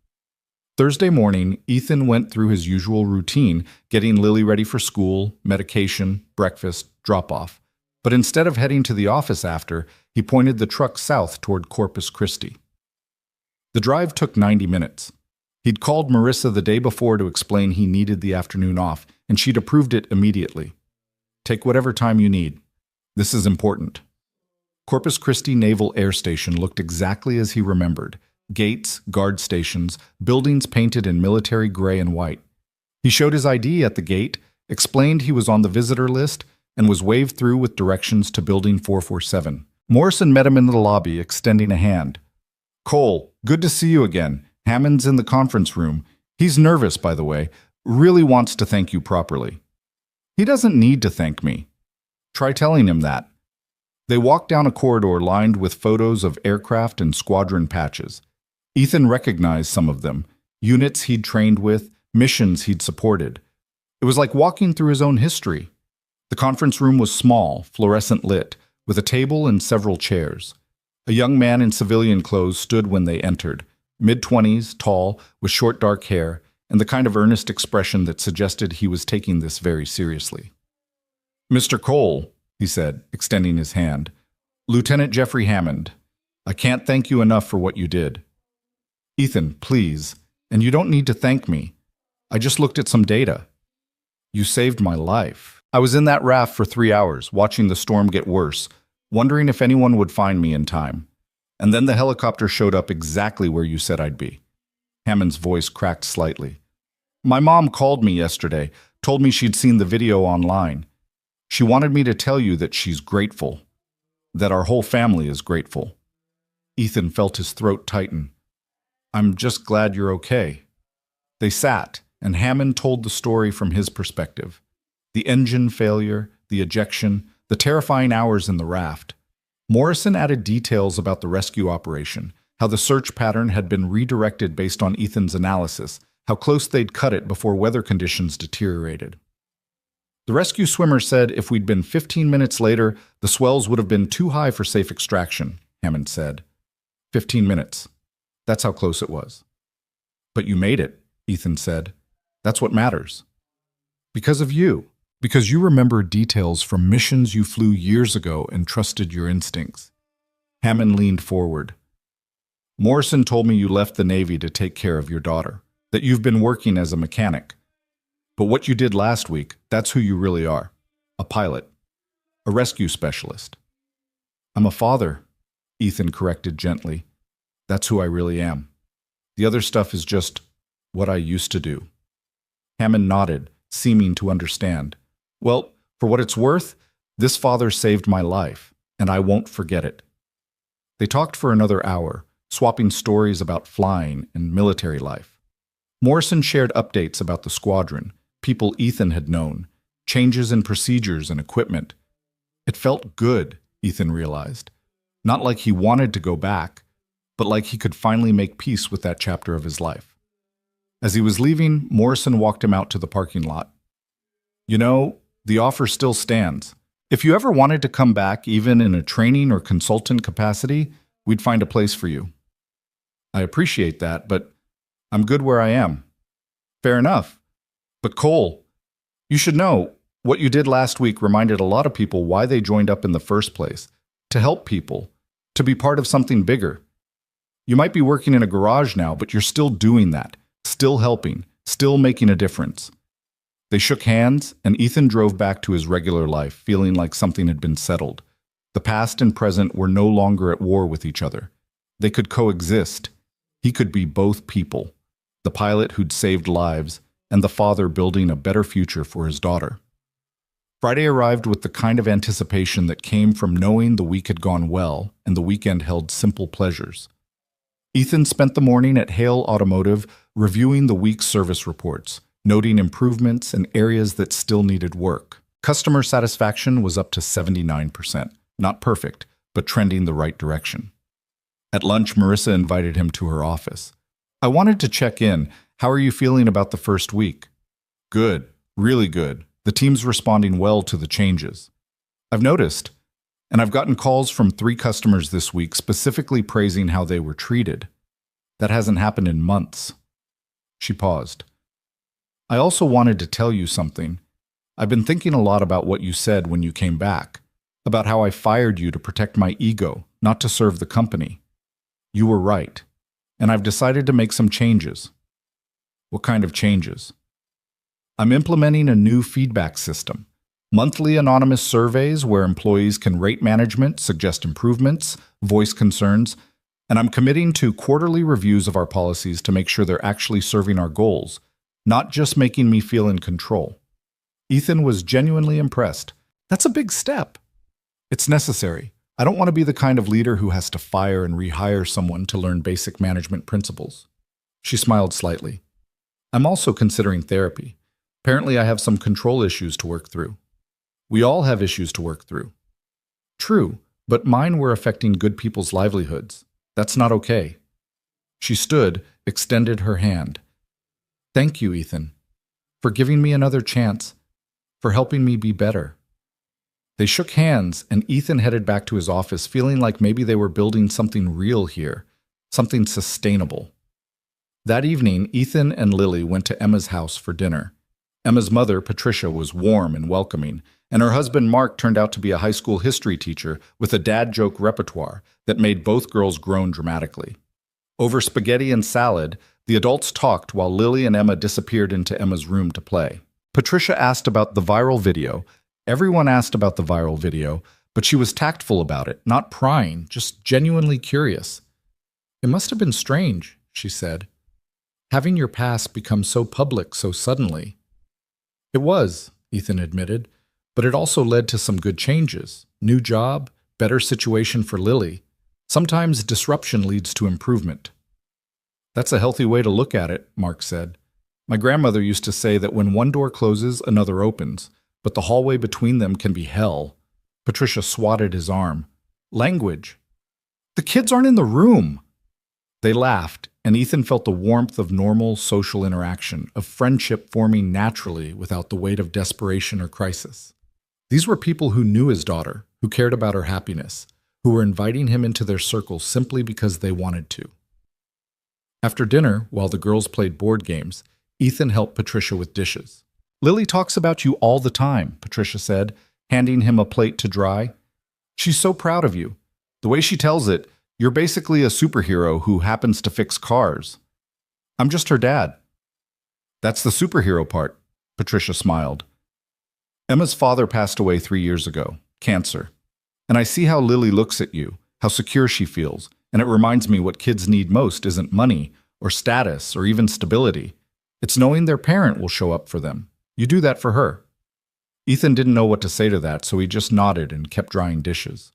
Thursday morning, Ethan went through his usual routine, getting Lily ready for school, medication, breakfast, drop-off. But instead of heading to the office after, he pointed the truck south toward Corpus Christi. The drive took 90 minutes. He'd called Marissa the day before to explain he needed the afternoon off, and she'd approved it immediately. "Take whatever time you need. This is important." Corpus Christi Naval Air Station looked exactly as he remembered. Gates, guard stations, buildings painted in military gray and white. He showed his ID at the gate, explained he was on the visitor list, and was waved through with directions to Building 447. Morrison met him in the lobby, extending a hand. "Cole, good to see you again. Hammond's in the conference room. He's nervous, by the way. Really wants to thank you properly." "He doesn't need to thank me." "Try telling him that." They walked down a corridor lined with photos of aircraft and squadron patches. Ethan recognized some of them, units he'd trained with, missions he'd supported. It was like walking through his own history. The conference room was small, fluorescent lit, with a table and several chairs. A young man in civilian clothes stood when they entered, mid-20s, tall, with short dark hair, and the kind of earnest expression that suggested he was taking this very seriously. "Mr. Cole," he said, extending his hand. "Lieutenant Jeffrey Hammond. I can't thank you enough for what you did." "Ethan, please, and you don't need to thank me. I just looked at some data. You saved my life. I was in that raft for 3 hours, watching the storm get worse, wondering if anyone would find me in time. And then the helicopter showed up exactly where you said I'd be." Hammond's voice cracked slightly. "My mom called me yesterday, told me she'd seen the video online. She wanted me to tell you that she's grateful, that our whole family is grateful." Ethan felt his throat tighten. "I'm just glad you're okay." They sat, and Hammond told the story from his perspective. The engine failure, the ejection, the terrifying hours in the raft. Morrison added details about the rescue operation, how the search pattern had been redirected based on Ethan's analysis, how close they'd cut it before weather conditions deteriorated. "The rescue swimmer said if we'd been 15 minutes later, the swells would have been too high for safe extraction," Hammond said. 15 minutes. That's how close it was. "But you made it," Ethan said. "That's what matters." "Because of you. Because you remember details from missions you flew years ago and trusted your instincts." Hammond leaned forward. "Morrison told me you left the Navy to take care of your daughter, that you've been working as a mechanic. But what you did last week, that's who you really are. A pilot. A rescue specialist." "I'm a father," Ethan corrected gently. "That's who I really am. The other stuff is just what I used to do." Hammond nodded, seeming to understand. Well, for what it's worth, this father saved my life, and I won't forget it. They talked for another hour, swapping stories about flying and military life. Morrison shared updates about the squadron, people Ethan had known, changes in procedures and equipment. It felt good, Ethan realized. Not like he wanted to go back, but like he could finally make peace with that chapter of his life. As he was leaving, Morrison walked him out to the parking lot. You know, the offer still stands. If you ever wanted to come back, even in a training or consultant capacity, we'd find a place for you. I appreciate that, but I'm good where I am. Fair enough. But Cole, you should know, what you did last week reminded a lot of people why they joined up in the first place. To help people. To be part of something bigger. You might be working in a garage now, but you're still doing that. Still helping. Still making a difference. They shook hands, and Ethan drove back to his regular life, feeling like something had been settled. The past and present were no longer at war with each other. They could coexist. He could be both people. The pilot who'd saved lives, and the father building a better future for his daughter. Friday arrived with the kind of anticipation that came from knowing the week had gone well and the weekend held simple pleasures. Ethan spent the morning at Hale Automotive reviewing the week's service reports, noting improvements and areas that still needed work. Customer satisfaction was up to 79%. Not perfect, but trending the right direction. At lunch, Marissa invited him to her office. I wanted to check in. How are you feeling about the first week? Good, really good. The team's responding well to the changes. I've noticed, and I've gotten calls from 3 customers this week specifically praising how they were treated. That hasn't happened in months. She paused. I also wanted to tell you something. I've been thinking a lot about what you said when you came back, about how I fired you to protect my ego, not to serve the company. You were right, and I've decided to make some changes. What kind of changes? I'm implementing a new feedback system. Monthly anonymous surveys where employees can rate management, suggest improvements, voice concerns, and I'm committing to quarterly reviews of our policies to make sure they're actually serving our goals, not just making me feel in control. Ethan was genuinely impressed. That's a big step. It's necessary. I don't want to be the kind of leader who has to fire and rehire someone to learn basic management principles. She smiled slightly. I'm also considering therapy. Apparently, I have some control issues to work through. We all have issues to work through. True, but mine were affecting good people's livelihoods. That's not okay. She stood, extended her hand. Thank you, Ethan, for giving me another chance, for helping me be better. They shook hands, and Ethan headed back to his office, feeling like maybe they were building something real here, something sustainable. That evening, Ethan and Lily went to Emma's house for dinner. Emma's mother, Patricia, was warm and welcoming, and her husband, Mark, turned out to be a high school history teacher with a dad joke repertoire that made both girls groan dramatically. Over spaghetti and salad, the adults talked while Lily and Emma disappeared into Emma's room to play. Patricia asked about the viral video. Everyone asked about the viral video, but she was tactful about it, not prying, just genuinely curious. It must have been strange, she said, having your past become so public so suddenly. It was, Ethan admitted, but it also led to some good changes. New job, better situation for Lily. Sometimes disruption leads to improvement. That's a healthy way to look at it, Mark said. My grandmother used to say that when one door closes, another opens, but the hallway between them can be hell. Patricia swatted his arm. Language. The kids aren't in the room. They laughed, and Ethan felt the warmth of normal social interaction, of friendship forming naturally without the weight of desperation or crisis. These were people who knew his daughter, who cared about her happiness, who were inviting him into their circle simply because they wanted to. After dinner, while the girls played board games, Ethan helped Patricia with dishes. Lily talks about you all the time, Patricia said, handing him a plate to dry. She's so proud of you. The way she tells it, you're basically a superhero who happens to fix cars. I'm just her dad. That's the superhero part, Patricia smiled. Emma's father passed away 3 years ago, cancer. And I see how Lily looks at you, how secure she feels, and it reminds me what kids need most isn't money or status or even stability. It's knowing their parent will show up for them. You do that for her. Ethan didn't know what to say to that, so he just nodded and kept drying dishes.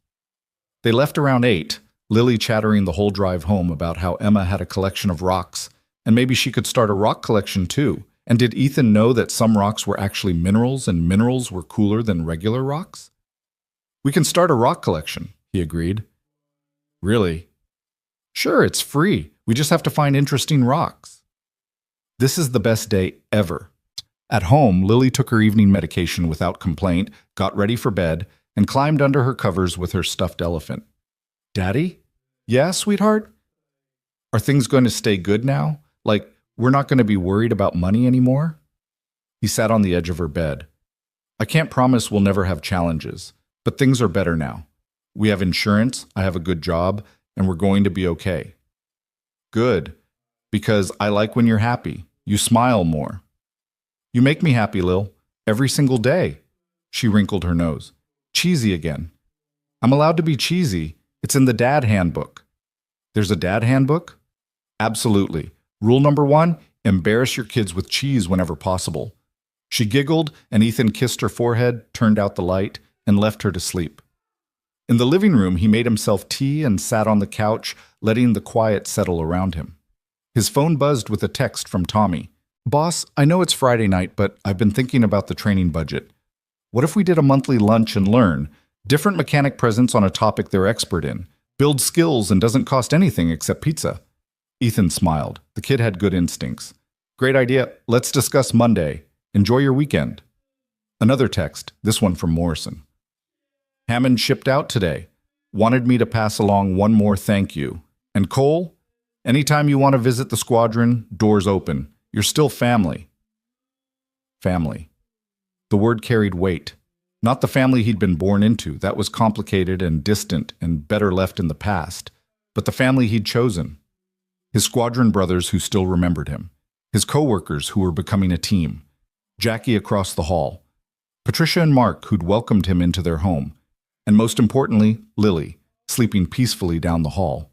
They left around 8, Lily chattering the whole drive home about how Emma had a collection of rocks, and maybe she could start a rock collection too. And did Ethan know that some rocks were actually minerals and minerals were cooler than regular rocks? We can start a rock collection, he agreed. Really? Sure, it's free. We just have to find interesting rocks. This is the best day ever. At home, Lily took her evening medication without complaint, got ready for bed, and climbed under her covers with her stuffed elephant. Daddy? Yeah, sweetheart? Are things going to stay good now? Like, we're not going to be worried about money anymore? He sat on the edge of her bed. I can't promise we'll never have challenges, but things are better now. We have insurance, I have a good job, and we're going to be okay. Good, because I like when you're happy. You smile more. You make me happy, Lil, every single day. She wrinkled her nose. Cheesy again. I'm allowed to be cheesy. It's in the dad handbook. There's a dad handbook? Absolutely. Rule number 1, embarrass your kids with cheese whenever possible. She giggled, and Ethan kissed her forehead, turned out the light, and left her to sleep. In the living room, he made himself tea and sat on the couch, letting the quiet settle around him. His phone buzzed with a text from Tommy. Boss, I know it's Friday night, but I've been thinking about the training budget. What if we did a monthly lunch and learn? Different mechanic presents on a topic they're expert in. Build skills and doesn't cost anything except pizza. Ethan smiled. The kid had good instincts. Great idea. Let's discuss Monday. Enjoy your weekend. Another text, this one from Morrison. Hammond shipped out today. Wanted me to pass along one more thank you. And Cole, anytime you want to visit the squadron, doors open. You're still family. Family. The word carried weight. Not the family he'd been born into. That was complicated and distant and better left in the past. But the family he'd chosen. His squadron brothers who still remembered him. His co-workers who were becoming a team. Jackie across the hall. Patricia and Mark who'd welcomed him into their home. And most importantly, Lily, sleeping peacefully down the hall.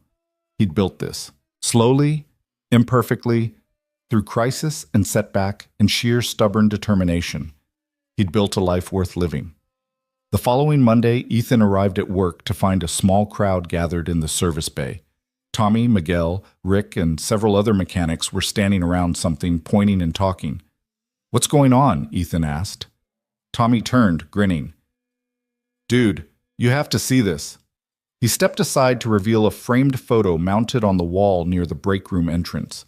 He'd built this. Slowly, imperfectly, through crisis and setback and sheer stubborn determination. He'd built a life worth living. The following Monday, Ethan arrived at work to find a small crowd gathered in the service bay. Tommy, Miguel, Rick, and several other mechanics were standing around something, pointing and talking. What's going on? Ethan asked. Tommy turned, grinning. Dude, you have to see this. He stepped aside to reveal a framed photo mounted on the wall near the break room entrance.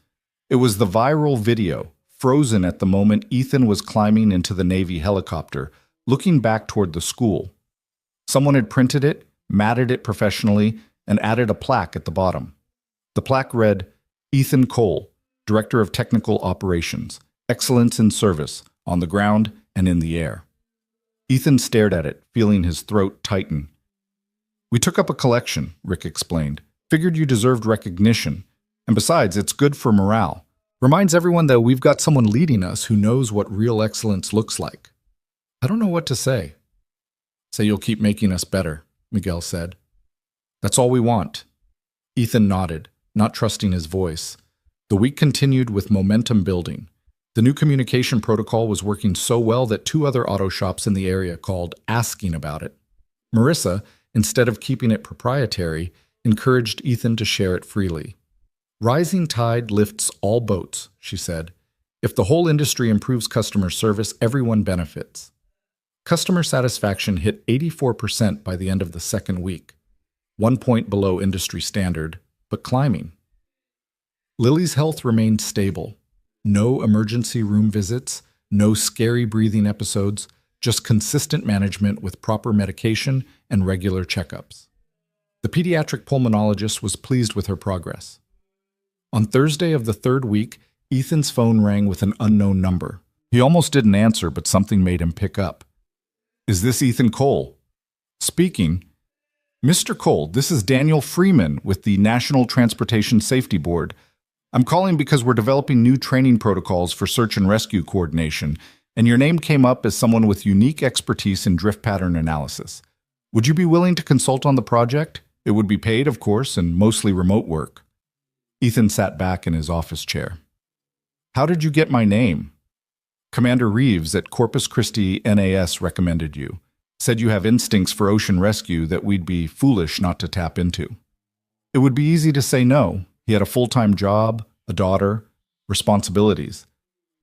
It was the viral video, frozen at the moment Ethan was climbing into the Navy helicopter, looking back toward the school. Someone had printed it, matted it professionally, and added a plaque at the bottom. The plaque read, Ethan Cole, Director of Technical Operations, Excellence in Service, on the ground and in the air. Ethan stared at it, feeling his throat tighten. We took up a collection, Rick explained. Figured you deserved recognition. And besides, it's good for morale. Reminds everyone that we've got someone leading us who knows what real excellence looks like. I don't know what to say. Say you'll keep making us better, Miguel said. That's all we want. Ethan nodded, not trusting his voice. The week continued with momentum building. The new communication protocol was working so well that 2 other auto shops in the area called asking about it. Marissa, instead of keeping it proprietary, encouraged Ethan to share it freely. Rising tide lifts all boats, she said. If the whole industry improves customer service, everyone benefits. Customer satisfaction hit 84% by the end of the second week, 1 point below industry standard, but climbing. Lily's health remained stable. No emergency room visits, no scary breathing episodes, just consistent management with proper medication and regular checkups. The pediatric pulmonologist was pleased with her progress. On Thursday of the 3rd week, Ethan's phone rang with an unknown number. He almost didn't answer, but something made him pick up. Is this Ethan Cole? Speaking. Mr. Cole, this is Daniel Freeman with the National Transportation Safety Board. I'm calling because we're developing new training protocols for search and rescue coordination, and your name came up as someone with unique expertise in drift pattern analysis. Would you be willing to consult on the project? It would be paid, of course, and mostly remote work. Ethan sat back in his office chair. How did you get my name? Commander Reeves at Corpus Christi NAS recommended you. Said you have instincts for ocean rescue that we'd be foolish not to tap into. It would be easy to say no. He had a full-time job, a daughter, responsibilities.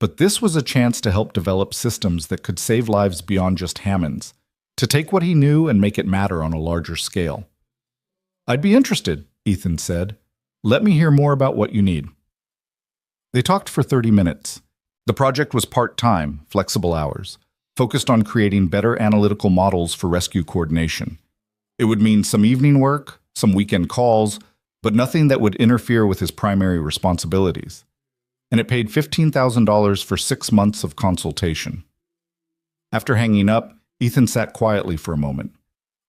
But this was a chance to help develop systems that could save lives beyond just Hammond's, to take what he knew and make it matter on a larger scale. I'd be interested, Ethan said. Let me hear more about what you need. They talked for 30 minutes. The project was part-time, flexible hours, focused on creating better analytical models for rescue coordination. It would mean some evening work, some weekend calls, but nothing that would interfere with his primary responsibilities. And it paid $15,000 for 6 months of consultation. After hanging up, Ethan sat quietly for a moment.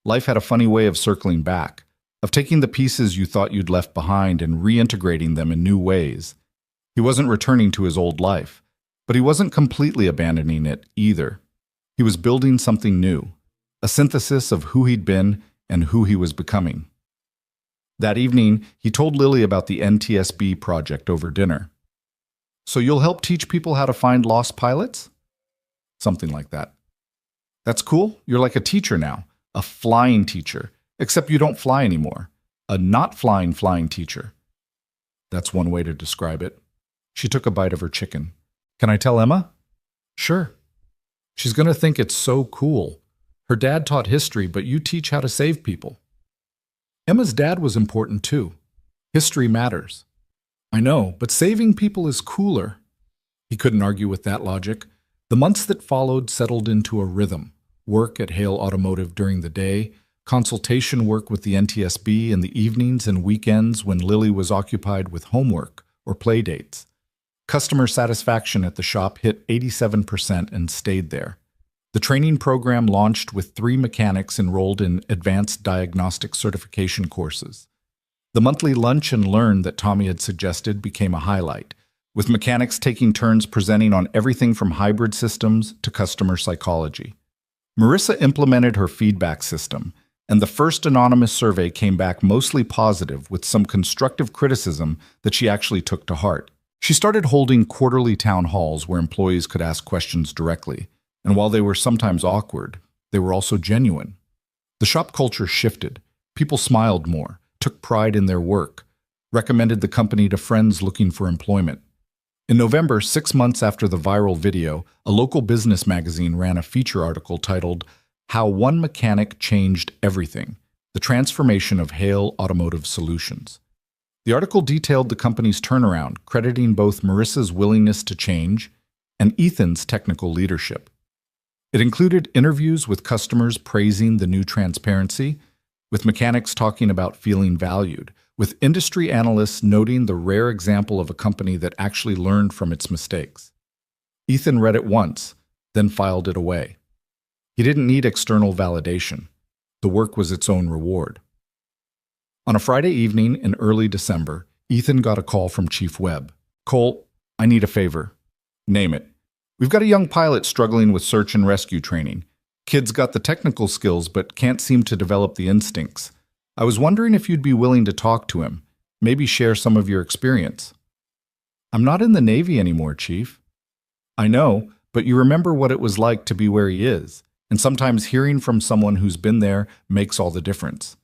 Life had a funny way of circling back, of taking the pieces you thought you'd left behind and reintegrating them in new ways. He wasn't returning to his old life, but he wasn't completely abandoning it either. He was building something new, a synthesis of who he'd been and who he was becoming. That evening, he told Lily about the NTSB project over dinner. So you'll help teach people how to find lost pilots? Something like that. That's cool. You're like a teacher now, a flying teacher, except you don't fly anymore. A not flying teacher. That's one way to describe it. She took a bite of her chicken. Can I tell Emma? Sure. She's going to think it's so cool. Her dad taught history, but you teach how to save people. Emma's dad was important too. History matters. I know, but saving people is cooler. He couldn't argue with that logic. The months that followed settled into a rhythm. Work at Hale Automotive during the day, consultation work with the NTSB in the evenings and weekends when Lily was occupied with homework or play dates. Customer satisfaction at the shop hit 87% and stayed there. The training program launched with 3 mechanics enrolled in advanced diagnostic certification courses. The monthly lunch and learn that Tommy had suggested became a highlight, with mechanics taking turns presenting on everything from hybrid systems to customer psychology. Marissa implemented her feedback system, and the first anonymous survey came back mostly positive with some constructive criticism that she actually took to heart. She started holding quarterly town halls where employees could ask questions directly, and while they were sometimes awkward, they were also genuine. The shop culture shifted. People smiled more, took pride in their work, recommended the company to friends looking for employment. In November, 6 months after the viral video, a local business magazine ran a feature article titled, "How One Mechanic Changed Everything: The Transformation of Hale Automotive Solutions." The article detailed the company's turnaround, crediting both Marissa's willingness to change and Ethan's technical leadership. It included interviews with customers praising the new transparency, with mechanics talking about feeling valued, with industry analysts noting the rare example of a company that actually learned from its mistakes. Ethan read it once, then filed it away. He didn't need external validation. The work was its own reward. On a Friday evening in early December, Ethan got a call from Chief Webb. "Cole, I need a favor." "Name it." "We've got a young pilot struggling with search and rescue training. Kid's got the technical skills but can't seem to develop the instincts. I was wondering if you'd be willing to talk to him, maybe share some of your experience." "I'm not in the Navy anymore, Chief." "I know, but you remember what it was like to be where he is, and sometimes hearing from someone who's been there makes all the difference."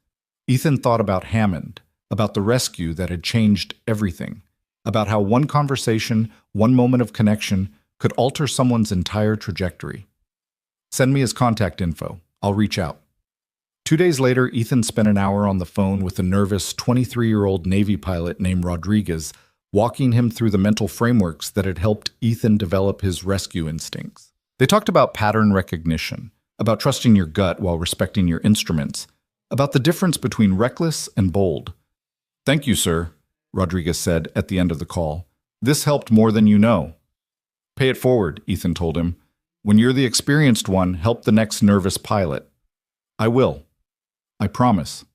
Ethan thought about Hammond, about the rescue that had changed everything, about how one conversation, one moment of connection could alter someone's entire trajectory. "Send me his contact info. I'll reach out." 2 days later, Ethan spent an hour on the phone with a nervous 23-year-old Navy pilot named Rodriguez, walking him through the mental frameworks that had helped Ethan develop his rescue instincts. They talked about pattern recognition, about trusting your gut while respecting your instruments, about the difference between reckless and bold. "Thank you, sir," Rodriguez said at the end of the call. "This helped more than you know." "Pay it forward," Ethan told him. "When you're the experienced one, help the next nervous pilot." "I will. I promise."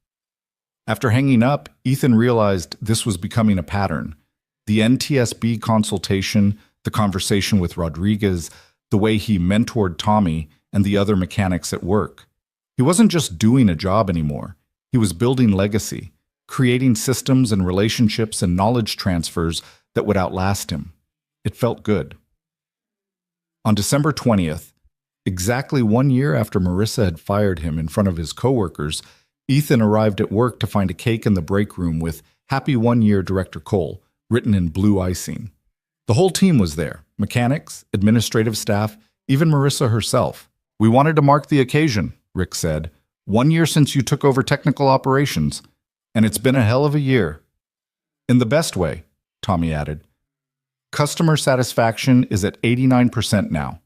After hanging up, Ethan realized this was becoming a pattern. The NTSB consultation, the conversation with Rodriguez, the way he mentored Tommy and the other mechanics at work. He wasn't just doing a job anymore. He was building legacy, creating systems and relationships and knowledge transfers that would outlast him. It felt good. On December 20th, exactly 1 year after Marissa had fired him in front of his coworkers, Ethan arrived at work to find a cake in the break room with "Happy 1 year, Director Cole" written in blue icing. The whole team was there: mechanics, administrative staff, even Marissa herself. "We wanted to mark the occasion," Rick said. "1 year since you took over technical operations, and it's been a hell of a year." "In the best way," Tommy added. "Customer satisfaction is at 89% now.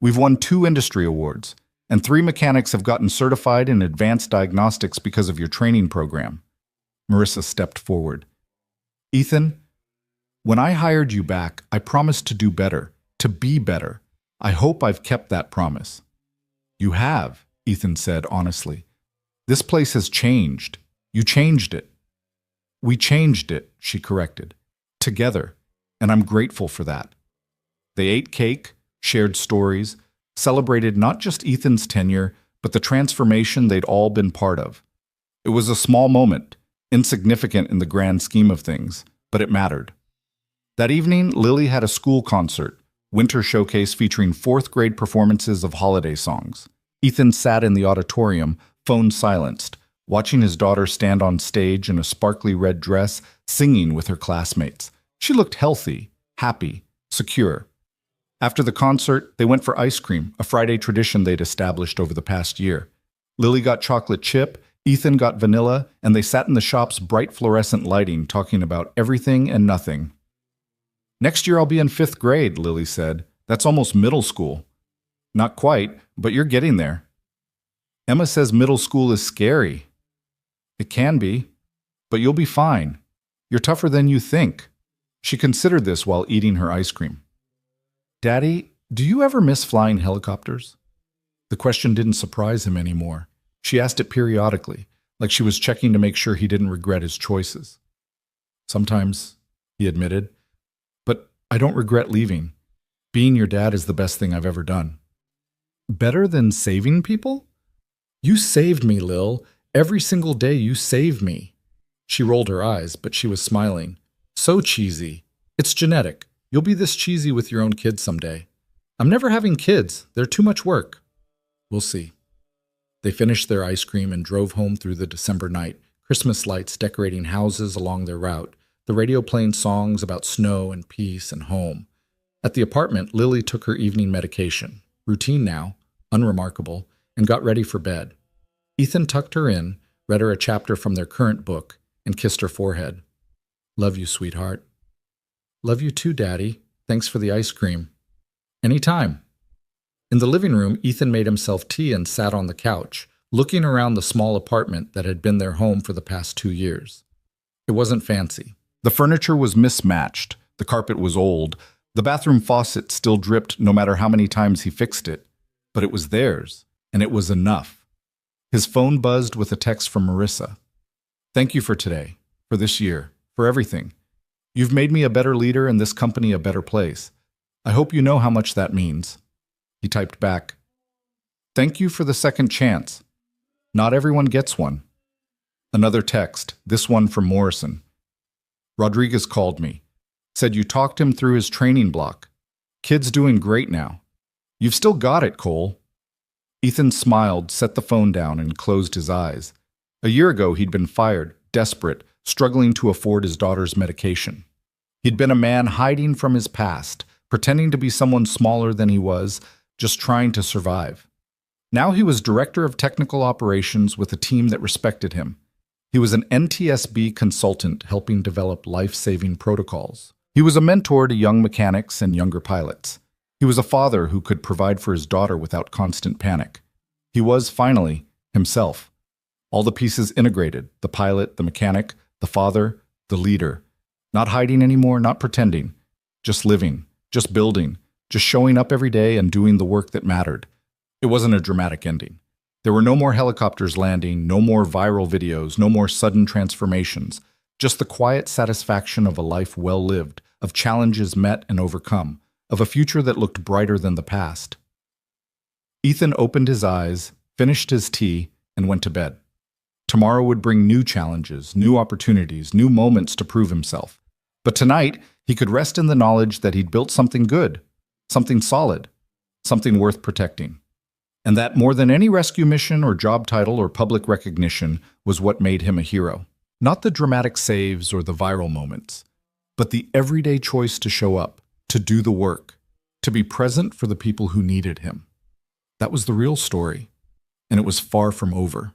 We've won 2 industry awards, and 3 mechanics have gotten certified in advanced diagnostics because of your training program." Marissa stepped forward. "Ethan, when I hired you back, I promised to do better, to be better. I hope I've kept that promise." "You have," Ethan said honestly. "This place has changed. You changed it." "We changed it," she corrected. "Together, and I'm grateful for that." They ate cake, shared stories, celebrated not just Ethan's tenure, but the transformation they'd all been part of. It was a small moment, insignificant in the grand scheme of things, but it mattered. That evening, Lily had a school concert, winter showcase featuring 4th grade performances of holiday songs. Ethan sat in the auditorium, phone silenced, watching his daughter stand on stage in a sparkly red dress, singing with her classmates. She looked healthy, happy, secure. After the concert, they went for ice cream, a Friday tradition they'd established over the past year. Lily got chocolate chip, Ethan got vanilla, and they sat in the shop's bright fluorescent lighting, talking about everything and nothing. "Next year I'll be in 5th grade, Lily said. "That's almost middle school." "Not quite, but you're getting there." "Emma says middle school is scary." "It can be, but you'll be fine. You're tougher than you think." She considered this while eating her ice cream. "Daddy, do you ever miss flying helicopters?" The question didn't surprise him anymore. She asked it periodically, like she was checking to make sure he didn't regret his choices. "Sometimes," he admitted, "but I don't regret leaving. Being your dad is the best thing I've ever done." "Better than saving people?" "You saved me, Lil. Every single day you saved me." She rolled her eyes, but she was smiling. "So cheesy. It's genetic. You'll be this cheesy with your own kids someday." "I'm never having kids. They're too much work." "We'll see." They finished their ice cream and drove home through the December night, Christmas lights decorating houses along their route, the radio playing songs about snow and peace and home. At the apartment, Lily took her evening medication, routine now, unremarkable, and got ready for bed. Ethan tucked her in, read her a chapter from their current book, and kissed her forehead. "Love you, sweetheart." "Love you too, Daddy. Thanks for the ice cream." "Anytime." In the living room, Ethan made himself tea and sat on the couch, looking around the small apartment that had been their home for the past 2 years. It wasn't fancy. The furniture was mismatched, the carpet was old, the bathroom faucet still dripped no matter how many times he fixed it. But it was theirs, and it was enough. His phone buzzed with a text from Marissa. "Thank you for today, for this year, for everything. You've made me a better leader and this company a better place. I hope you know how much that means." He typed back, "Thank you for the second chance. Not everyone gets one." Another text, this one from Morrison. "Rodriguez called me. Said you talked him through his training block. Kid's doing great now. You've still got it, Cole." Ethan smiled, set the phone down, and closed his eyes. A year ago, he'd been fired, desperate, struggling to afford his daughter's medication. He'd been a man hiding from his past, pretending to be someone smaller than he was, just trying to survive. Now he was director of technical operations with a team that respected him. He was an NTSB consultant helping develop life-saving protocols. He was a mentor to young mechanics and younger pilots. He was a father who could provide for his daughter without constant panic. He was, finally, himself. All the pieces integrated: the pilot, the mechanic, the father, the leader. Not hiding anymore, not pretending. Just living, just building, just showing up every day and doing the work that mattered. It wasn't a dramatic ending. There were no more helicopters landing, no more viral videos, no more sudden transformations. Just the quiet satisfaction of a life well lived, of challenges met and overcome, of a future that looked brighter than the past. Ethan opened his eyes, finished his tea, and went to bed. Tomorrow would bring new challenges, new opportunities, new moments to prove himself. But tonight, he could rest in the knowledge that he'd built something good, something solid. something worth protecting. And that more than any rescue mission or job title or public recognition was what made him a hero. Not the dramatic saves or the viral moments, but the everyday choice to show up, to do the work, to be present for the people who needed him. That was the real story, and it was far from over.